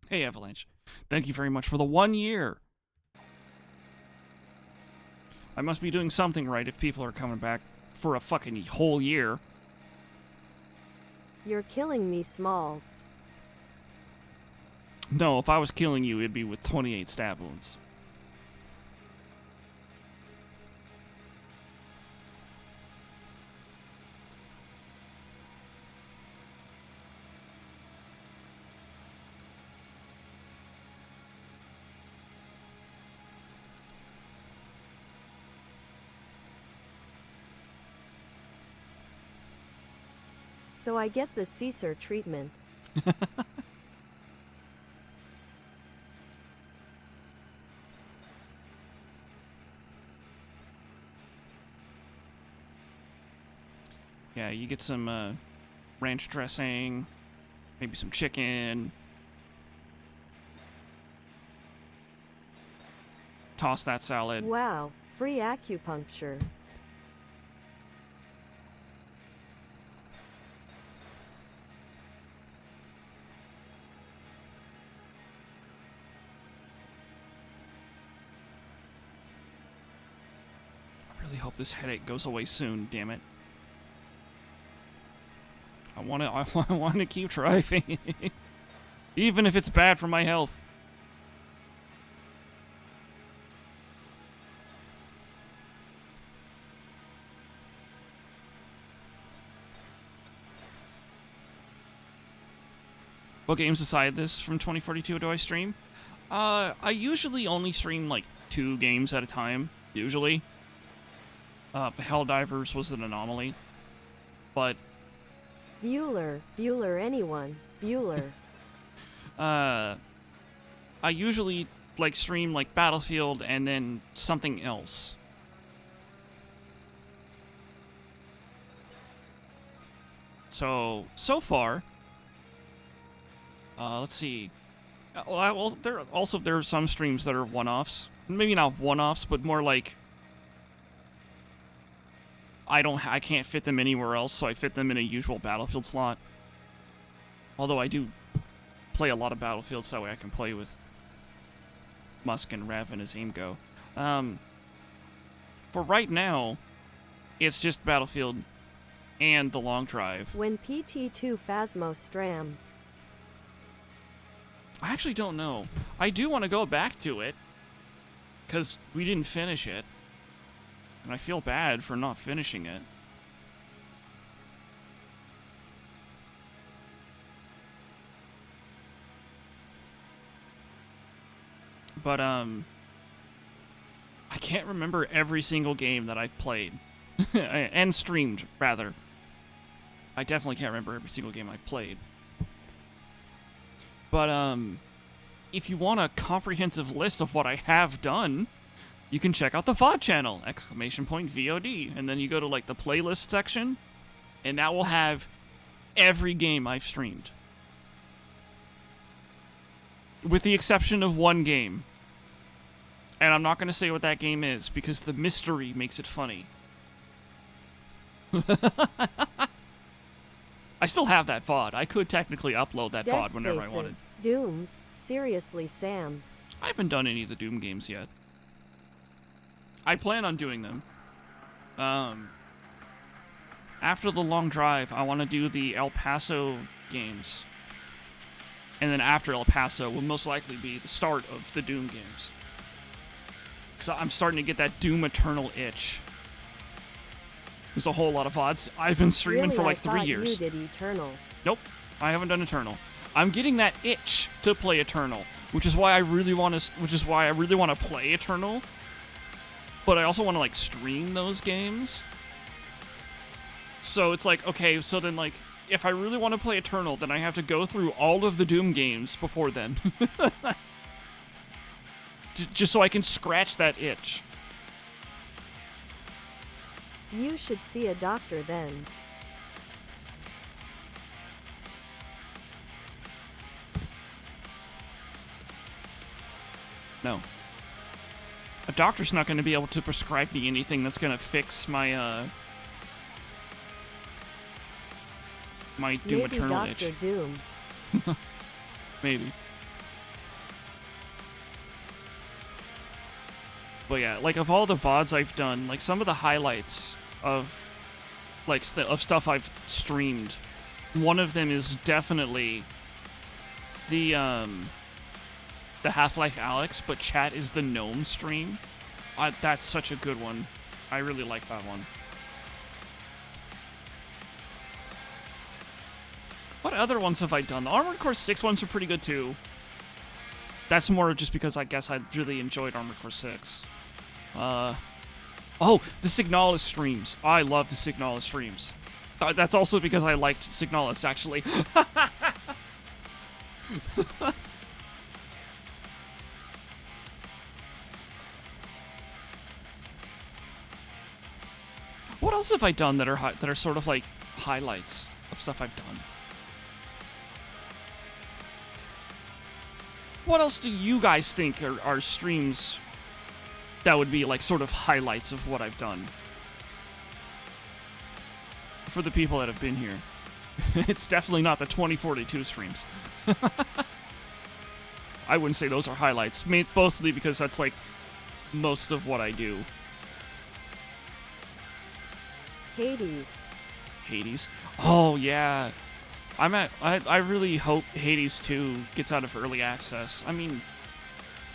S1: Hey, Avalanche. Thank you very much for the 1 year. I must be doing something right if people are coming back for a fucking whole year.
S2: You're killing me, Smalls.
S1: No, if I was killing you, it'd be with 28 stab wounds.
S2: So I get the Caesar treatment.
S1: Yeah, you get some ranch dressing, maybe some chicken. Toss that salad.
S2: Wow, free acupuncture.
S1: I really hope this headache goes away soon, damn it. I want to keep driving. Even if it's bad for my health. What games aside this from 2042 do I stream? I usually only stream like 2 games at a time, usually. Helldivers was an anomaly. But
S2: Bueller, anyone, Bueller.
S1: I usually like stream like Battlefield and then something else. So far, let's see. Well, there are some streams that are one-offs. Maybe not one-offs, but more like I can't fit them anywhere else, so I fit them in a usual Battlefield slot. Although I do play a lot of Battlefield, so that way I can play with Musk and Rev and his aim go. For right now, it's just Battlefield and the long drive.
S2: When PT2 Phasmo Stram.
S1: I actually don't know. I do want to go back to it, because we didn't finish it. And I feel bad for not finishing it. But, I can't remember every single game that I've played. And streamed, rather. I definitely can't remember every single game I've played. But, if you want a comprehensive list of what I have done, you can check out the VOD channel, !VOD. And then you go to, like, the playlist section, and that will have every game I've streamed. With the exception of one game. And I'm not going to say what that game is, because the mystery makes it funny. I still have that VOD. I could technically upload that
S2: Dead
S1: VOD whenever I
S2: Spaces,
S1: wanted.
S2: Dooms, seriously, Sams.
S1: I haven't done any of the Doom games yet. I plan on doing them. After the long drive, I want to do the El Paso games. And then after El Paso will most likely be the start of the Doom games. Because I'm starting to get that Doom Eternal itch. There's a whole lot of VODs. I've been streaming
S2: Really,
S1: for like
S2: I
S1: 3
S2: thought
S1: years.
S2: You did Eternal.
S1: Nope, I haven't done Eternal. I'm getting that itch to play Eternal, which is why I really want to play Eternal. But I also want to like stream those games. So it's like, okay, so then like if I really want to play Eternal, then I have to go through all of the Doom games before then. Just so I can scratch that itch.
S2: You should see a doctor then.
S1: No. A doctor's not going to be able to prescribe me anything that's going to fix my, my Doom
S2: Maybe
S1: Eternal
S2: Dr.
S1: itch.
S2: Doom.
S1: Maybe. But yeah, like of all the VODs I've done, like some of the highlights of like of stuff I've streamed, one of them is definitely the Half-Life Alyx, but chat is the gnome stream. That's such a good one. I really like that one. What other ones have I done? The Armored Core 6 ones are pretty good too. That's more just because I guess I really enjoyed Armored Core 6. Oh, the Signalis streams. I love the Signalis streams. That's also because I liked Signalis, actually. What else have I done that are sort of like highlights of stuff I've done? What else do you guys think are streams that would be like sort of highlights of what I've done? For the people that have been here. It's definitely not the 2042 streams. I wouldn't say those are highlights, mostly because that's like most of what I do.
S2: Hades.
S1: Hades? Oh, yeah. I really hope Hades 2 gets out of early access. I mean,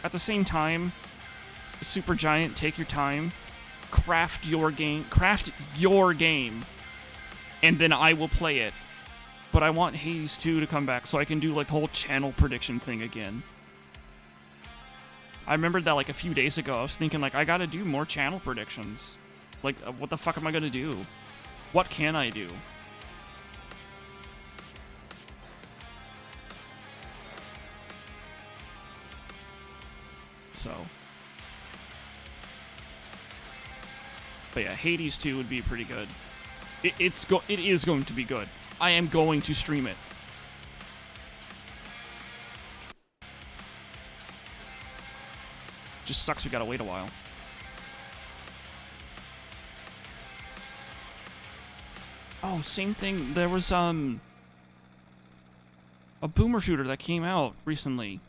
S1: at the same time, Supergiant, take your time, craft your game, and then I will play it. But I want Hades 2 to come back so I can do like the whole channel prediction thing again. I remembered that like a few days ago. I was thinking like, I gotta do more channel predictions. Like, what the fuck am I gonna do? What can I do? So. But yeah, Hades 2 would be pretty good. It is going to be good. I am going to stream it. Just sucks we gotta wait a while. Oh, same thing. There was a boomer shooter that came out recently.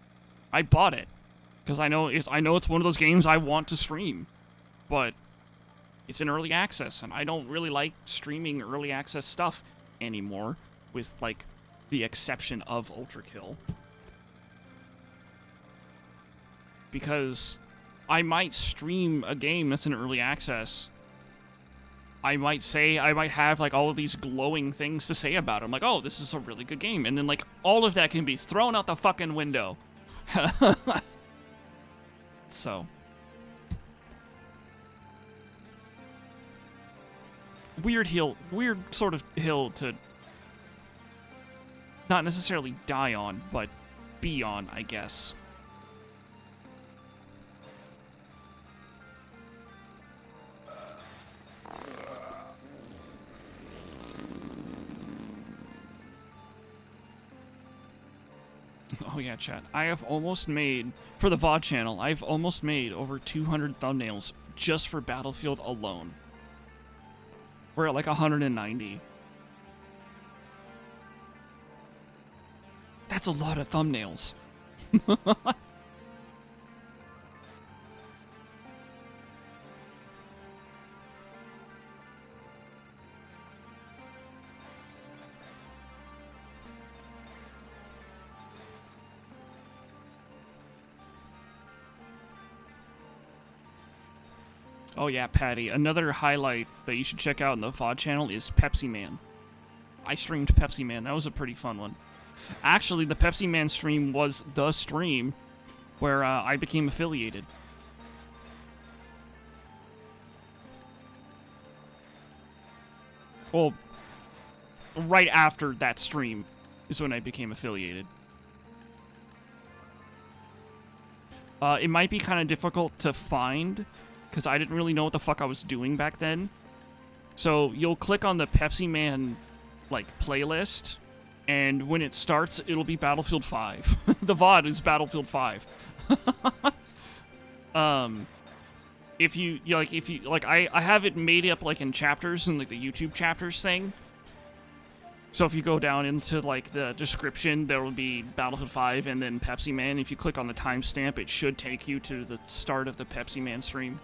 S1: I bought it because I know it's one of those games I want to stream, but it's in early access, and I don't really like streaming early access stuff anymore, with like the exception of Ultra Kill, because I might stream a game that's in early access. I might have like all of these glowing things to say about it. I'm like, oh, this is a really good game. And then like all of that can be thrown out the fucking window. So. Weird sort of hill to not necessarily die on, but be on, I guess. Oh yeah, chat. I have almost made, for the VOD channel, I've almost made over 200 thumbnails just for Battlefield alone. We're at like 190. That's a lot of thumbnails. Oh yeah, Patty. Another highlight that you should check out in the VOD channel is Pepsi Man. I streamed Pepsi Man. That was a pretty fun one. Actually, the Pepsi Man stream was the stream where I became affiliated. Well, right after that stream is when I became affiliated. It might be kind of difficult to find, because I didn't really know what the fuck I was doing back then. So you'll click on the Pepsi Man, like, playlist, and when it starts, it'll be Battlefield 5. The VOD is Battlefield 5. If you I have it made up, like, in chapters, in, like, the YouTube chapters thing. So if you go down into, like, the description, there will be Battlefield 5 and then Pepsi Man. If you click on the timestamp, it should take you to the start of the Pepsi Man stream.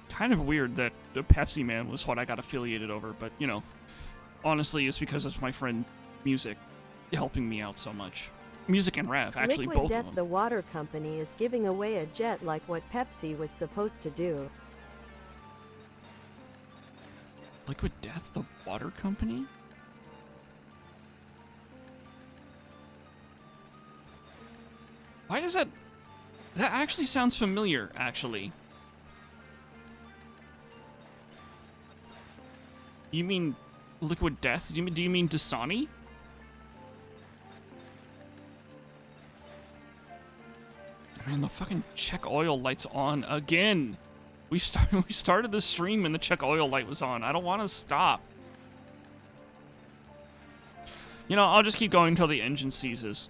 S1: Kind of weird that the Pepsi Man was what I got affiliated over, but, you know, honestly, it's because of my friend Music helping me out so much. Music and Rev, actually,
S2: Liquid
S1: both
S2: Death,
S1: of them.
S2: the water company, is giving away a jet like what Pepsi was supposed to do.
S1: Liquid Death, the water company? Why does that... That actually sounds familiar, actually. You mean Liquid Death? Do you mean Dasani? Man, the fucking check oil light's on again. We started the stream and the check oil light was on. I don't want to stop. You know, I'll just keep going until the engine seizes.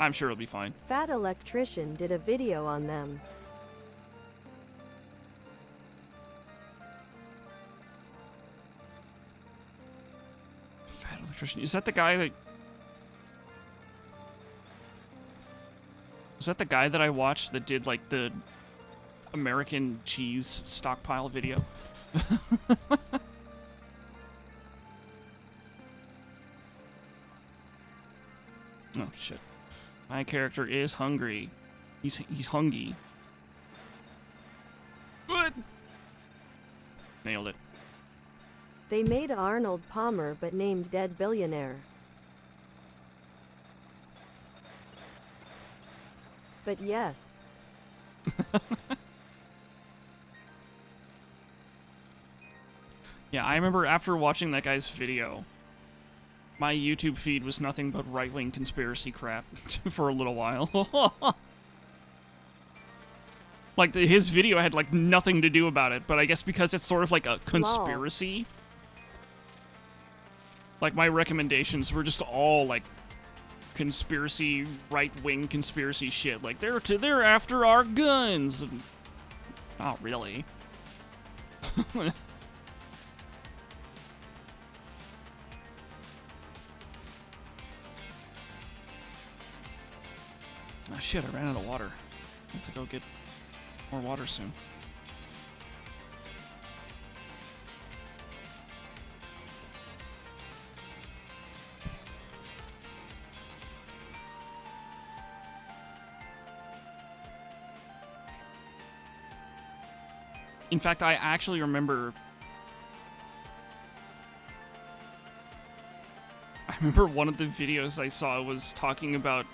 S1: I'm sure it'll be fine.
S2: Fat Electrician did a video on them.
S1: Fat Electrician. Is that the guy that... Was that the guy that I watched that did, like, the American cheese stockpile video? Oh, shit. My character is hungry. He's hungry. Good! Nailed it.
S2: They made Arnold Palmer but named Dead Billionaire. But yes.
S1: Yeah, I remember after watching that guy's video, my YouTube feed was nothing but right-wing conspiracy crap for a little while. Like, his video had, like, nothing to do about it, but I guess because it's sort of like a conspiracy, like, my recommendations were just all, like, conspiracy, right-wing conspiracy shit. Like, they're after our guns. Not really. Ah, shit, I ran out of water. I have to go get more water soon. In fact, I actually remember... I remember one of the videos I saw was talking about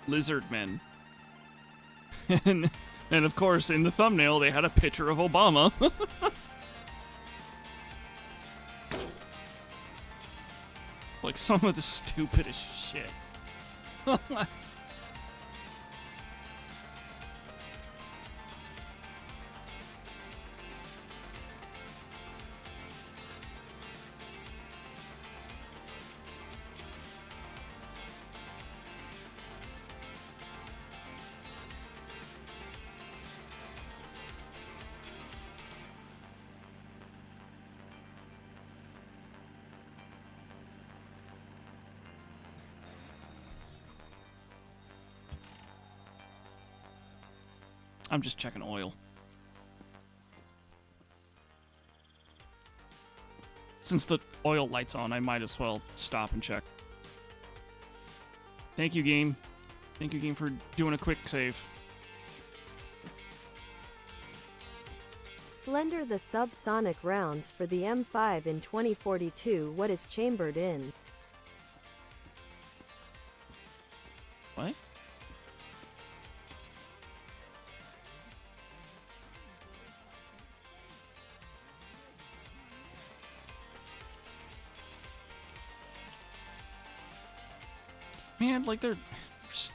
S1: lizard men. and of course, in the thumbnail, they had a picture of Obama. Like, some of the stupidest shit. I'm just checking oil. Since the oil light's on, I might as well stop and check. Thank you, game. Thank you, game, for doing a quick save.
S2: Slender the subsonic rounds for the M5 in 2042. What is chambered in?
S1: What? Man, like there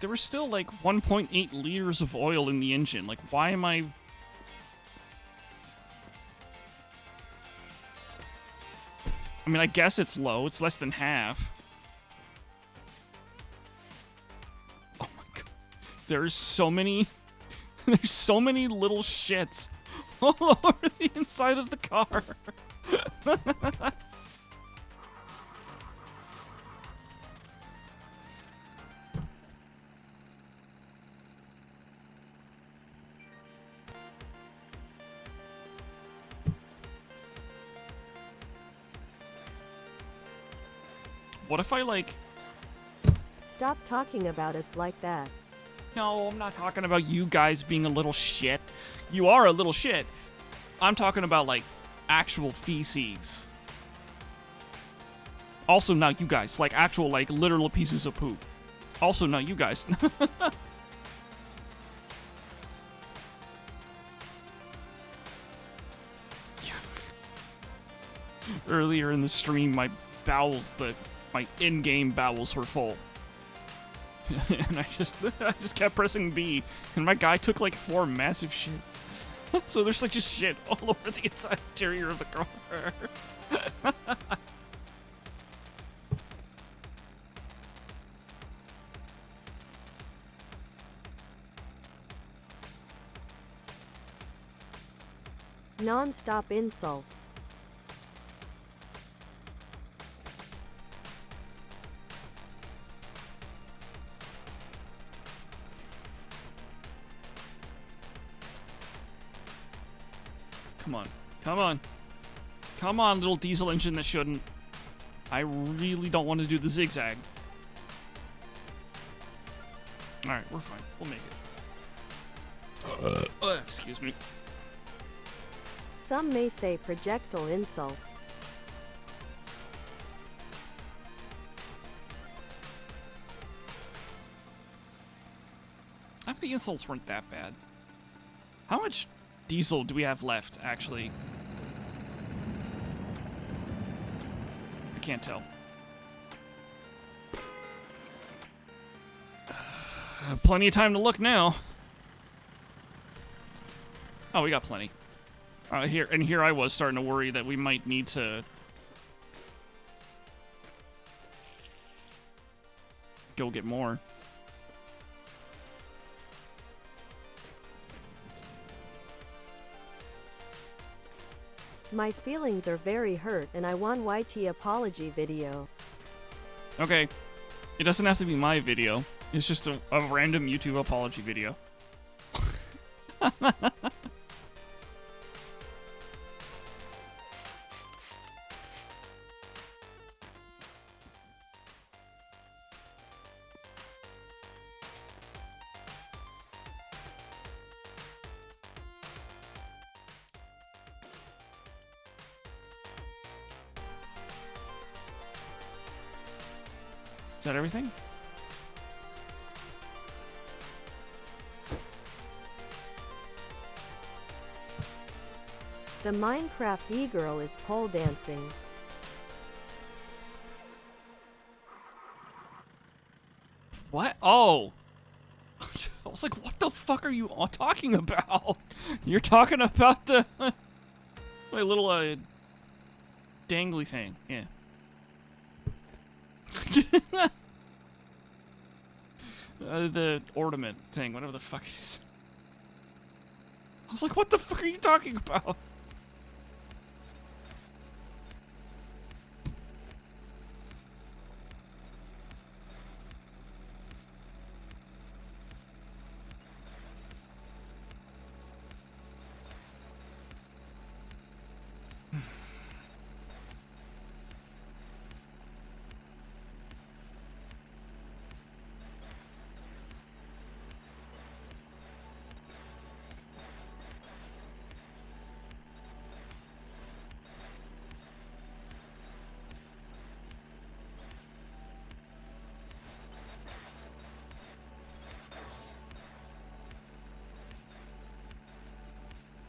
S1: was still like 1.8 liters of oil in the engine. Like, why am I? I mean, I guess it's low. It's less than half. Oh my god, there's so many. There's so many little shits all over the inside of the car. What if I, like...
S2: Stop talking about us like that.
S1: No, I'm not talking about you guys being a little shit. You are a little shit. I'm talking about, like, actual feces. Also, not you guys. Like, actual, like, literal pieces of poop. Also, not you guys. Earlier in the stream, my bowels, my in-game bowels were full. And I just kept pressing B, and my guy took like 4 massive shits. So there's like just shit all over the inside interior of the car.
S2: Non-stop insults.
S1: Come on. Come on. Come on, little diesel engine that shouldn't. I really don't want to do the zigzag. Alright, we're fine. We'll make it. Excuse me.
S2: Some may say projectile insults.
S1: I think the insults weren't that bad. How much diesel do we have left, actually? I can't tell. Plenty of time to look now. Oh, we got plenty. Here I was starting to worry that we might need to go get more.
S2: My feelings are very hurt and I want YT apology video.
S1: Okay. It doesn't have to be my video. It's just a random YouTube apology video. Is that everything?
S2: The Minecraft e-girl is pole dancing.
S1: What? Oh! I was like, what the fuck are you all talking about? You're talking about the... my little, dangly thing. Yeah. The ornament thing, whatever the fuck it is. I was like, what the fuck are you talking about?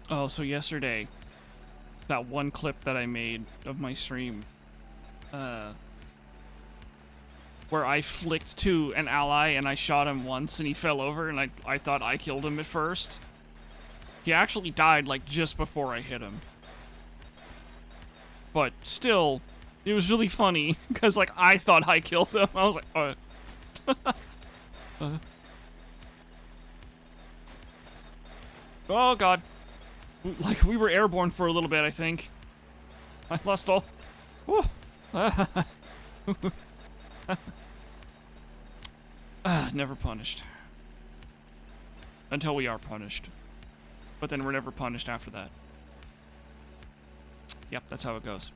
S1: Oh, so yesterday, that one clip that I made of my stream, where I flicked to an ally and I shot him once and he fell over and I thought I killed him at first. He actually died like just before I hit him. But still, it was really funny because like I thought I killed him. I was like, oh god. Like we were airborne for a little bit, I think. I lost all. Whew. Never punished. Until we are punished. But then we're never punished after that. Yep, that's how it goes.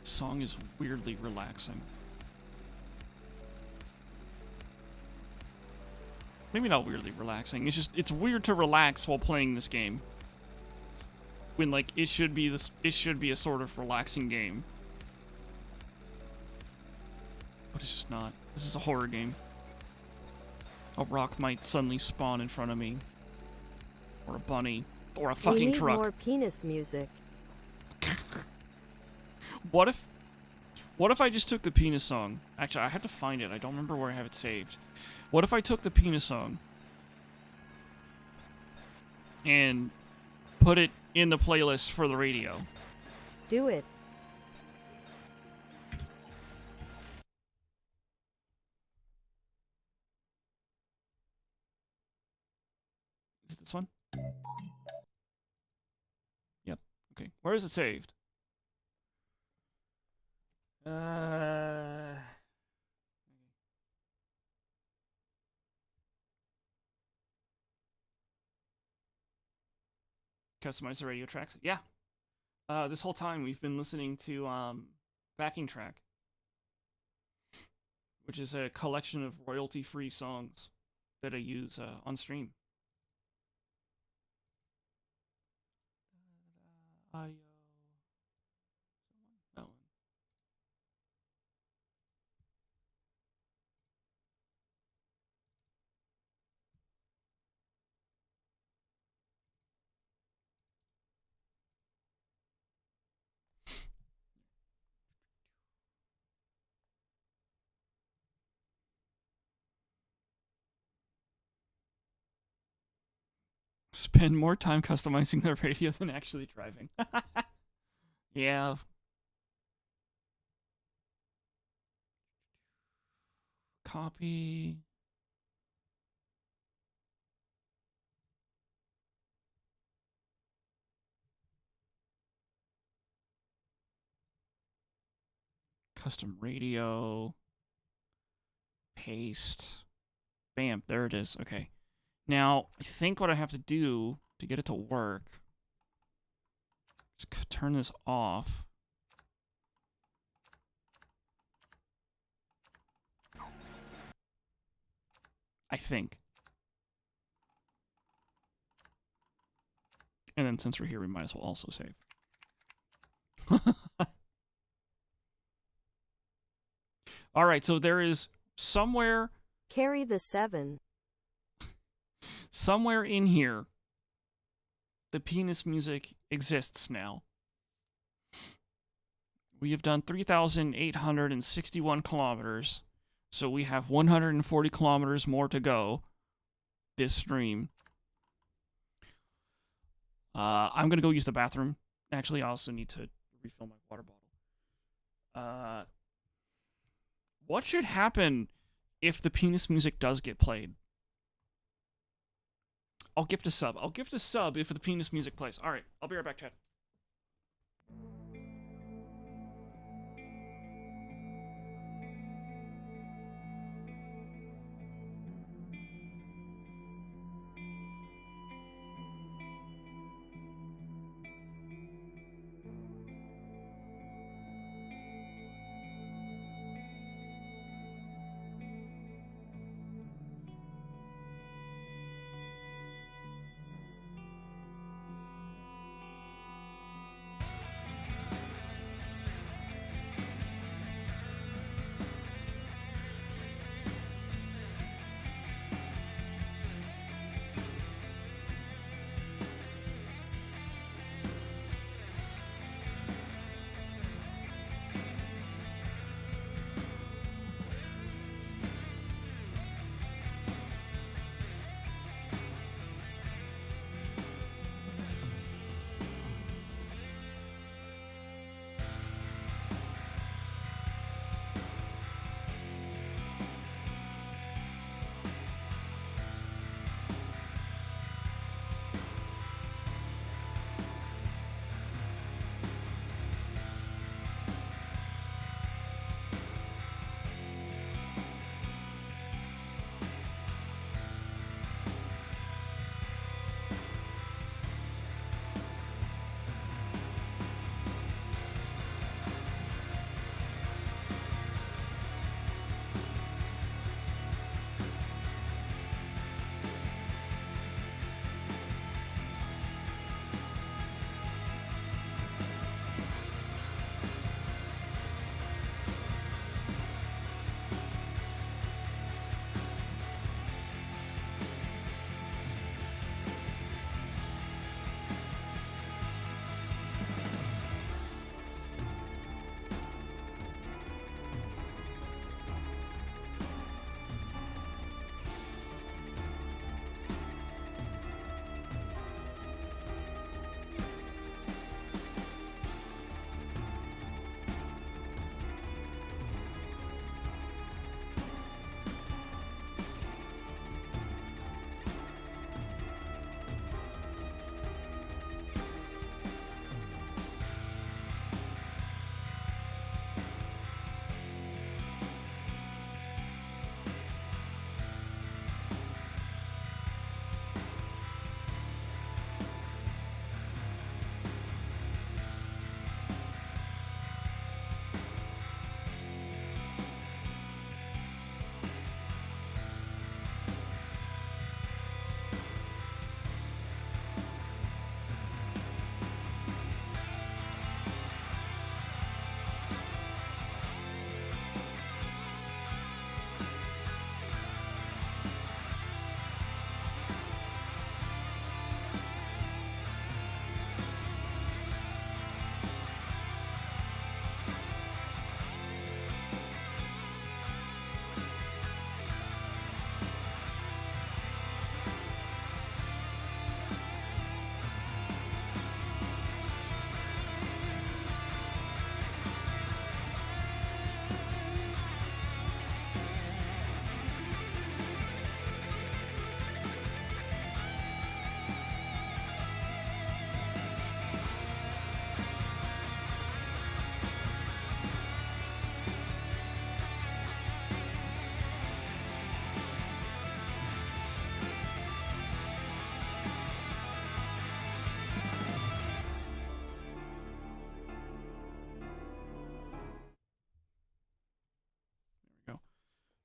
S1: Song is weirdly relaxing. Maybe not weirdly relaxing. It's just it's weird to relax while playing this game. When like it should be a sort of relaxing game. But it's just not. This is a horror game. A rock might suddenly spawn in front of me. Or a bunny. Or a fucking
S2: we need
S1: truck.
S2: more penis music.
S1: What if I just took the penis song? Actually, I have to find it. I don't remember where I have it saved. What if I took the penis song and put it in the playlist for the radio?
S2: Do it.
S1: Is it this one? Yep. Okay. Where is it saved? Customize the radio tracks. Yeah. This whole time we've been listening to backing track, which is a collection of royalty-free songs that I use on stream. That one. Spend more time customizing the radio than actually driving. Yeah. Copy. Custom radio. Paste. Bam, there it is. Okay. Now, I think what I have to do to get it to work is turn this off. I think. And then since we're here, we might as well also save. All right, so there is somewhere
S2: Carry the 7.
S1: somewhere in here the penis music exists now. We have done 3,861 kilometers, so we have 140 kilometers more to go this stream. I'm going to go use the bathroom. Actually, I also need to refill my water bottle. What should happen if the penis music does get played? I'll gift a sub. I'll gift a sub if the penis music plays. All right, I'll be right back, chat.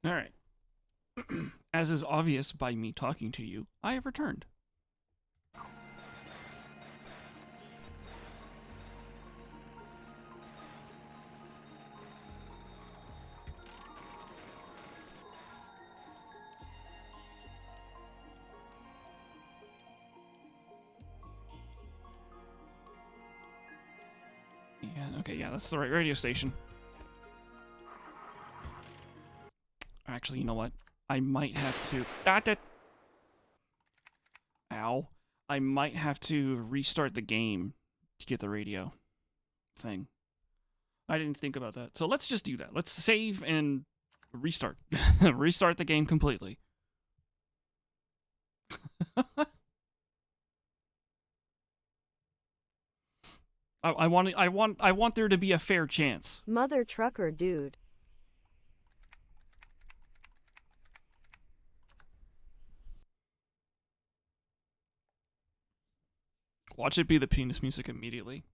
S1: All right. As is obvious by me talking to you, I have returned. Yeah, okay, yeah, that's the right radio station. Actually, you know what? I might have to... Ow. I might have to restart the game to get the radio thing. I didn't think about that. So let's just do that. Let's save and restart. Restart the game completely. I want there to be a fair chance.
S2: Mother trucker dude.
S1: Watch it be the penis music immediately.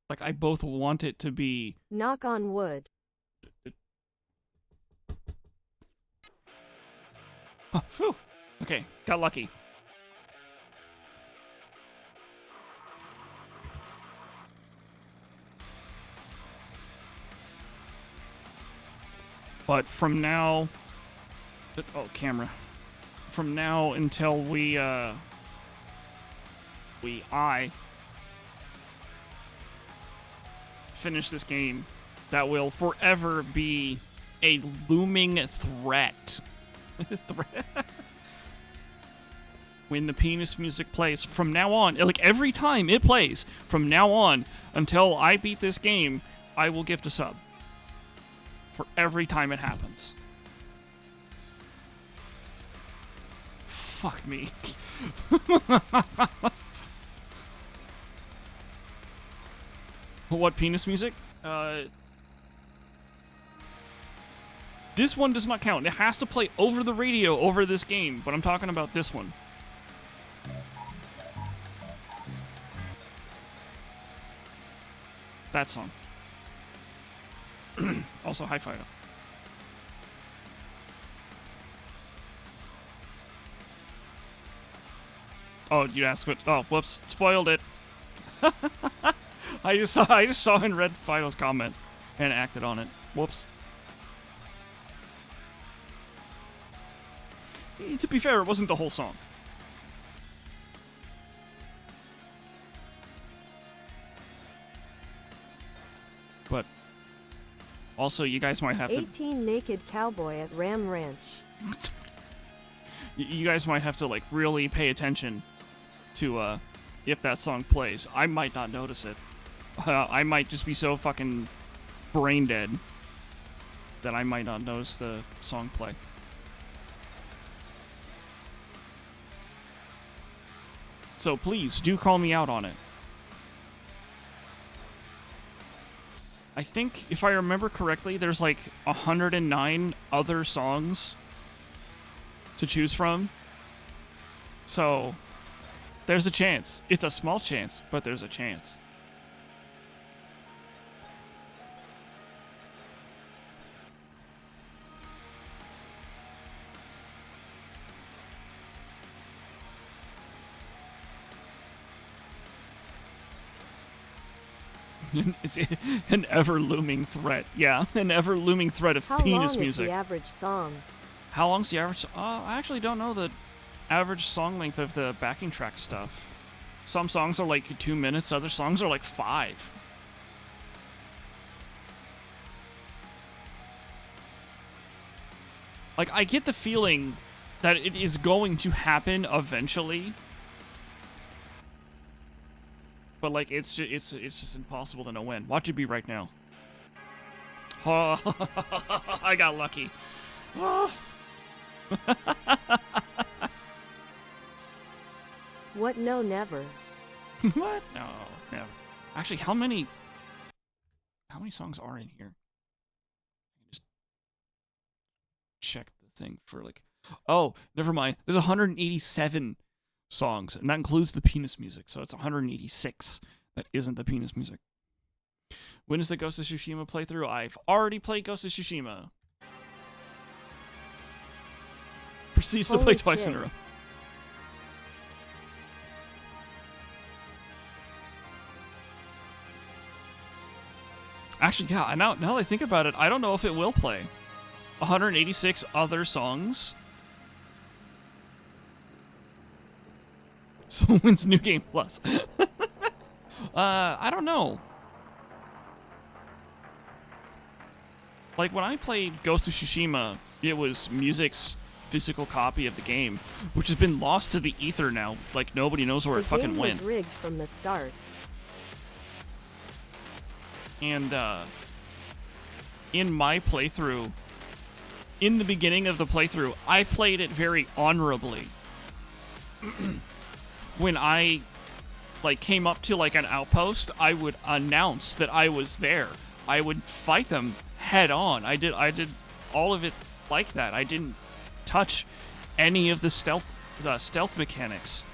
S1: Like, I both want it to be...
S2: Knock on wood.
S1: Oh, phew. Okay, got lucky. But from now... Oh, camera. From now until I finish this game, that will forever be a looming threat. When the penis music plays, from now on, like every time it plays, from now on, until I beat this game, I will gift a sub. For every time it happens. Fuck me. What penis music? This one does not count. It has to play over the radio over this game, but I'm talking about this one. That song. Also, Hi Fido. Oh, you asked what? Oh, whoops! Spoiled it. I just saw and read Fido's comment and acted on it. Whoops. To be fair, it wasn't the whole song. But also, you guys might have
S2: 18 naked cowboy at Ram Ranch.
S1: You guys might have to like really pay attention to if that song plays. I might not notice it. I might just be so fucking brain dead that I might not notice the song play. So please, do call me out on it. I think, if I remember correctly, there's like 109 other songs to choose from. So, there's a chance. It's a small chance, but there's a chance. It's an ever-looming threat. Yeah, an ever-looming threat of
S2: How
S1: penis
S2: long
S1: music.
S2: is the average song?
S1: How long's the average? I actually don't know the average song length of the backing track stuff. Some songs are like 2 minutes, other songs are like 5. Like, I get the feeling that it is going to happen eventually. But like, it's just impossible to know when. Watch it be right now. Oh, I got lucky. Oh.
S2: What? No, never.
S1: What? No, never. Actually, how many songs are in here? Just check the thing for like. Oh, never mind. There's 187 songs, and that includes the penis music, so it's 186 that isn't the penis music. When is the Ghost of Tsushima playthrough? I've already played Ghost of Tsushima. Proceeds to play
S2: Holy
S1: twice
S2: shit.
S1: in a row. Actually, yeah, now that I think about it, I don't know if it will play. 186 other songs. So when's New Game Plus? I don't know. Like, when I played Ghost of Tsushima, it was music's physical copy of the game, which has been lost to the ether now. Like, nobody knows where it
S2: The
S1: fucking
S2: game
S1: went.
S2: was rigged from the start.
S1: And, in my playthrough, in the beginning of the playthrough, I played it very honorably. When I, like, came up to, like, an outpost, I would announce that I was there. I would fight them head on. I did all of it like that. I didn't touch any of the stealth mechanics.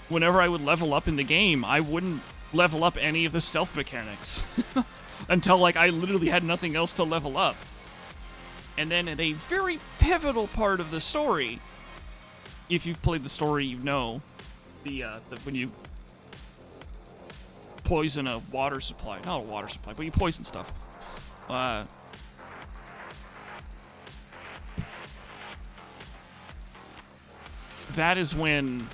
S1: Whenever I would level up in the game, I wouldn't level up any of the stealth mechanics until, like, I literally had nothing else to level up. And then at a very pivotal part of the story, if you've played the story, you know, the when you poison a water supply, not a water supply, but you poison stuff. That is when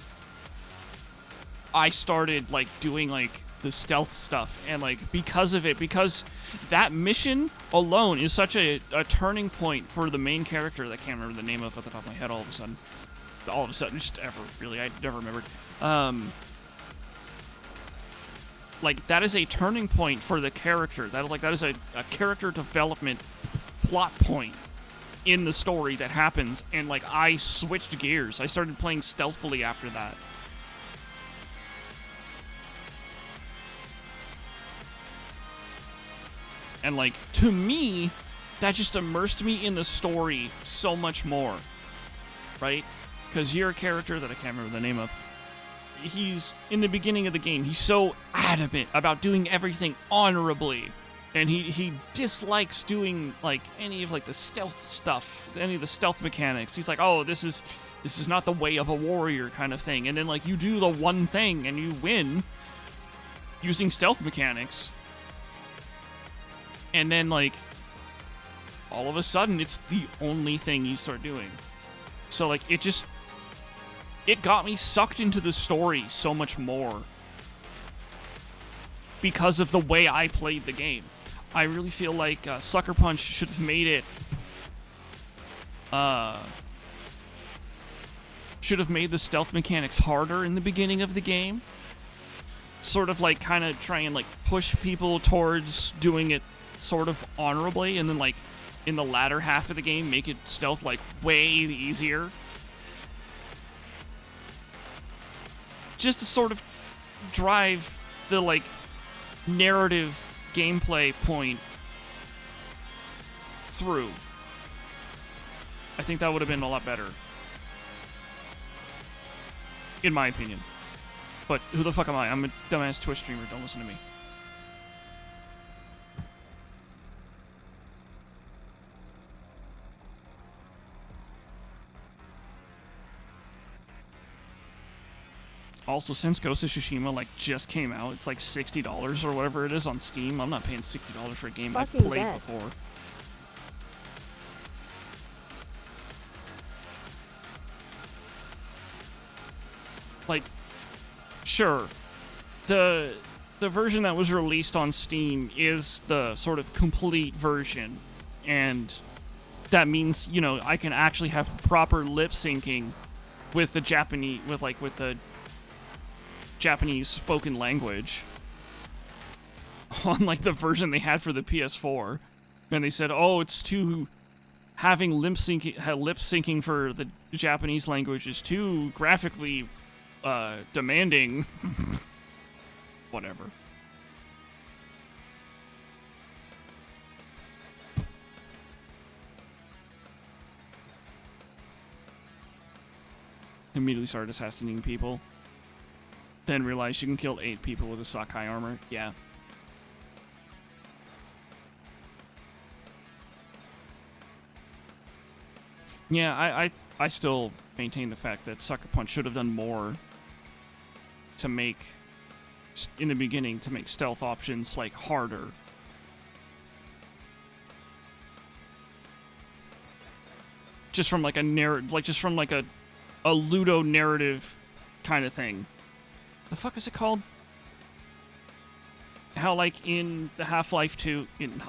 S1: I started, like, doing, like, the stealth stuff, and, like, because that mission alone is such a turning point for the main character that I can't remember the name of at the top of my head all of a sudden, just ever, really, I never remembered. Like, that is a turning point for the character. That is a character development plot point in the story that happens, and, like, I switched gears. I started playing stealthily after that. And, like, to me, that just immersed me in the story so much more, right? Because you're a character that I can't remember the name of. He's, in the beginning of the game, he's so adamant about doing everything honorably. And he dislikes doing, like, any of, like, the stealth stuff, any of the stealth mechanics. He's like, oh, this is not the way of a warrior kind of thing. And then, like, you do the one thing and you win using stealth mechanics. And then, like, all of a sudden, it's the only thing you start doing. So, like, it got me sucked into the story so much more because of the way I played the game. I really feel like Sucker Punch should have made it, should have made the stealth mechanics harder in the beginning of the game. Sort of, like, kind of try and, like, push people towards doing it sort of honorably, and then, like, in the latter half of the game, make it stealth, like, way easier. Just to sort of drive the, like, narrative gameplay point through. I think that would have been a lot better. In my opinion. But who the fuck am I? I'm a dumbass Twitch streamer. Don't listen to me. Also, since Ghost of Tsushima, like, just came out, it's like $60 or whatever it is on Steam. I'm not paying $60 for a game I've
S2: Fucking
S1: played
S2: bet.
S1: before. Like, sure, the version that was released on Steam is the sort of complete version, and that means, you know, I can actually have proper lip syncing with the Japanese, with the Japanese spoken language on, like, the version they had for the PS4, and they said, oh, it's too, having lip syncing for the Japanese language is too graphically demanding. Whatever. Immediately started assassinating people. Then realized you can kill 8 people with a Sakai armor. Yeah. Yeah, I still maintain the fact that Sucker Punch should have done more to make, in the beginning, to make stealth options, like, harder. Just from, like, a Ludo narrative kind of thing. The fuck is it called? How, like, in the Half-Life 2...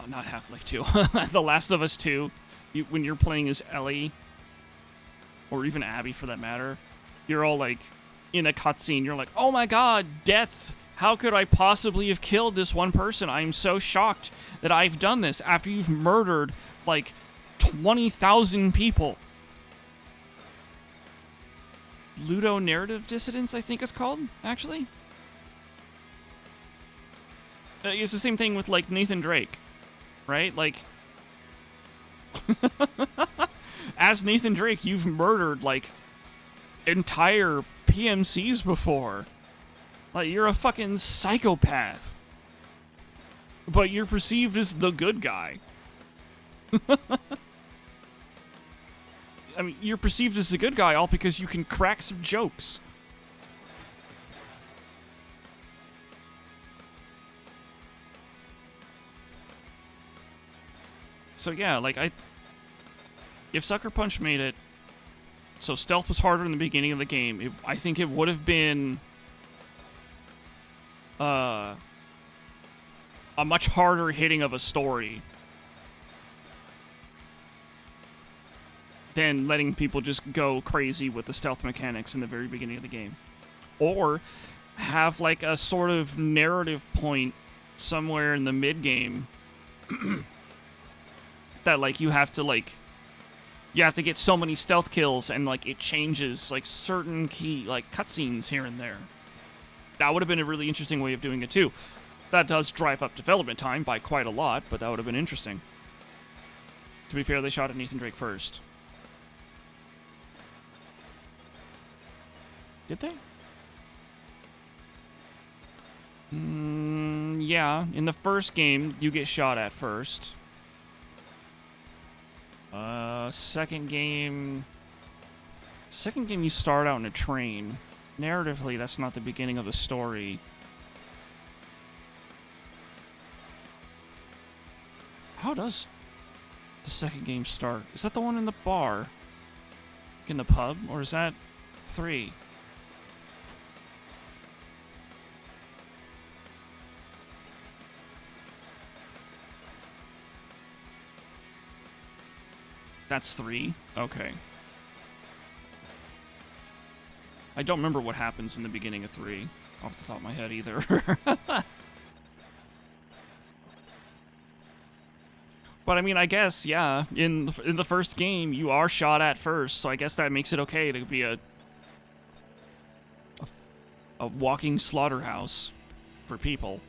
S1: not Half-Life 2. The Last of Us 2, when you're playing as Ellie, or even Abby for that matter, you're all, like, in a cutscene, you're like, oh my god, death! How could I possibly have killed this one person? I'm so shocked that I've done this after you've murdered, like, 20,000 people. Ludo Narrative Dissidence, I think it's called, actually. It's the same thing with, like, Nathan Drake, right? Like, as Nathan Drake, you've murdered, like, entire PMCs before. Like, you're a fucking psychopath. But you're perceived as the good guy. I mean, you're perceived as the good guy all because you can crack some jokes. So yeah, like, if Sucker Punch made it so stealth was harder in the beginning of the game, I think it would have been a much harder hitting of a story than letting people just go crazy with the stealth mechanics in the very beginning of the game. Or have, like, a sort of narrative point somewhere in the mid-game that, like, you have to get so many stealth kills and, like, it changes, like, certain key, like, cutscenes here and there. That would have been a really interesting way of doing it, too. That does drive up development time by quite a lot, but that would have been interesting. To be fair, they shot at Nathan Drake first. Did they? Yeah. In the first game, you get shot at first. Second game, you start out in a train. Narratively, that's not the beginning of the story. How does the second game start? Is that the one in the bar? In the pub? Or is that 3? That's 3? Okay. I don't remember what happens in the beginning of 3, off the top of my head either. But I mean, I guess, yeah, in the first game, you are shot at first, so I guess that makes it okay to be a walking slaughterhouse for people.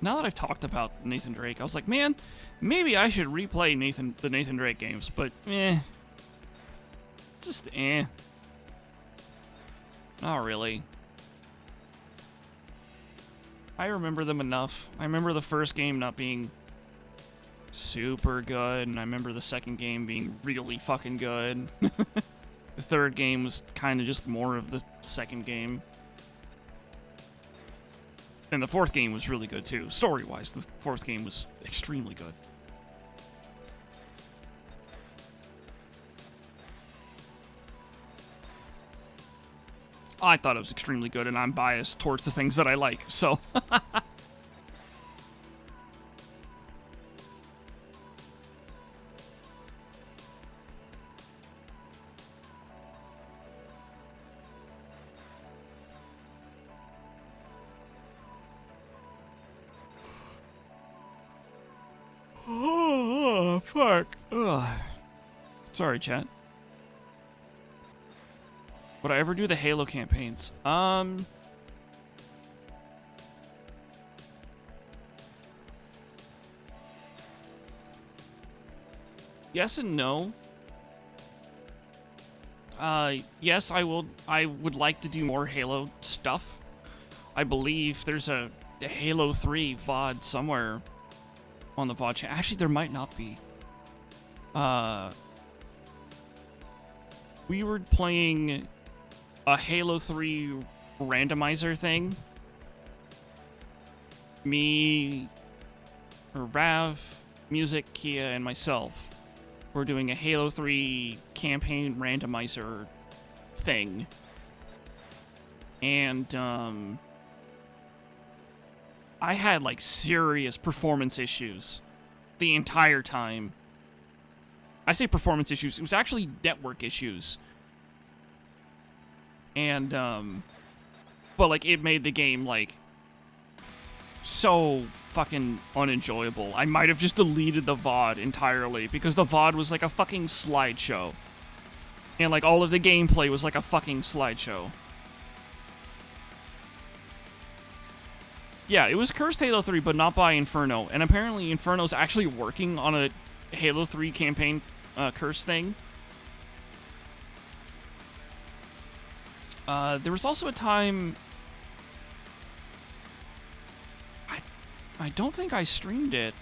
S1: Now that I've talked about Nathan Drake, I was like, man, maybe I should replay the Nathan Drake games, but just not really. I remember them enough. I remember the first game not being super good, and I remember the second game being really fucking good. The third game was kind of just more of the second game. And the fourth game was really good, too. Story-wise, the fourth game was extremely good. I thought it was extremely good, and I'm biased towards the things that I like, so... Oh, fuck. Ugh. Sorry, chat. Would I ever do the Halo campaigns? Yes and no. Yes, I would like to do more Halo stuff. I believe there's a Halo 3 VOD somewhere on the VOD channel. Actually, there might not be. We were playing a Halo 3 randomizer thing. Me, or Rav, Music, Kia, and myself. We're doing a Halo 3 campaign randomizer thing. And, I had, like, serious performance issues the entire time. I say performance issues. It was actually network issues. And, but, like, it made the game, like, so fucking unenjoyable. I might have just deleted the VOD entirely because the VOD was like a fucking slideshow. And, like, all of the gameplay was like a fucking slideshow. Yeah, it was Cursed Halo 3, but not by Inferno. And apparently Inferno's actually working on a Halo 3 campaign curse thing. There was also a time... I don't think I streamed it,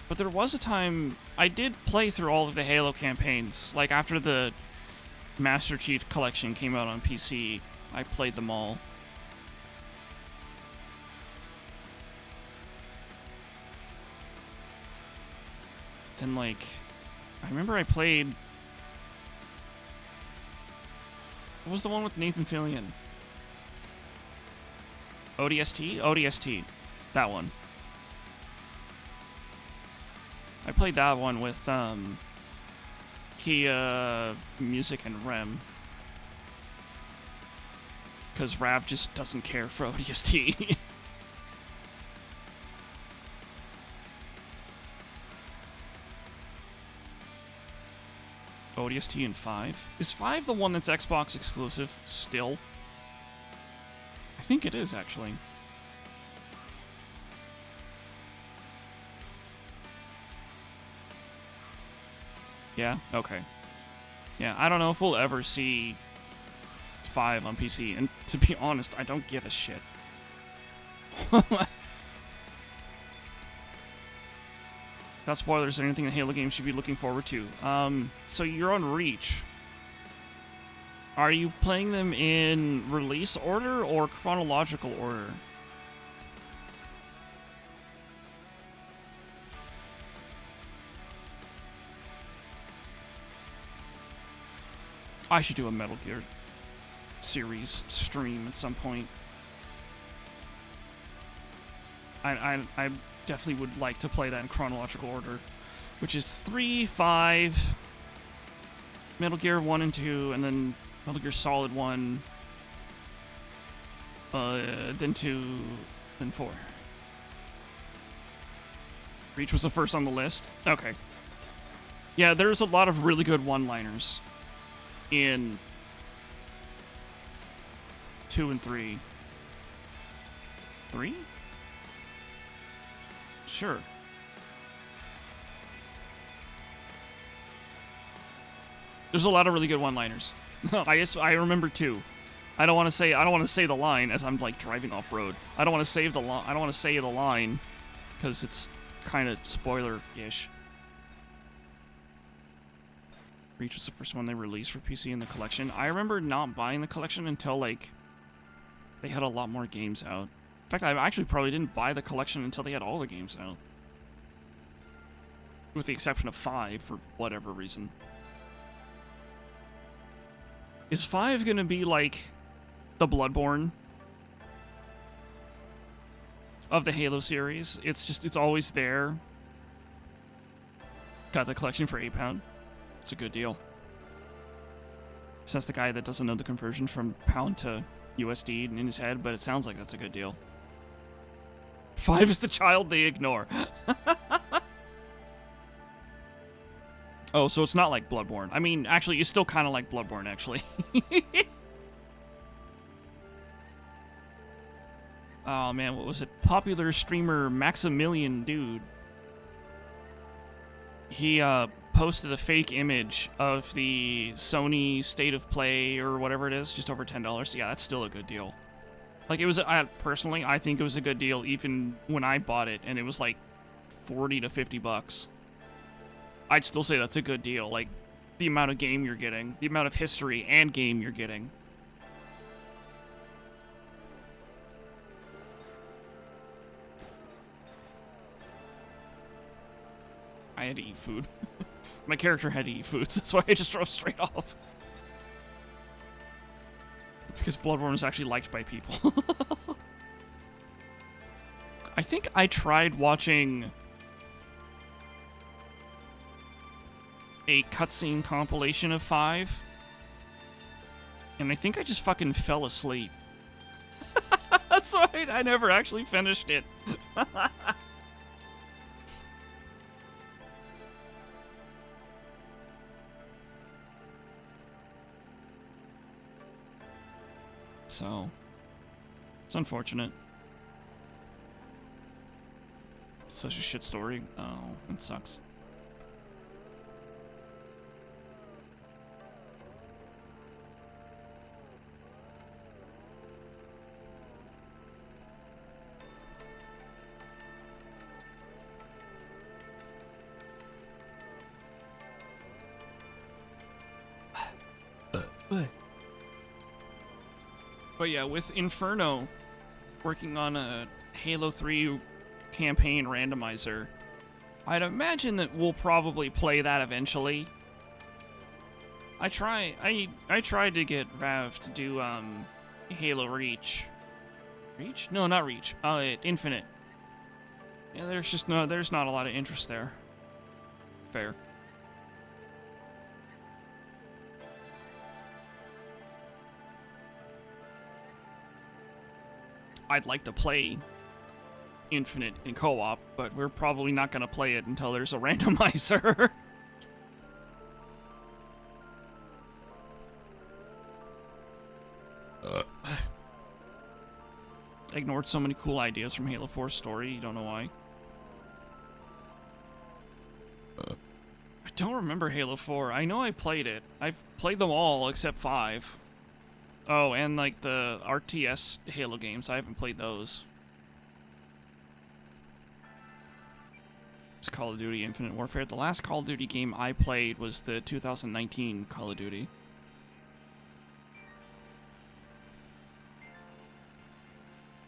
S1: but there was a time I did play through all of the Halo campaigns. Like, after the Master Chief Collection came out on PC, I played them all. Then, like, I remember I played... What was the one with Nathan Fillion? ODST? ODST. That one. I played that one with, Kia, Music, and Rem. Because Rav just doesn't care for ODST. ODST in 5? Is 5 the one that's Xbox exclusive still? I think it is, actually. Yeah? Okay. Yeah, I don't know if we'll ever see 5 on PC, and to be honest, I don't give a shit. Not spoilers or anything the Halo game should be looking forward to. So you're on Reach. Are you playing them in release order or chronological order? I should do a Metal Gear series stream at some point. I definitely would like to play that in chronological order, which is 3, 5, Metal Gear 1 and 2, and then Metal Gear Solid 1, then 2, then 4. Reach was the first on the list? Okay. Yeah, there's a lot of really good one-liners in 2 and 3. 3? Sure. There's a lot of really good one-liners. I remember 2. I don't want to say the line as I'm like driving off road. I don't want to say the line because it's kind of spoiler-ish. Reach was the first one they released for PC in the collection. I remember not buying the collection until, like, they had a lot more games out. In fact, I actually probably didn't buy the collection until they had all the games out. With the exception of 5, for whatever reason. Is 5 gonna be, like, the Bloodborne of the Halo series? It's always there. Got the collection for £8. It's a good deal. Says the guy that doesn't know the conversion from pound to USD in his head, but it sounds like that's a good deal. 5 is the child they ignore. Oh, so it's not like Bloodborne. I mean, actually, it's still kind of like Bloodborne, actually. Oh man, what was it? Popular streamer Maximilian Dude. He posted a fake image of the Sony State of Play or whatever it is, just over $10. Yeah, that's still a good deal. Like, it was, personally, I think it was a good deal even when I bought it, and it was like 40 to 50 bucks. I'd still say that's a good deal. Like, the amount of game you're getting, the amount of history and game you're getting. I had to eat food. My character had to eat food, so that's why I just drove straight off. Because Bloodborne is actually liked by people. I think I tried watching a cutscene compilation of 5, and I think I just fucking fell asleep. That's right, I never actually finished it. So, it's unfortunate. It's such a shit story. Oh, it sucks. But yeah, with Inferno working on a Halo 3 campaign randomizer, I'd imagine that we'll probably play that eventually. I tried to get Rav to do Halo Reach. Reach? No, not Reach. Infinite. Yeah, there's not a lot of interest there. Fair. I'd like to play Infinite in co-op, but we're probably not going to play it until there's a randomizer. I ignored so many cool ideas from Halo 4's story, you don't know why. I don't remember Halo 4. I know I played it. I've played them all except 5. Oh, and like the RTS Halo games, I haven't played those. It's Call of Duty Infinite Warfare. The last Call of Duty game I played was the 2019 Call of Duty.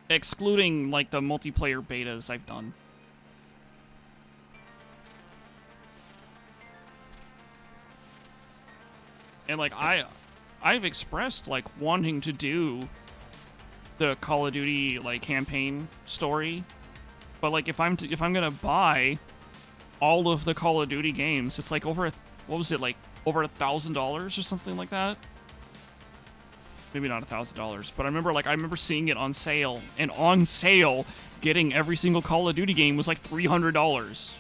S1: Excluding like the multiplayer betas I've done. And like I've expressed like wanting to do the Call of Duty like campaign story, but like if I'm gonna buy all of the Call of Duty games, it's like over what was it, like over $1,000 or something like that? Maybe not $1,000, but I remember seeing it on sale, and on sale getting every single Call of Duty game was like $300.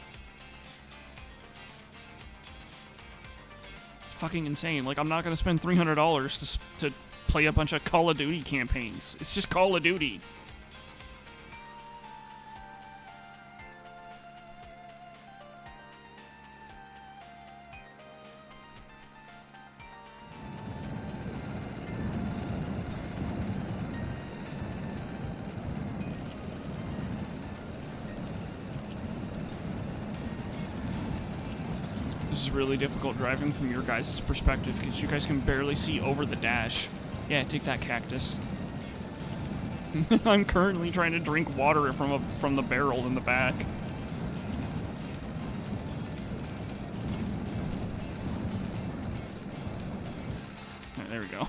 S1: Fucking insane. Like, I'm not gonna spend $300 to play a bunch of Call of Duty campaigns. It's just Call of Duty. This is really difficult driving from your guys' perspective because you guys can barely see over the dash. Yeah, take that, cactus. I'm currently trying to drink water from the barrel in the back. There we go.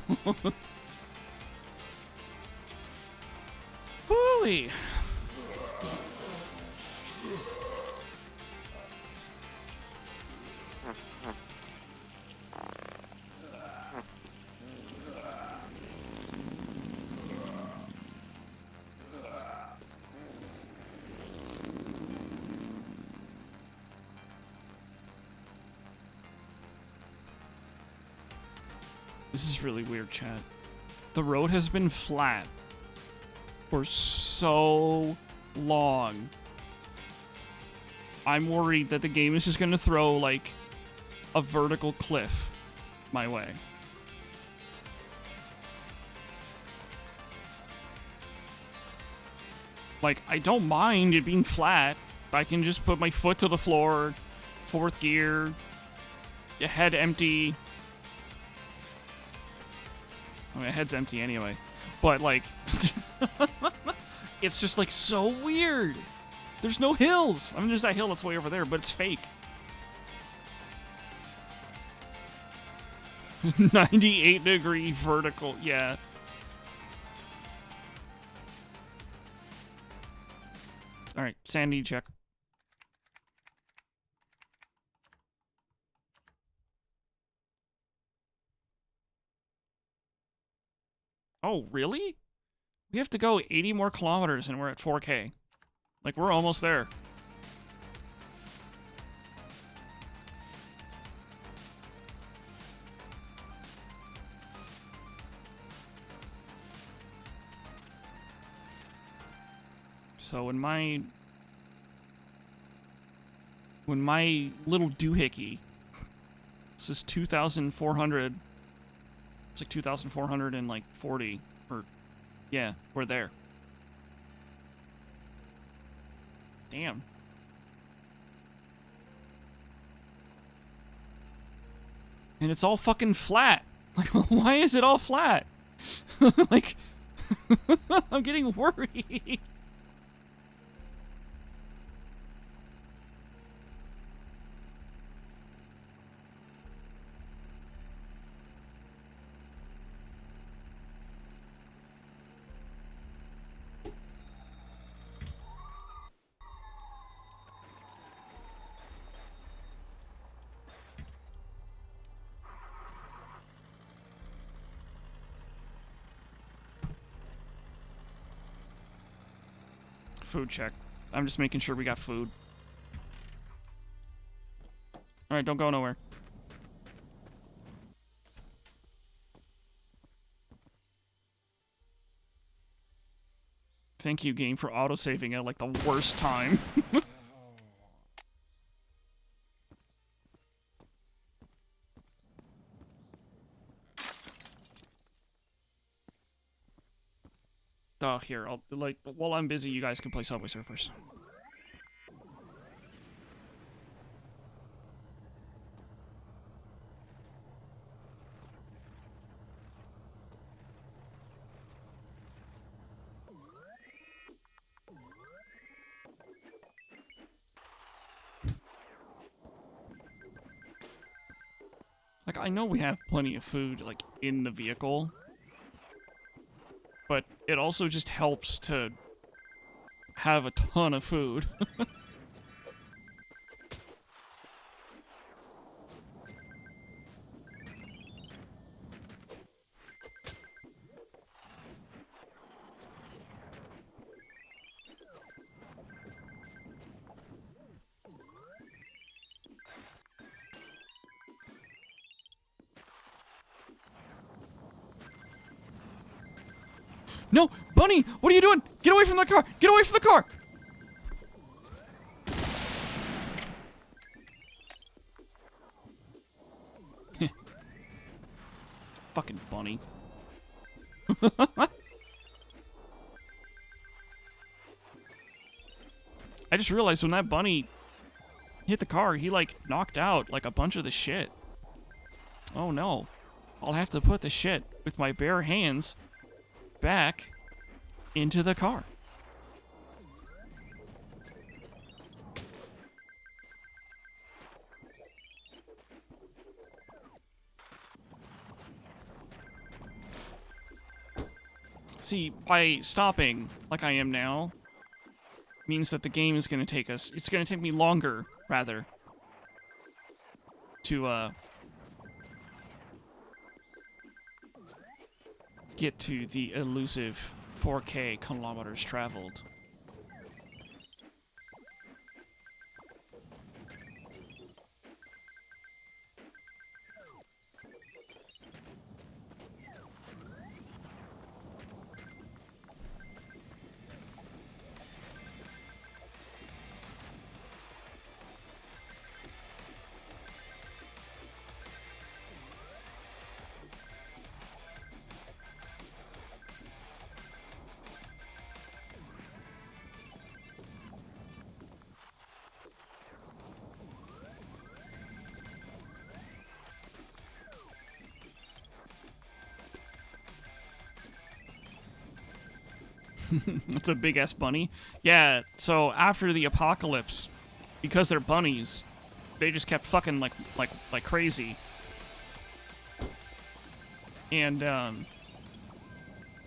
S1: Woo-wee. This is really weird, chat. The road has been flat for so long. I'm worried that the game is just going to throw, like, a vertical cliff my way. Like, I don't mind it being flat. I can just put my foot to the floor, fourth gear, your head empty. I mean, my head's empty anyway. But, like, it's just, like, so weird. There's no hills. I mean, there's that hill that's way over there, but it's fake. 98-degree vertical, yeah. All right, sanity check. Oh, really? We have to go 80 more kilometers and we're at 4K. Like, we're almost there. So when my little doohickey, this is 2,400. It's like 2,440, or yeah, we're there. Damn. And it's all fucking flat. Like, why is it all flat? Like, I'm getting worried. Food check. I'm just making sure we got food. Alright, don't go nowhere. Thank you, game, for autosaving at like the worst time. Oh, here, I'll, like, while I'm busy, you guys can play Subway Surfers. Like, I know we have plenty of food, like, in the vehicle. But it also just helps to have a ton of food. No! Bunny! What are you doing? Get away from the car! Get away from the car! Fucking bunny. I just realized when that bunny hit the car, he, like, knocked out, like, a bunch of the shit. Oh, no. I'll have to put the shit with my bare hands back into the car. See, by stopping like I am now means that the game is going to take us, it's going to take me longer, rather, to get to the elusive 4K kilometers traveled. It's a big ass bunny. Yeah. So after the apocalypse, because they're bunnies, they just kept fucking like crazy, and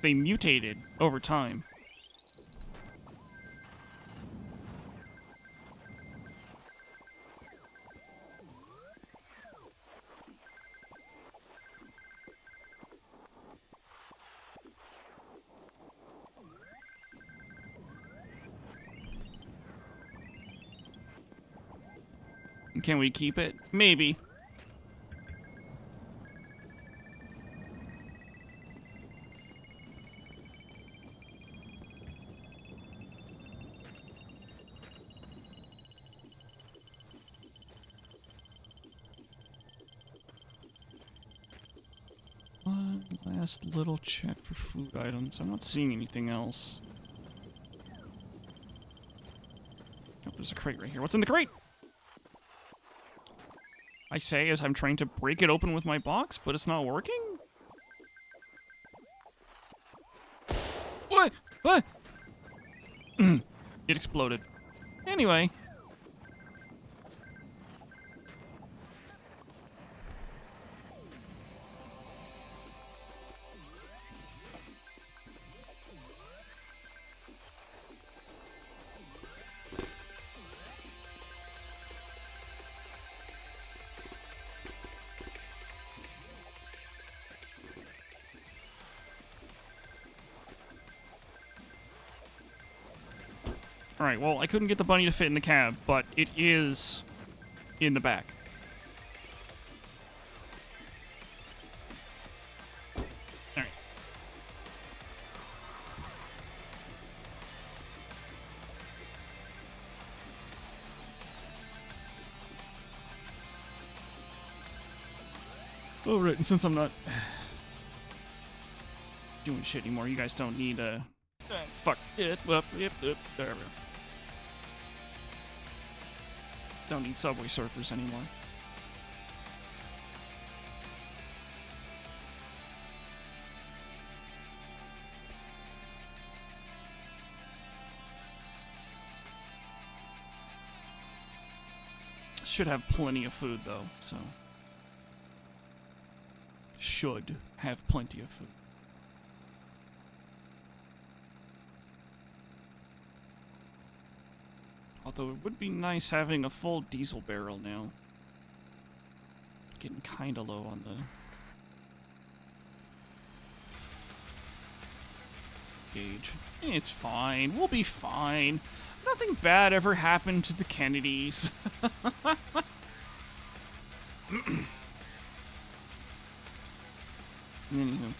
S1: they mutated over time. Can we keep it? Maybe. One last little check for food items. I'm not seeing anything else. Oh, there's a crate right here. What's in the crate? I say as I'm trying to break it open with my box, but it's not working? What? What? It exploded. Anyway. Alright, well, I couldn't get the bunny to fit in the cab, but it is in the back. Alright. Alright, and since I'm not doing shit anymore, you guys don't need fuck it. There we go. Don't need Subway Surfers anymore. Should have plenty of food though, so. Should have plenty of food. Although it would be nice having a full diesel barrel now. Getting kinda low on the gauge. It's fine. We'll be fine. Nothing bad ever happened to the Kennedys. Anywho.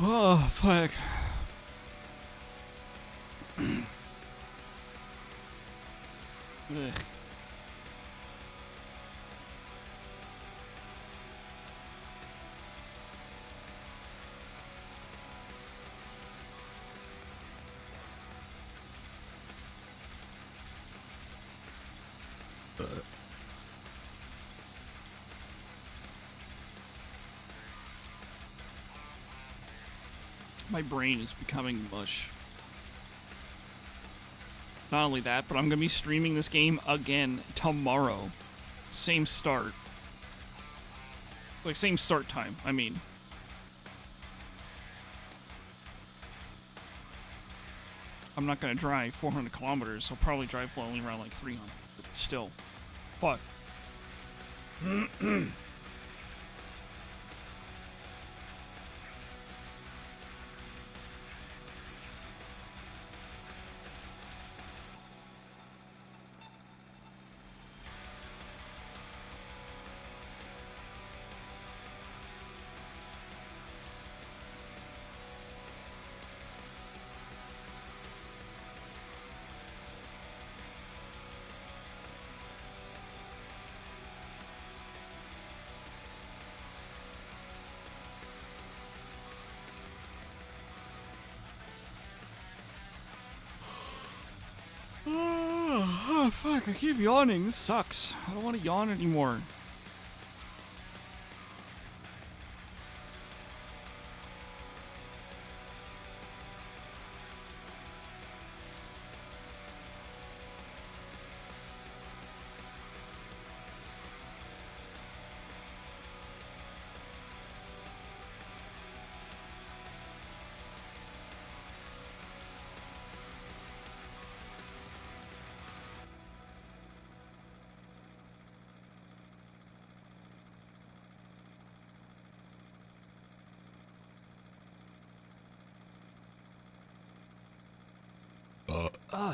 S1: Oh, fuck. Ugh. My brain is becoming mush. Not only that, but I'm gonna be streaming this game again tomorrow. Same start. Like, same start time, I mean. I'm not gonna drive 400 kilometers. I'll probably drive only around like 300. But still. Fuck. Oh, fuck, I keep yawning. This sucks. I don't want to yawn anymore.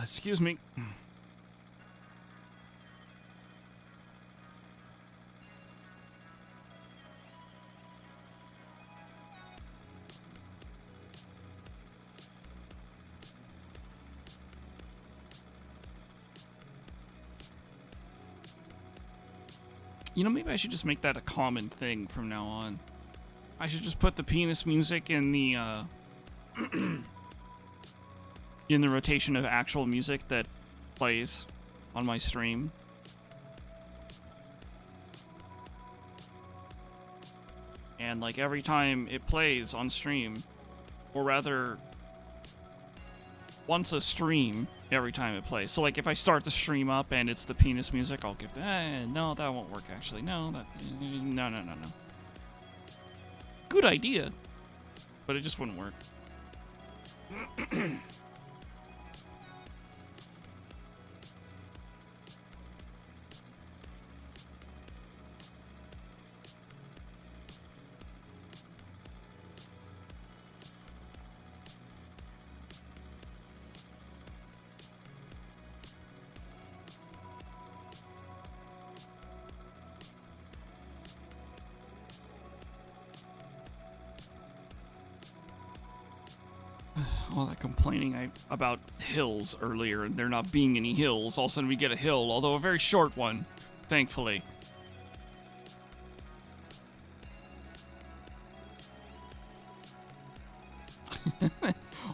S1: Excuse me. You know, maybe I should just make that a common thing from now on. I should just put the penis music in the, in the rotation of actual music that plays on my stream. And, like, every time it plays on stream, or rather, once a stream, every time it plays. So, like, if I start the stream up and it's the penis music, I'll give the, no, that won't work, actually. No, no. Good idea. But it just wouldn't work. All that complaining about hills earlier and there not being any hills. All of a sudden we get a hill, although a very short one, thankfully.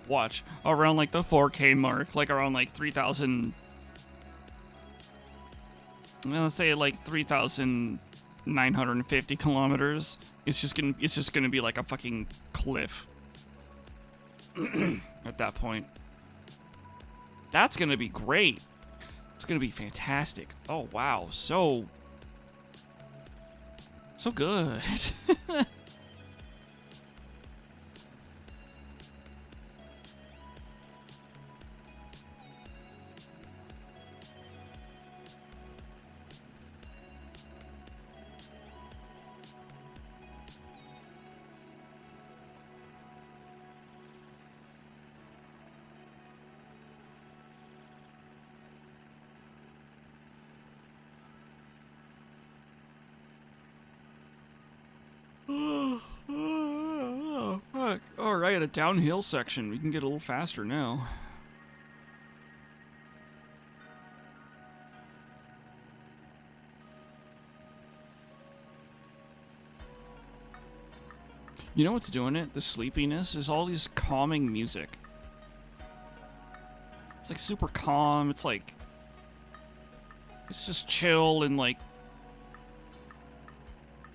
S1: Watch, around like the 4K mark, like around like 3,000... let's say like 3,950 kilometers. It's just gonna be like a fucking cliff. At that point. That's gonna be great. It's gonna be fantastic. Oh wow, so good. Oh, fuck. Alright, a downhill section. We can get a little faster now. You know what's doing it? The sleepiness is all this calming music. It's like super calm. It's like... it's just chill and like...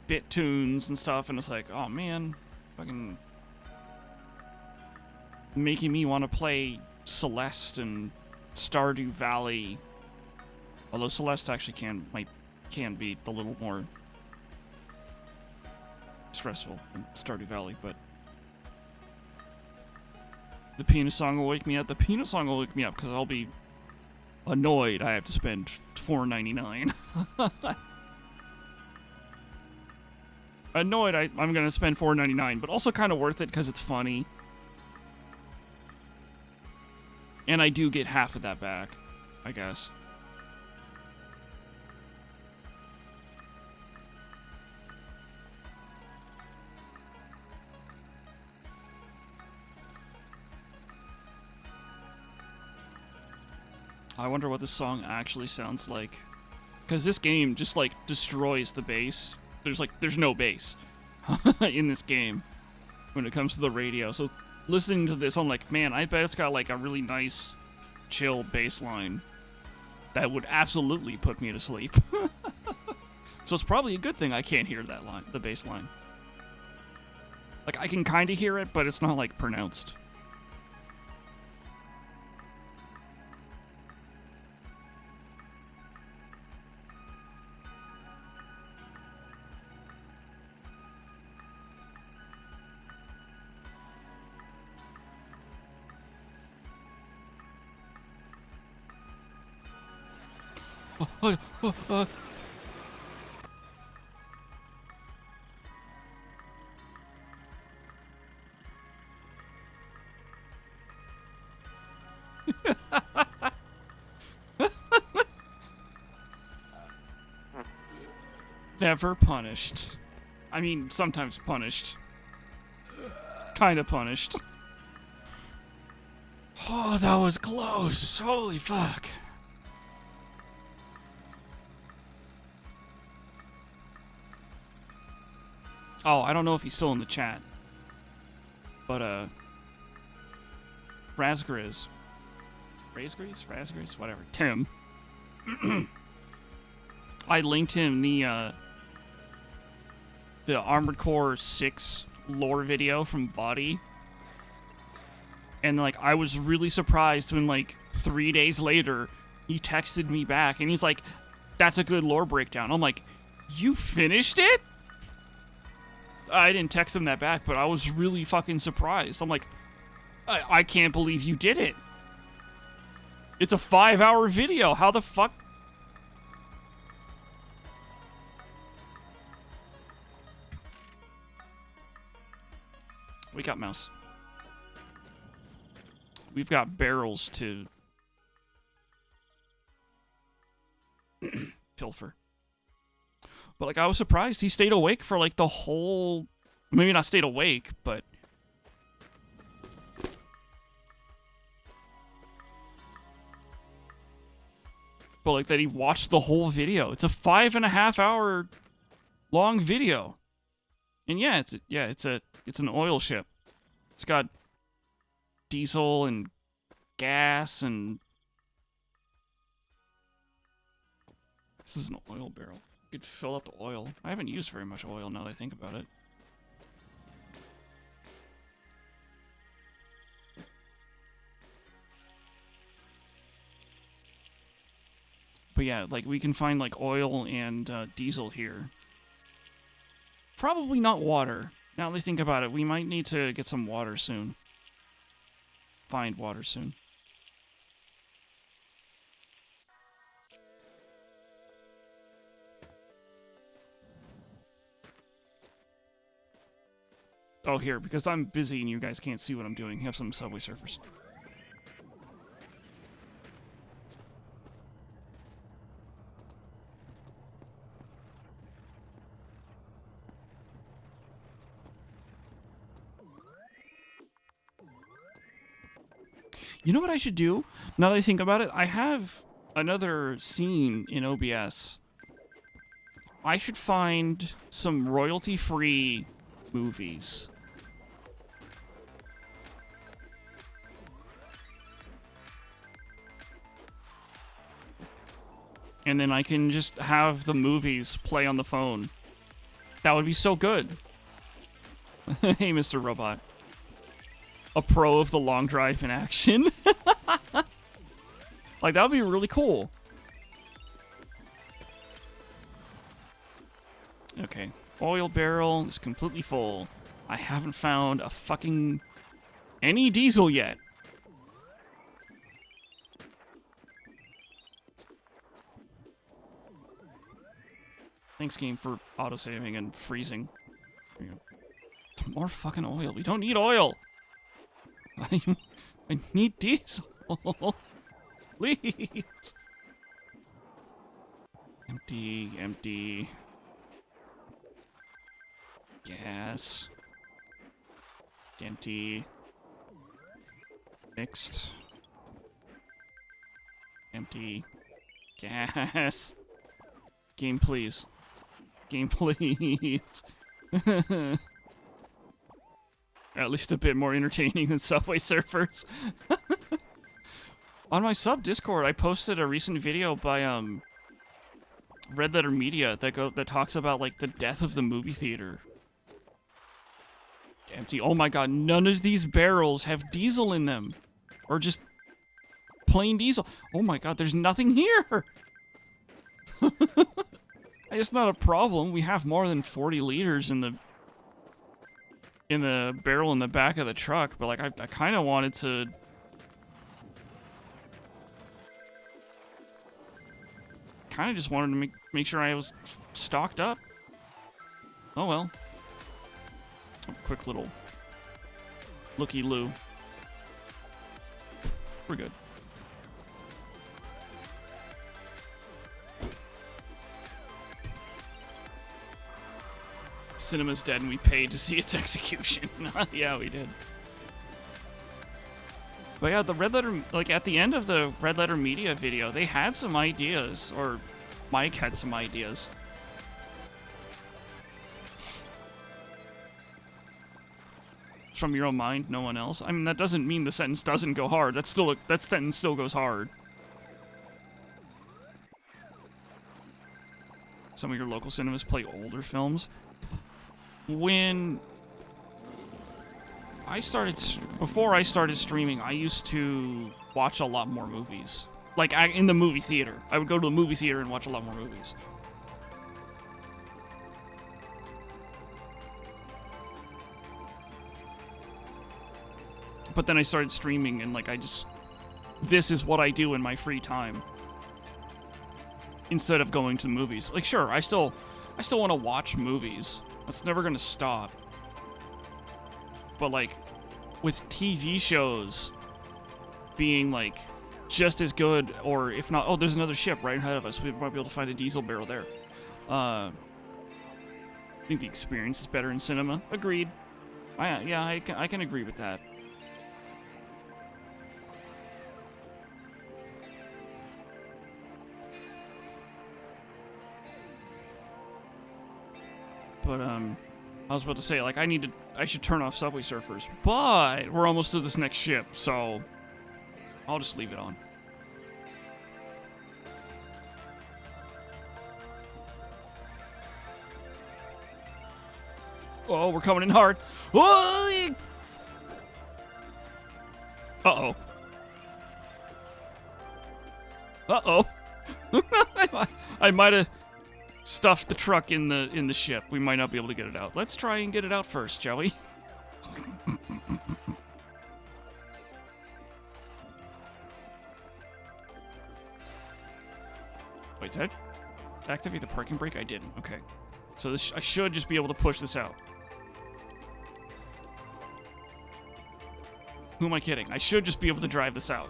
S1: bit tunes and stuff, and it's like, oh man, fucking making me want to play Celeste and Stardew Valley. Although Celeste actually can be a little more stressful than Stardew Valley, but the penis song will wake me up. The penis song will wake me up because I'll be annoyed I have to spend $4.99. Annoyed I'm gonna spend $4.99, but also kind of worth it because it's funny. And I do get half of that back, I guess. I wonder what this song actually sounds like. Because this game just, like, destroys the bass. There's no bass in this game when it comes to the radio. So listening to this, I'm like, man, I bet it's got, like, a really nice, chill bass line. that would absolutely put me to sleep. So it's probably a good thing I can't hear that line, the bass line. Like, I can kind of hear it, but it's not, like, pronounced. Never punished. I mean, sometimes punished. Kinda punished. Oh, that was close. Holy fuck. Oh, I don't know if he's still in the chat. But, Razgriz. Razgriz? Whatever. Tim. I linked him the Armored Core 6 lore video from Body. And, like, I was really surprised when, like, 3 days later, he texted me back, and he's like, that's a good lore breakdown. I'm like, you finished it? I didn't text him that back, but I was really fucking surprised. I'm like, I can't believe you did it. It's a 5-hour video. How the fuck? Wake up, mouse. We've got barrels to pilfer. But, like, I was surprised he stayed awake for, like, the whole... Maybe not stayed awake, but... But, like, that he watched the whole video. It's a 5.5 hour long video. And yeah, it's an oil ship. It's got diesel and gas and... This is an oil barrel. You could fill up the oil. I haven't used very much oil now that I think about it. But yeah, like, we can find, like, oil and diesel here. Probably not water. Now that I think about it, we might need to get some water soon. Find water soon. Oh, here, because I'm busy and you guys can't see what I'm doing. Have some Subway Surfers. You know what I should do? Now that I think about it, I have another scene in OBS. I should find some royalty-free movies. And then I can just have the movies play on the phone. That would be so good. Hey, Mr. Robot. A pro of the long drive in action. Like, that would be really cool. Okay. Oil barrel is completely full. I haven't found a fucking... any diesel yet. Thanks, game, for autosaving and freezing. There you go. More fucking oil. We don't need oil. I need diesel. Please. Empty, empty. Gas. Empty. Mixed. Empty. Gas. Game, please. Game, please. At least a bit more entertaining than Subway Surfers. On my sub Discord, I posted a recent video by Red Letter Media that talks about like the death of the movie theater. Empty. Oh my god, none of these barrels have diesel in them. Or just plain diesel. Oh my god, there's nothing here! It's not a problem. We have more than 40 liters in the barrel in the back of the truck, but like I kind of wanted to just wanted to make sure I was stocked up. Oh well. A quick little looky-loo. We're good. Cinema's dead and we paid to see its execution. Yeah, we did. But yeah, the Red Letter, like at the end of the Red Letter Media video, they had some ideas, or Mike had some ideas. From your own mind, no one else. I mean, that doesn't mean the sentence doesn't go hard. That sentence still goes hard. Some of your local cinemas play older films. When before I started streaming, I used to watch a lot more movies. Like, in the movie theater. I would go to the movie theater and watch a lot more movies. But then I started streaming and, like, this is what I do in my free time. Instead of going to the movies. Like, sure, I still want to watch movies. That's never gonna stop. But, like, with TV shows being, like, just as good, or if not, oh, there's another ship right ahead of us. We might be able to find a diesel barrel there. I think the experience is better in cinema. Agreed. I can agree with that. But, I was about to say, like, I should turn off Subway Surfers, but we're almost to this next ship, so I'll just leave it on. Oh, we're coming in hard. Oh! Uh-oh. Uh-oh. I might have stuffed the truck in the ship. We might not be able to get it out. Let's try and get it out first, shall we? Wait, did I activate the parking brake? I didn't. Okay. So I should just be able to push this out. Who am I kidding? I should just be able to drive this out.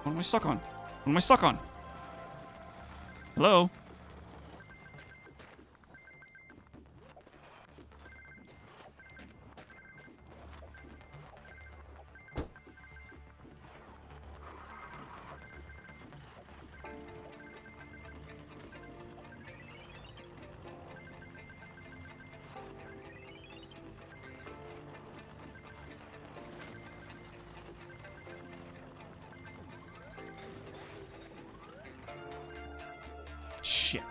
S1: What am I stuck on? What am I stuck on? Hello? Shit.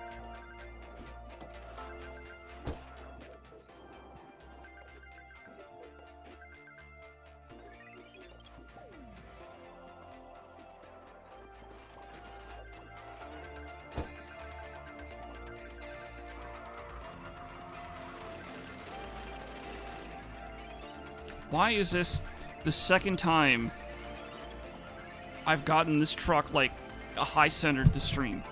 S1: Why is this the second time I've gotten this truck, like, a high-centered the stream?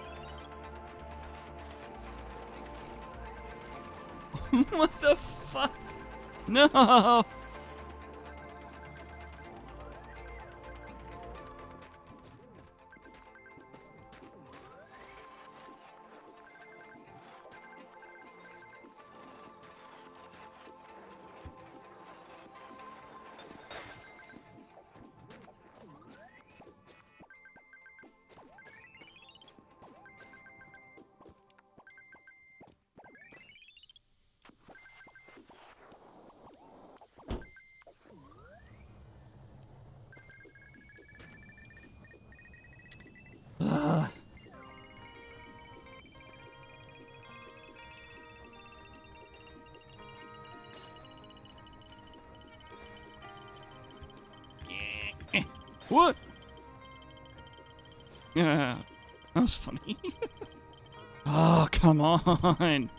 S1: What the fuck? No! What? Yeah, that was funny. Oh, come on.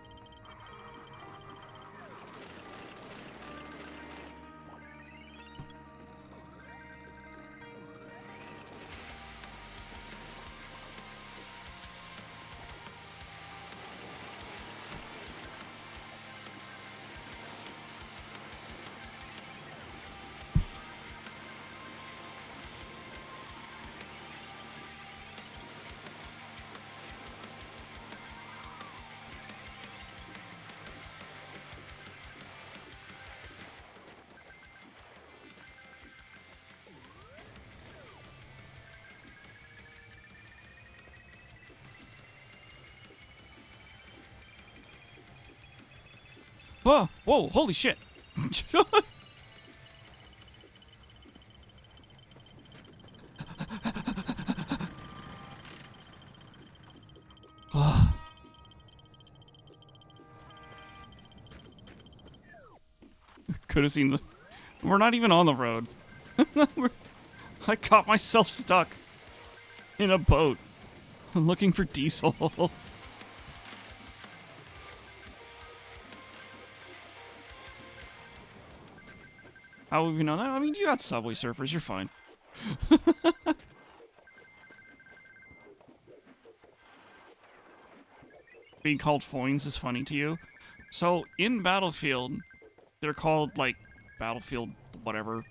S1: Whoa, whoa, holy shit. Could have seen the... We're not even on the road. I caught myself stuck in a boat looking for diesel. How have you known that? I mean, you got Subway Surfers. You're fine. Being called foins is funny to you. So, in Battlefield, they're called, like, Battlefield whatever.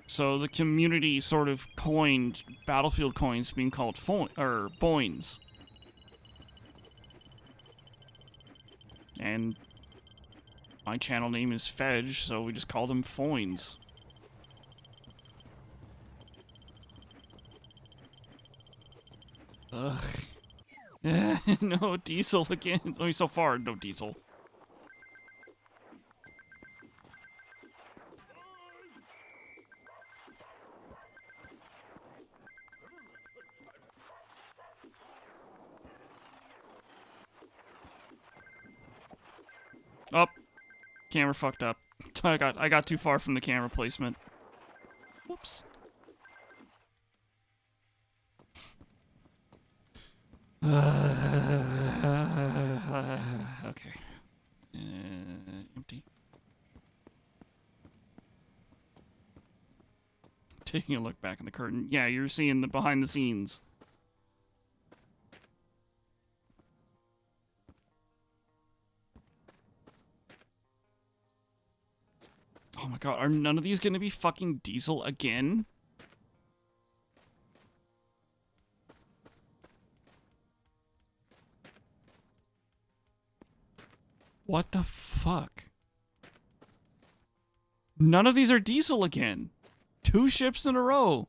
S1: So the community sort of coined Battlefield coins being called boins. And my channel name is Fedge, so we just call them foins. Ugh. No diesel again. I mean, so far, no diesel. Oh, camera fucked up. I got too far from the camera placement. Whoops. Okay. Empty. Taking a look back in the curtain. Yeah, you're seeing the behind the scenes. Oh my god, are none of these gonna be fucking diesel again? What the fuck? None of these are diesel again. 2 ships in a row.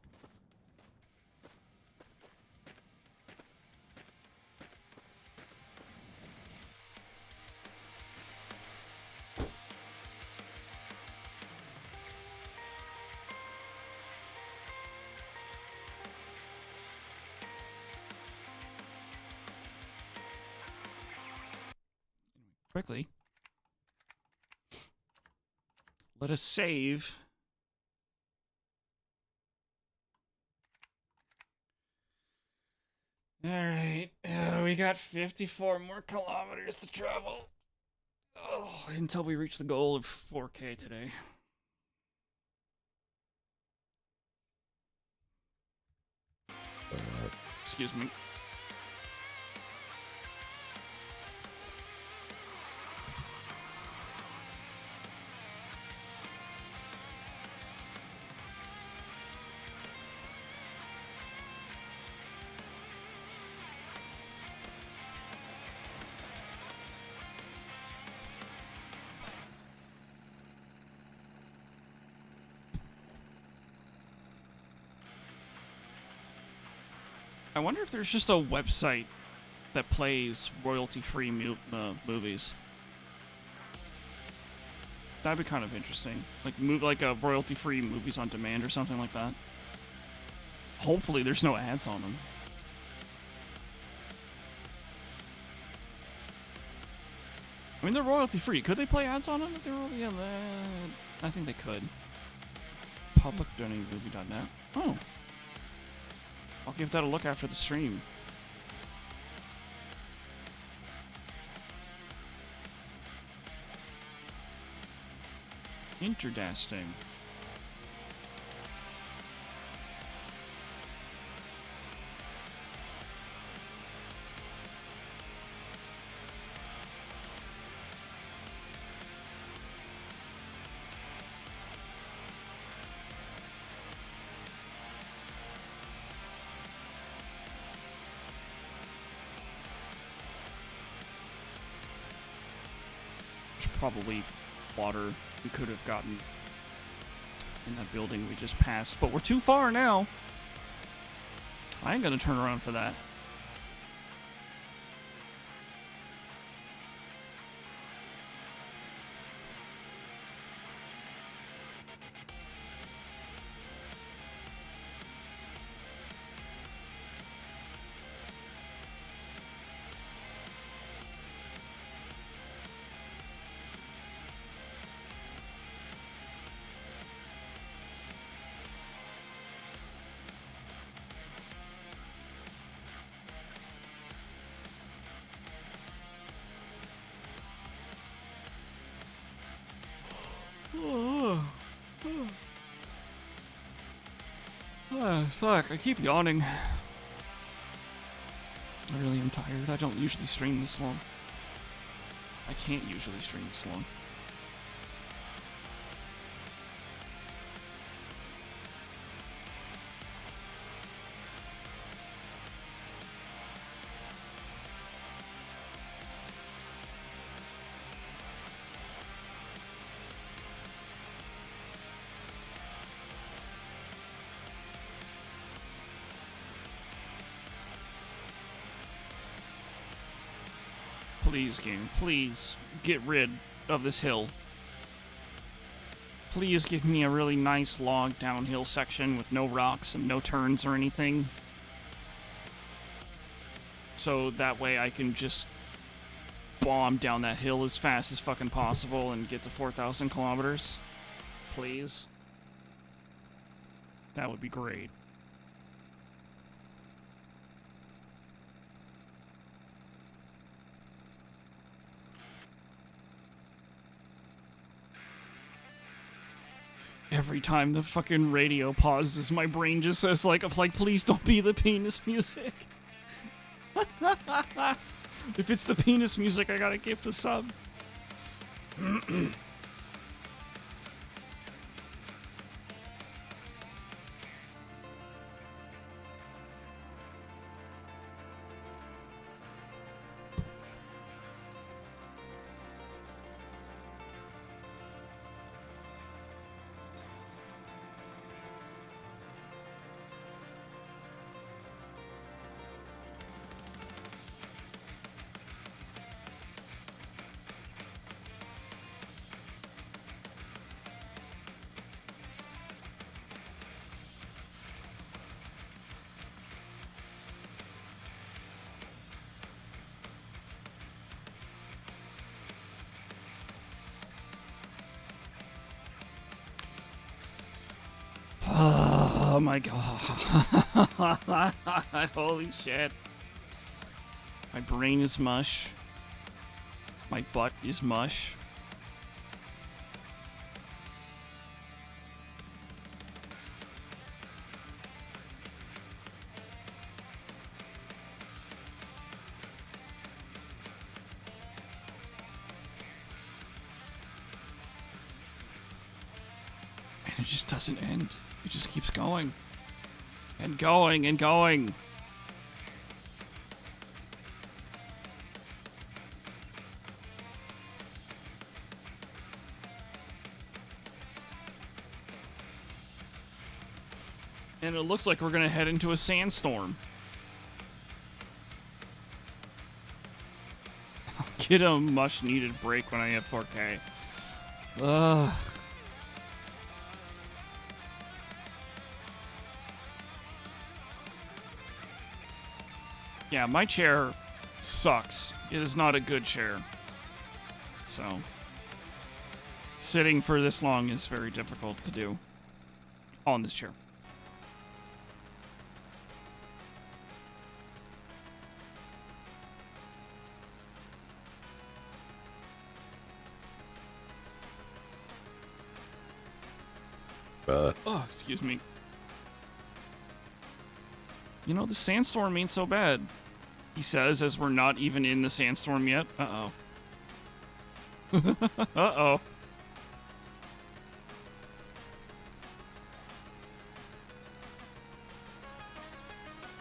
S1: Quickly. Let us save. Alright, we got 54 more kilometers to travel. Oh, until we reach the goal of 4K today. Excuse me. I wonder if there's just a website that plays royalty-free movies. That'd be kind of interesting. Like a royalty-free movies on demand or something like that. Hopefully there's no ads on them. I mean, they're royalty-free. Could they play ads on them if they're royalty? Yeah, I think they could. public.movie.net. Oh. I'll give that a look after the stream. Interesting. There's probably water we could have gotten in that building we just passed, but we're too far now. I ain't gonna turn around for that. Fuck, I keep yawning. I really am tired. I don't usually stream this long. I can't usually stream this long. Please, game, please get rid of this hill. Please give me a really nice log downhill section with no rocks and no turns or anything. So that way I can just bomb down that hill as fast as fucking possible and get to 4,000 kilometers. Please. That would be great. Every time the fucking radio pauses, my brain just says, like, please don't be the penis music. If it's the penis music, I gotta gift a sub. Oh my god. Holy shit. My brain is mush. My butt is mush. And it just doesn't end. It just keeps going. And going and going. And it looks like we're gonna head into a sandstorm. I'll get a much needed break when I have 4K. Ugh. Yeah, my chair sucks. It is not a good chair. So, sitting for this long is very difficult to do. on this chair. Oh, excuse me. You know, the sandstorm ain't so bad, he says, as we're not even in the sandstorm yet. Uh-oh. Uh-oh.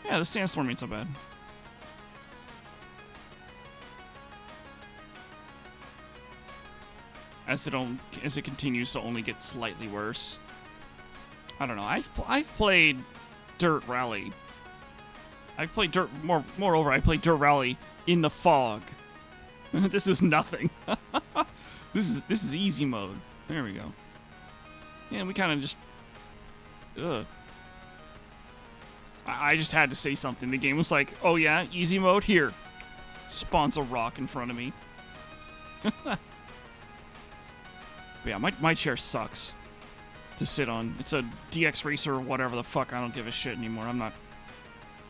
S1: Yeah, the sandstorm ain't so bad. As it continues to only get slightly worse. I don't know. I've played Dirt Rally. I've played Moreover, I played Dirt Rally in the fog. This is nothing. This is easy mode. There we go. Yeah, we kind of just. Ugh. I just had to say something. The game was like, "Oh yeah, easy mode here." Spawns a rock in front of me. But yeah, my chair sucks to sit on. It's a DX Racer or whatever the fuck. I don't give a shit anymore.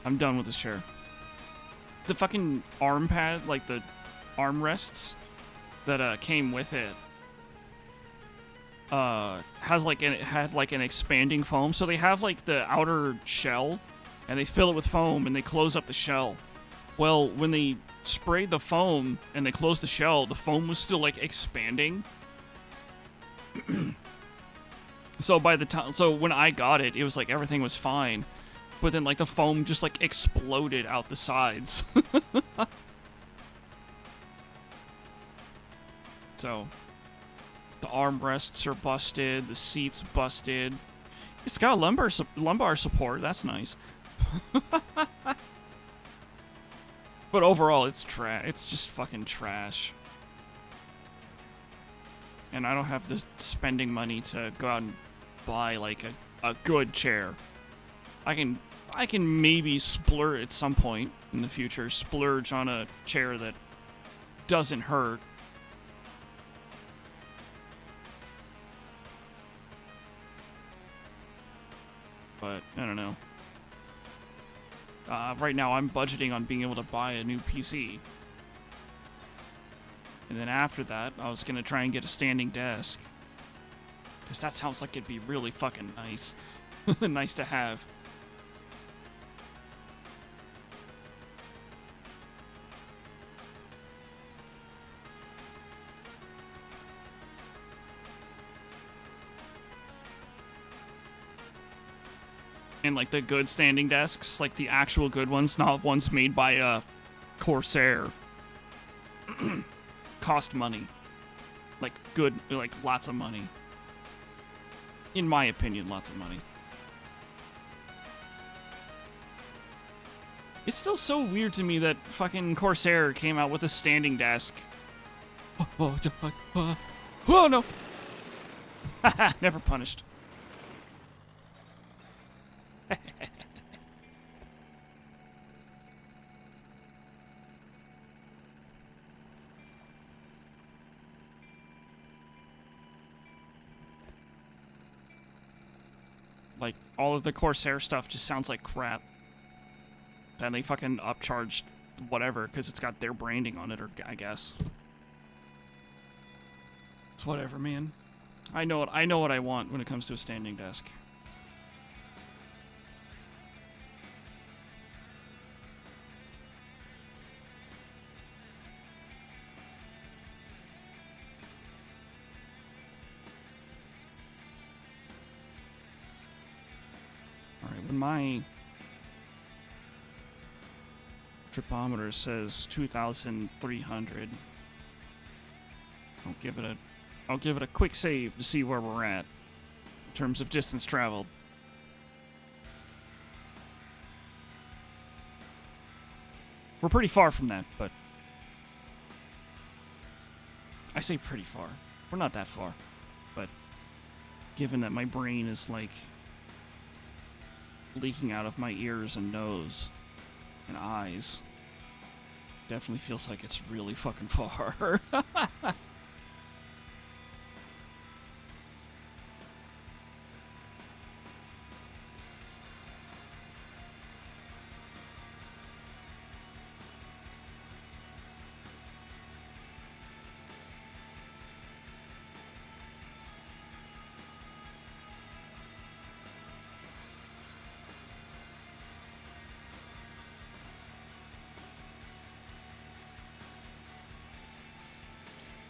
S1: I'm done with this chair. The fucking arm pad, like the armrests that came with it, had like an expanding foam. So they have like the outer shell, and they fill it with foam, and they close up the shell. Well, when they sprayed the foam and they closed the shell, the foam was still like expanding. So when I got it, it was like everything was fine. But then, like, the foam just, like, exploded out the sides. So, the armrests are busted, the seat's busted. It's got lumbar support, that's nice. But overall, it's just fucking trash. And I don't have the spending money to go out and buy, like, a good chair. I can maybe splurge at some point in the future, splurge on a chair that doesn't hurt. But, I don't know. Right now, I'm budgeting on being able to buy a new PC. And then after that, I was going to try and get a standing desk. Because that sounds like it'd be really fucking nice. Nice to have. And like the good standing desks, like the actual good ones, not ones made by Corsair, cost money. Like good, like lots of money. In my opinion, lots of money. It's still so weird to me that fucking Corsair came out with a standing desk. Oh no! Haha, never punished. Like, all of the Corsair stuff just sounds like crap. Then they fucking upcharged whatever, because it's got their branding on it, or I guess. It's whatever, man. I know what I want when it comes to a standing desk. When my tripometer says 2,300, I'll give it a quick save to see where we're at in terms of distance traveled. We're pretty far from that, but I say pretty far. We're not that far, but given that my brain is like leaking out of my ears and nose and eyes, definitely feels like it's really fucking far.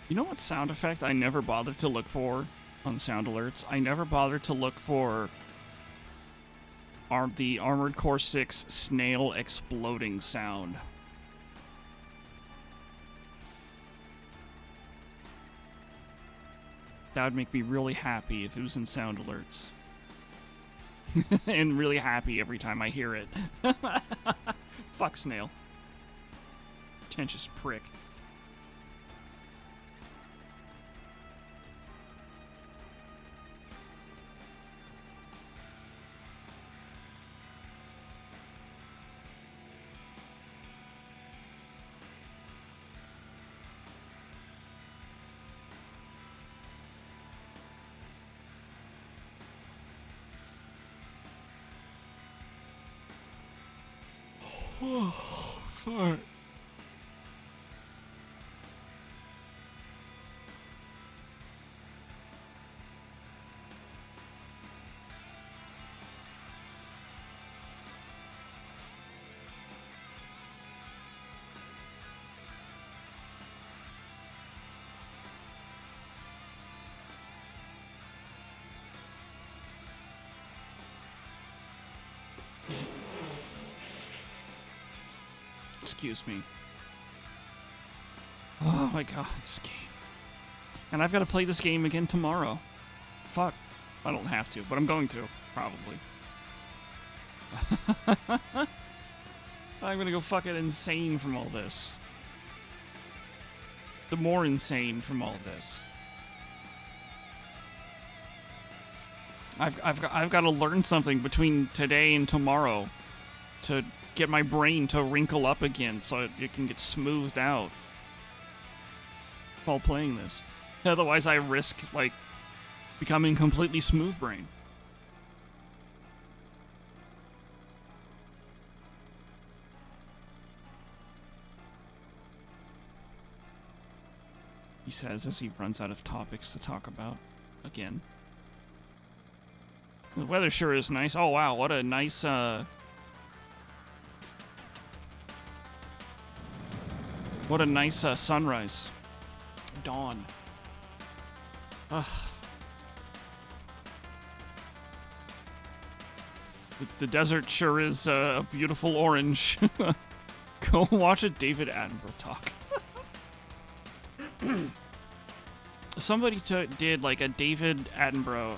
S1: You know what sound effect I never bothered to look for on sound alerts? I never bothered to look for the Armored Core 6 snail exploding sound. That would make me really happy if it was in sound alerts. And really happy every time I hear it. Fuck snail. Pretentious prick. Oh, fuck. Excuse me. Oh my god, this game. And I've got to play this game again tomorrow. Fuck. I don't have to, but I'm going to. Probably. I'm gonna go fucking insane from all this. The more insane from all this. I've got to learn something between today and tomorrow to get my brain to wrinkle up again so it can get smoothed out while playing this. Otherwise I risk, like, becoming completely smooth brain. He says as he runs out of topics to talk about again. The weather sure is nice. Oh wow, what a nice what a nice sunrise. Dawn. Ugh. The desert sure is a beautiful orange. Go watch a David Attenborough talk. Somebody did like a David Attenborough,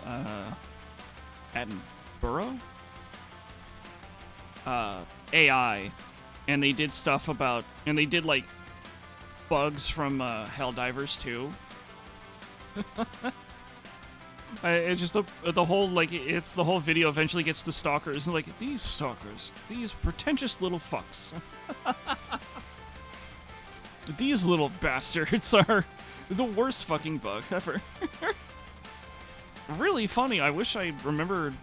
S1: AI, and they did stuff about, and they did like bugs from Helldivers 2. It's just the whole, like, it's the whole video eventually gets to stalkers, and like, these stalkers, these pretentious little fucks. These little bastards are the worst fucking bug ever. Really funny. I wish I remembered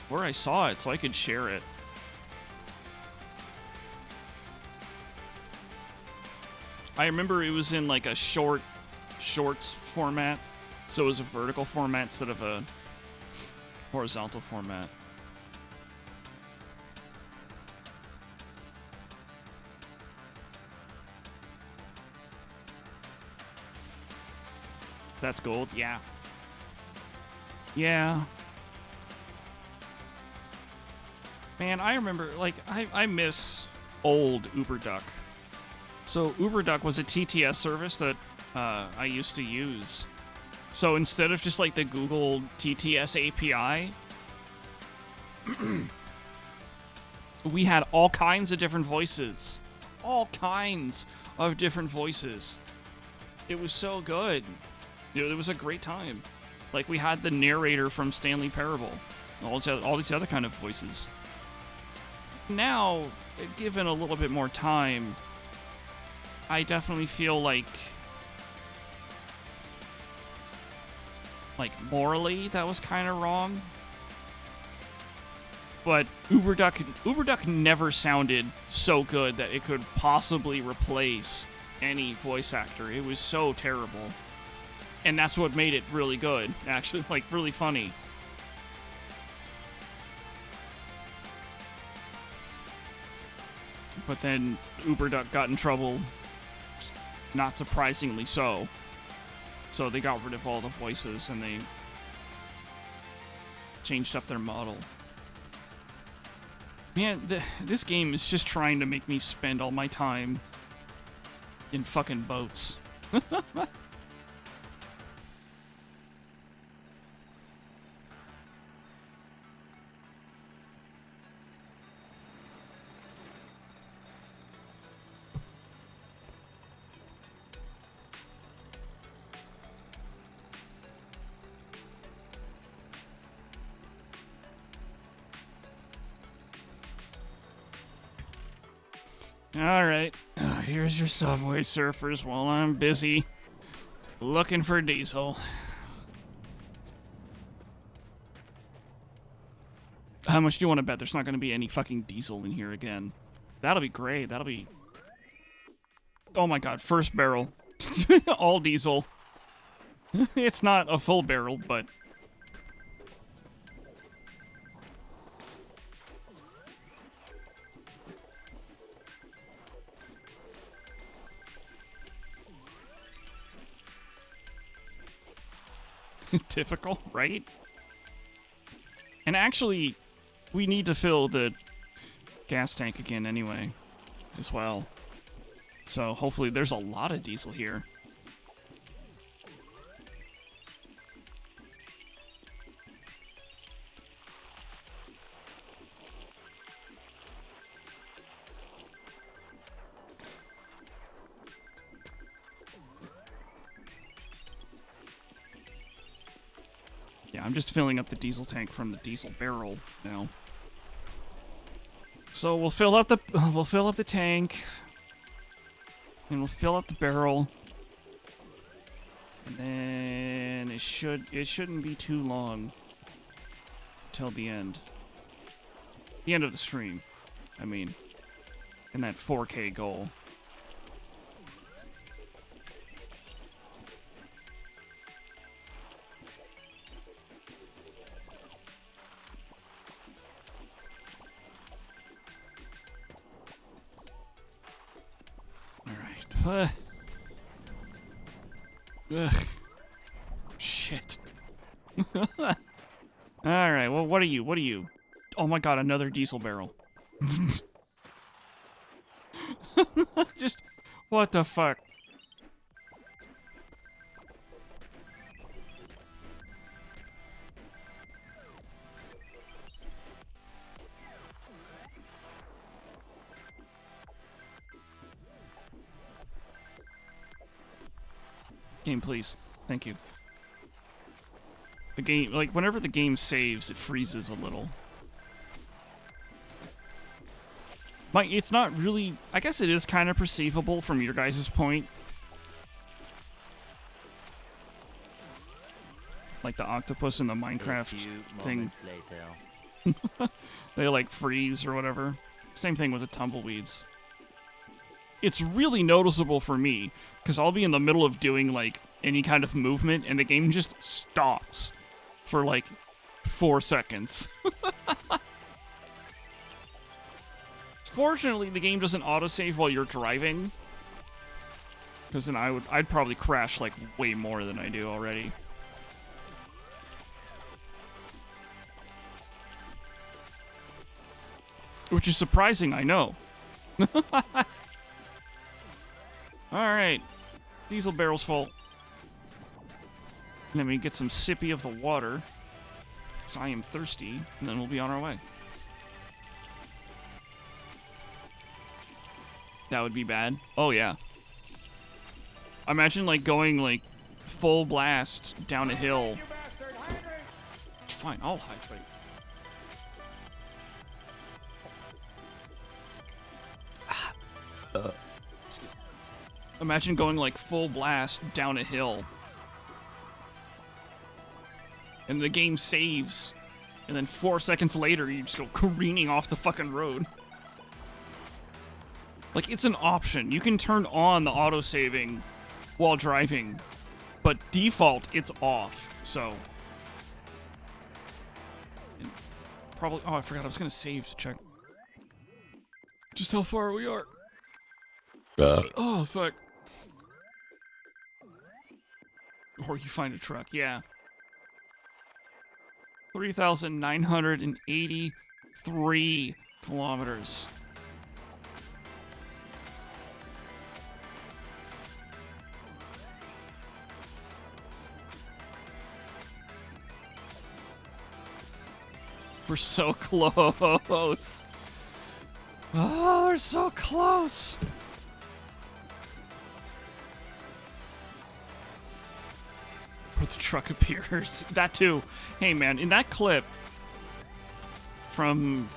S1: where I saw it so I could share it. I remember it was in like a shorts format, so it was a vertical format instead of a horizontal format. That's gold, yeah. Yeah. Man, I remember, like, I miss old UberDuck. So UberDuck was a TTS service that I used to use. So instead of just like the Google TTS API, we had all kinds of different voices. All kinds of different voices. It was so good. You know, it was a great time. Like, we had the narrator from Stanley Parable. All these other kind of voices. Now, given a little bit more time, I definitely feel like morally that was kind of wrong. But UberDuck never sounded so good that it could possibly replace any voice actor. It was so terrible. And that's what made it really good, actually, like, really funny. But then UberDuck got in trouble Not surprisingly so. So they got rid of all the voices and they changed up their model. Man, this game is just trying to make me spend all my time in fucking boats. Alright, here's your Subway Surfers while I'm busy looking for diesel. How much do you want to bet there's not going to be any fucking diesel in here again? That'll be great, that'll be... Oh my god, first barrel. All diesel. It's not a full barrel, but... Typical, right? And actually, we need to fill the gas tank again anyway, as well. So hopefully there's a lot of diesel here. Yeah, I'm just filling up the diesel tank from the diesel barrel now. So we'll fill up the tank, and we'll fill up the barrel, and then it shouldn't be too long till the end. The end of the stream, I mean, and that 4K goal. Ugh. Shit. Alright, well, what are you? What are you? Oh my god, another diesel barrel. Just, what the fuck? Game, please. Thank you. The game, like, whenever the game saves, it freezes a little. It's not really... I guess it is kind of perceivable from your guys' point. Like the octopus in the Minecraft thing. They, like, freeze or whatever. Same thing with the tumbleweeds. It's really noticeable for me, because I'll be in the middle of doing, like, any kind of movement, and the game just stops for, like, 4 seconds. Fortunately, the game doesn't autosave while you're driving, because then I'd probably crash, like, way more than I do already. Which is surprising, I know. Alright. Diesel barrel's full. Let me get some sippy of the water, because I am thirsty, and then we'll be on our way. That would be bad. Oh, yeah. Imagine, like, going, like, full blast down a hill. It's fine, I'll hydrate. Imagine going, like, full blast down a hill. And the game saves. And then 4 seconds later, you just go careening off the fucking road. Like, it's an option. You can turn on the auto-saving while driving. But default, it's off. So. And probably... Oh, I forgot. I was going to save to check just how far we are. Oh, fuck. before you find a truck. Yeah. 3,983 kilometers. We're so close. Oh, we're so close. Where the truck appears. That too. Hey man, in that clip from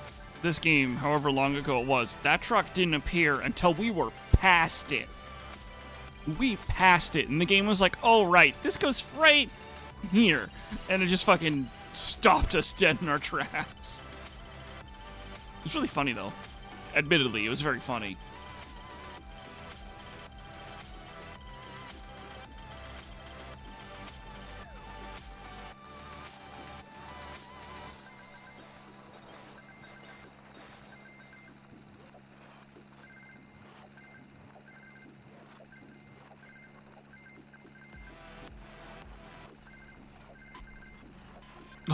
S1: this game, however long ago it was, that truck didn't appear until we were past it. We passed it, and the game was like, oh right, this goes right here. And it just fucking stopped us dead in our tracks. It's really funny though. Admittedly, it was very funny.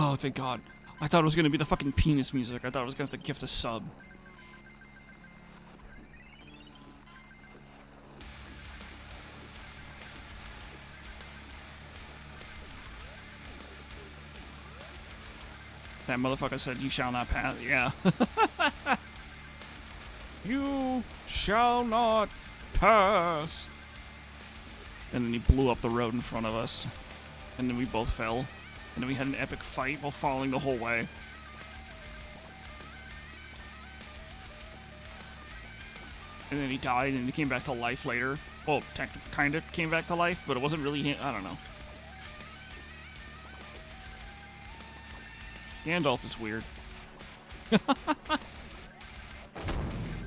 S1: Oh, thank God. I thought it was going to be the fucking penis music. I thought I was going to have to gift a sub. That motherfucker said, you shall not pass. Yeah. You shall not pass. And then he blew up the road in front of us. And then we both fell. And then we had an epic fight while falling the whole way. And then he died and he came back to life later. Well, kind of came back to life, but it wasn't really him. I don't know. Gandalf is weird.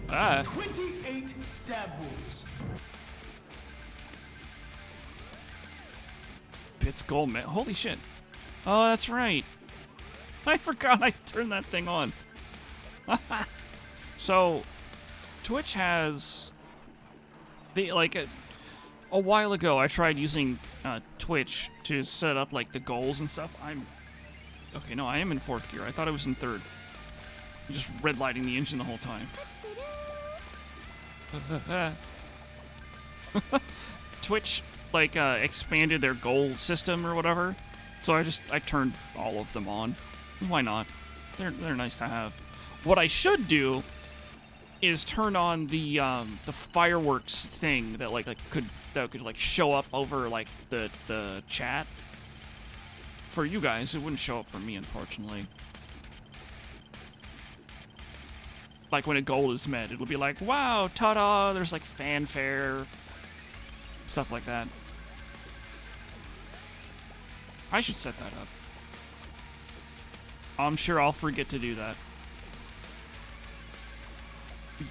S1: Ah.
S5: 28 stab wounds.
S1: Bits gold, man. Holy shit. Oh, that's right. I forgot I turned that thing on. So, Twitch has a while ago I tried using Twitch to set up like the goals and stuff. I am in 4th gear. I thought I was in 3rd. I'm just red lighting the engine the whole time. Twitch expanded their goal system or whatever. So I turned all of them on. Why not? They're nice to have. What I should do is turn on the fireworks thing that could show up over the chat for you guys. It wouldn't show up for me, unfortunately. Like when a goal is met, it'll be like, wow, ta-da, there's like fanfare, stuff like that. I should set that up. I'm sure I'll forget to do that.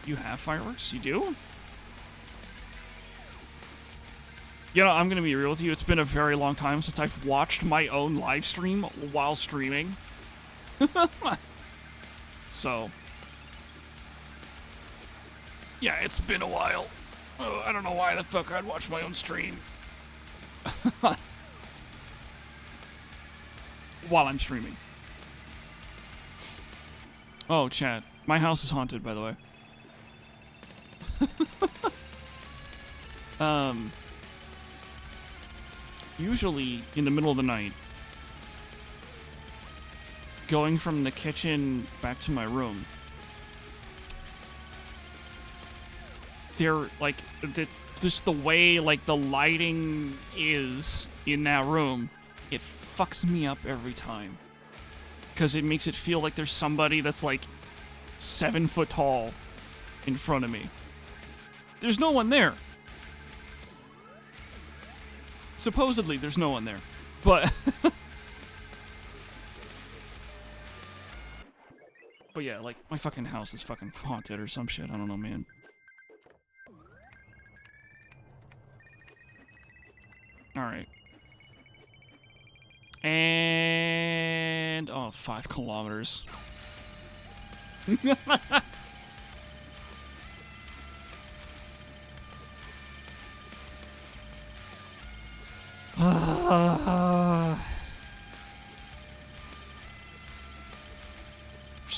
S1: You have fireworks? You do? You know, I'm going to be real with you. It's been a very long time since I've watched my own live stream while streaming. So. Yeah, it's been a while. Oh, I don't know why the fuck I'd watch my own stream. While I'm streaming. Oh, chat. My house is haunted, by the way. Usually in the middle of the night, going from the kitchen back to my room, just the way the lighting is in that room, it fucks me up every time. Because it makes it feel like there's somebody that's 7 foot tall in front of me. There's no one there. Supposedly, there's no one there. But... but yeah, my fucking house is fucking haunted or some shit. I don't know, man. Alright. And... oh, 5 kilometers.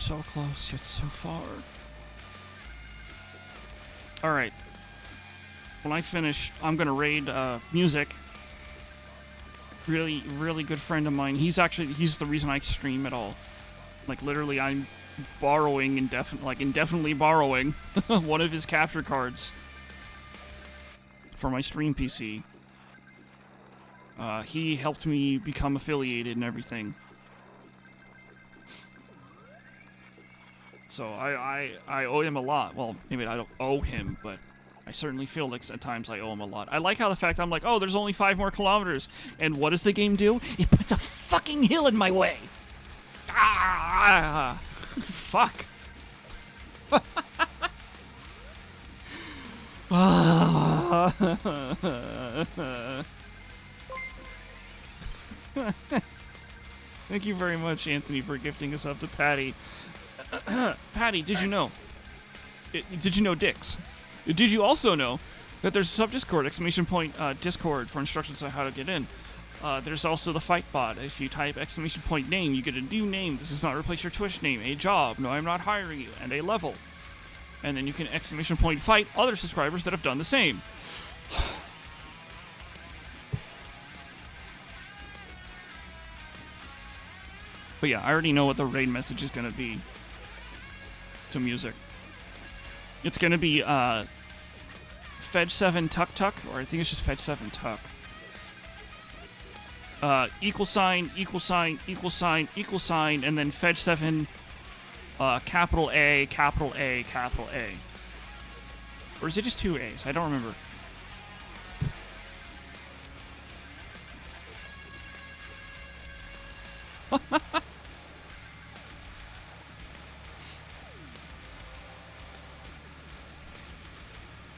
S1: so close, yet so far. Alright. When I finish, I'm gonna raid Music. Really, really good friend of mine. He's the reason I stream at all. Like, literally, I'm borrowing indefinitely borrowing one of his capture cards for my stream PC. He helped me become affiliated and everything. So I owe him a lot. Well, maybe I don't owe him, but I certainly feel like at times I owe him a lot. I like how the fact I'm like, oh, there's only 5 more kilometers. And what does the game do? It puts a fucking hill in my way. Ah, fuck. Thank you very much, Anthony, for gifting us up to Patty. Patty, did you know? Did you know Dix? Did you also know that there's a sub-Discord, exclamation point, Discord for instructions on how to get in? There's also the fight bot. If you type exclamation point name, you get a new name. This does not replace your Twitch name. A job. No, I'm not hiring you. And a level. And then you can exclamation point fight other subscribers that have done the same. But yeah, I already know what the raid message is going to be to Music. It's going to be Fedge 7 Tuck Tuck, or I think it's just Fedge 7 Tuck. Equal sign, equal sign, equal sign, equal sign, and then Fedge 7 capital A, capital A, capital A. Or is it just 2 A's? I don't remember.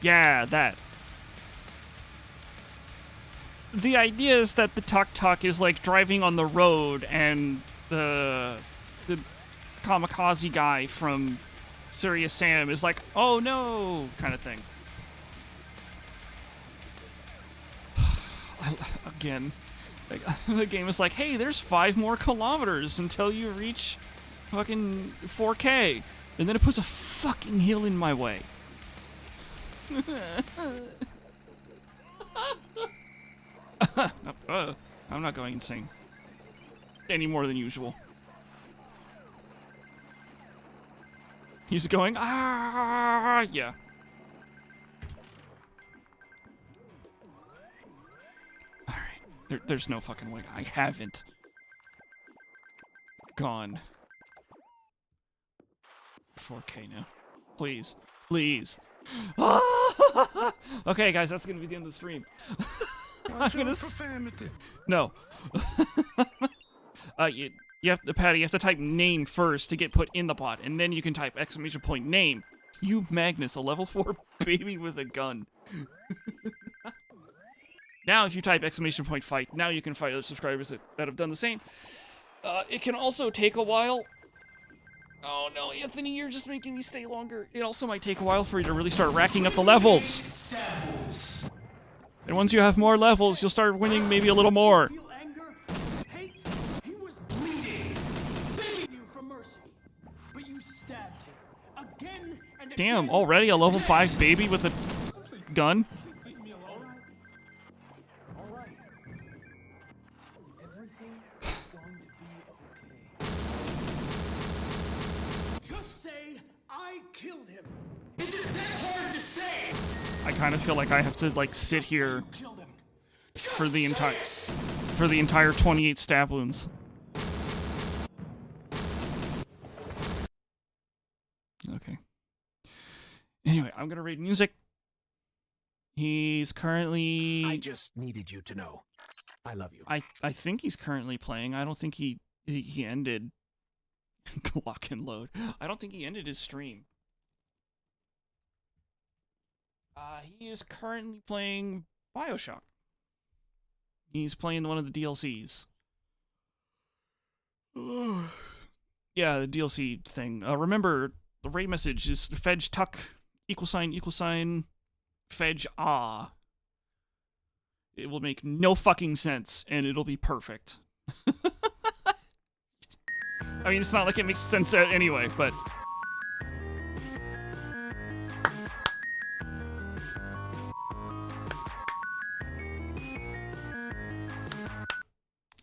S1: Yeah, that. The idea is that the tuk-tuk is like driving on the road and the kamikaze guy from Serious Sam is like, oh no, kind of thing. Again, the game is like, hey, there's 5 more kilometers until you reach fucking 4K. And then it puts a fucking hill in my way. I'm not going insane. Any more than usual. He's going, ah, yeah. Alright. There's no fucking way. I haven't gone 4K now. Please. Please. Okay, guys, that's gonna be the end of the stream. I'm gonna no. You have to, Patty. You have to type name first to get put in the bot, and then you can type exclamation point name. You Magnus, a level 4 baby with a gun. Now, if you type exclamation point fight, now you can fight other subscribers that have done the same. It can also take a while. Oh no, Anthony, you're just making me stay longer. It also might take a while for you to really start racking up the levels. And once you have more levels, you'll start winning maybe a little more.
S5: Feel anger, hate. He was bleeding, begging you for mercy, but you stabbed him again and again.
S1: Damn, already a level 5 baby with a gun?
S5: Please leave me alone. All right. Everything is going to be okay. Just say I killed him. Is it that hard to say?
S1: I kind of feel like I have to like sit here for the entire 28 stab wounds. Okay. Anyway, I'm gonna read Music. He's currently.
S3: I just needed you to know. I love you.
S1: I think he's currently playing. I don't think he ended. Lock and load. I don't think he ended his stream. He is currently playing BioShock. He's playing one of the DLCs. Yeah, the DLC thing. Remember, the raid message is Fedge Tuck, equal sign, Fedge Ah. It will make no fucking sense, and it'll be perfect. I mean, it's not like it makes sense anyway, but...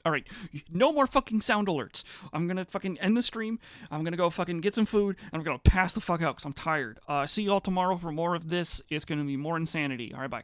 S1: Alright, no more fucking sound alerts. I'm gonna fucking end the stream. I'm gonna go fucking get some food, and I'm gonna pass the fuck out because I'm tired. See you all tomorrow for more of this. It's gonna be more insanity. Alright, bye.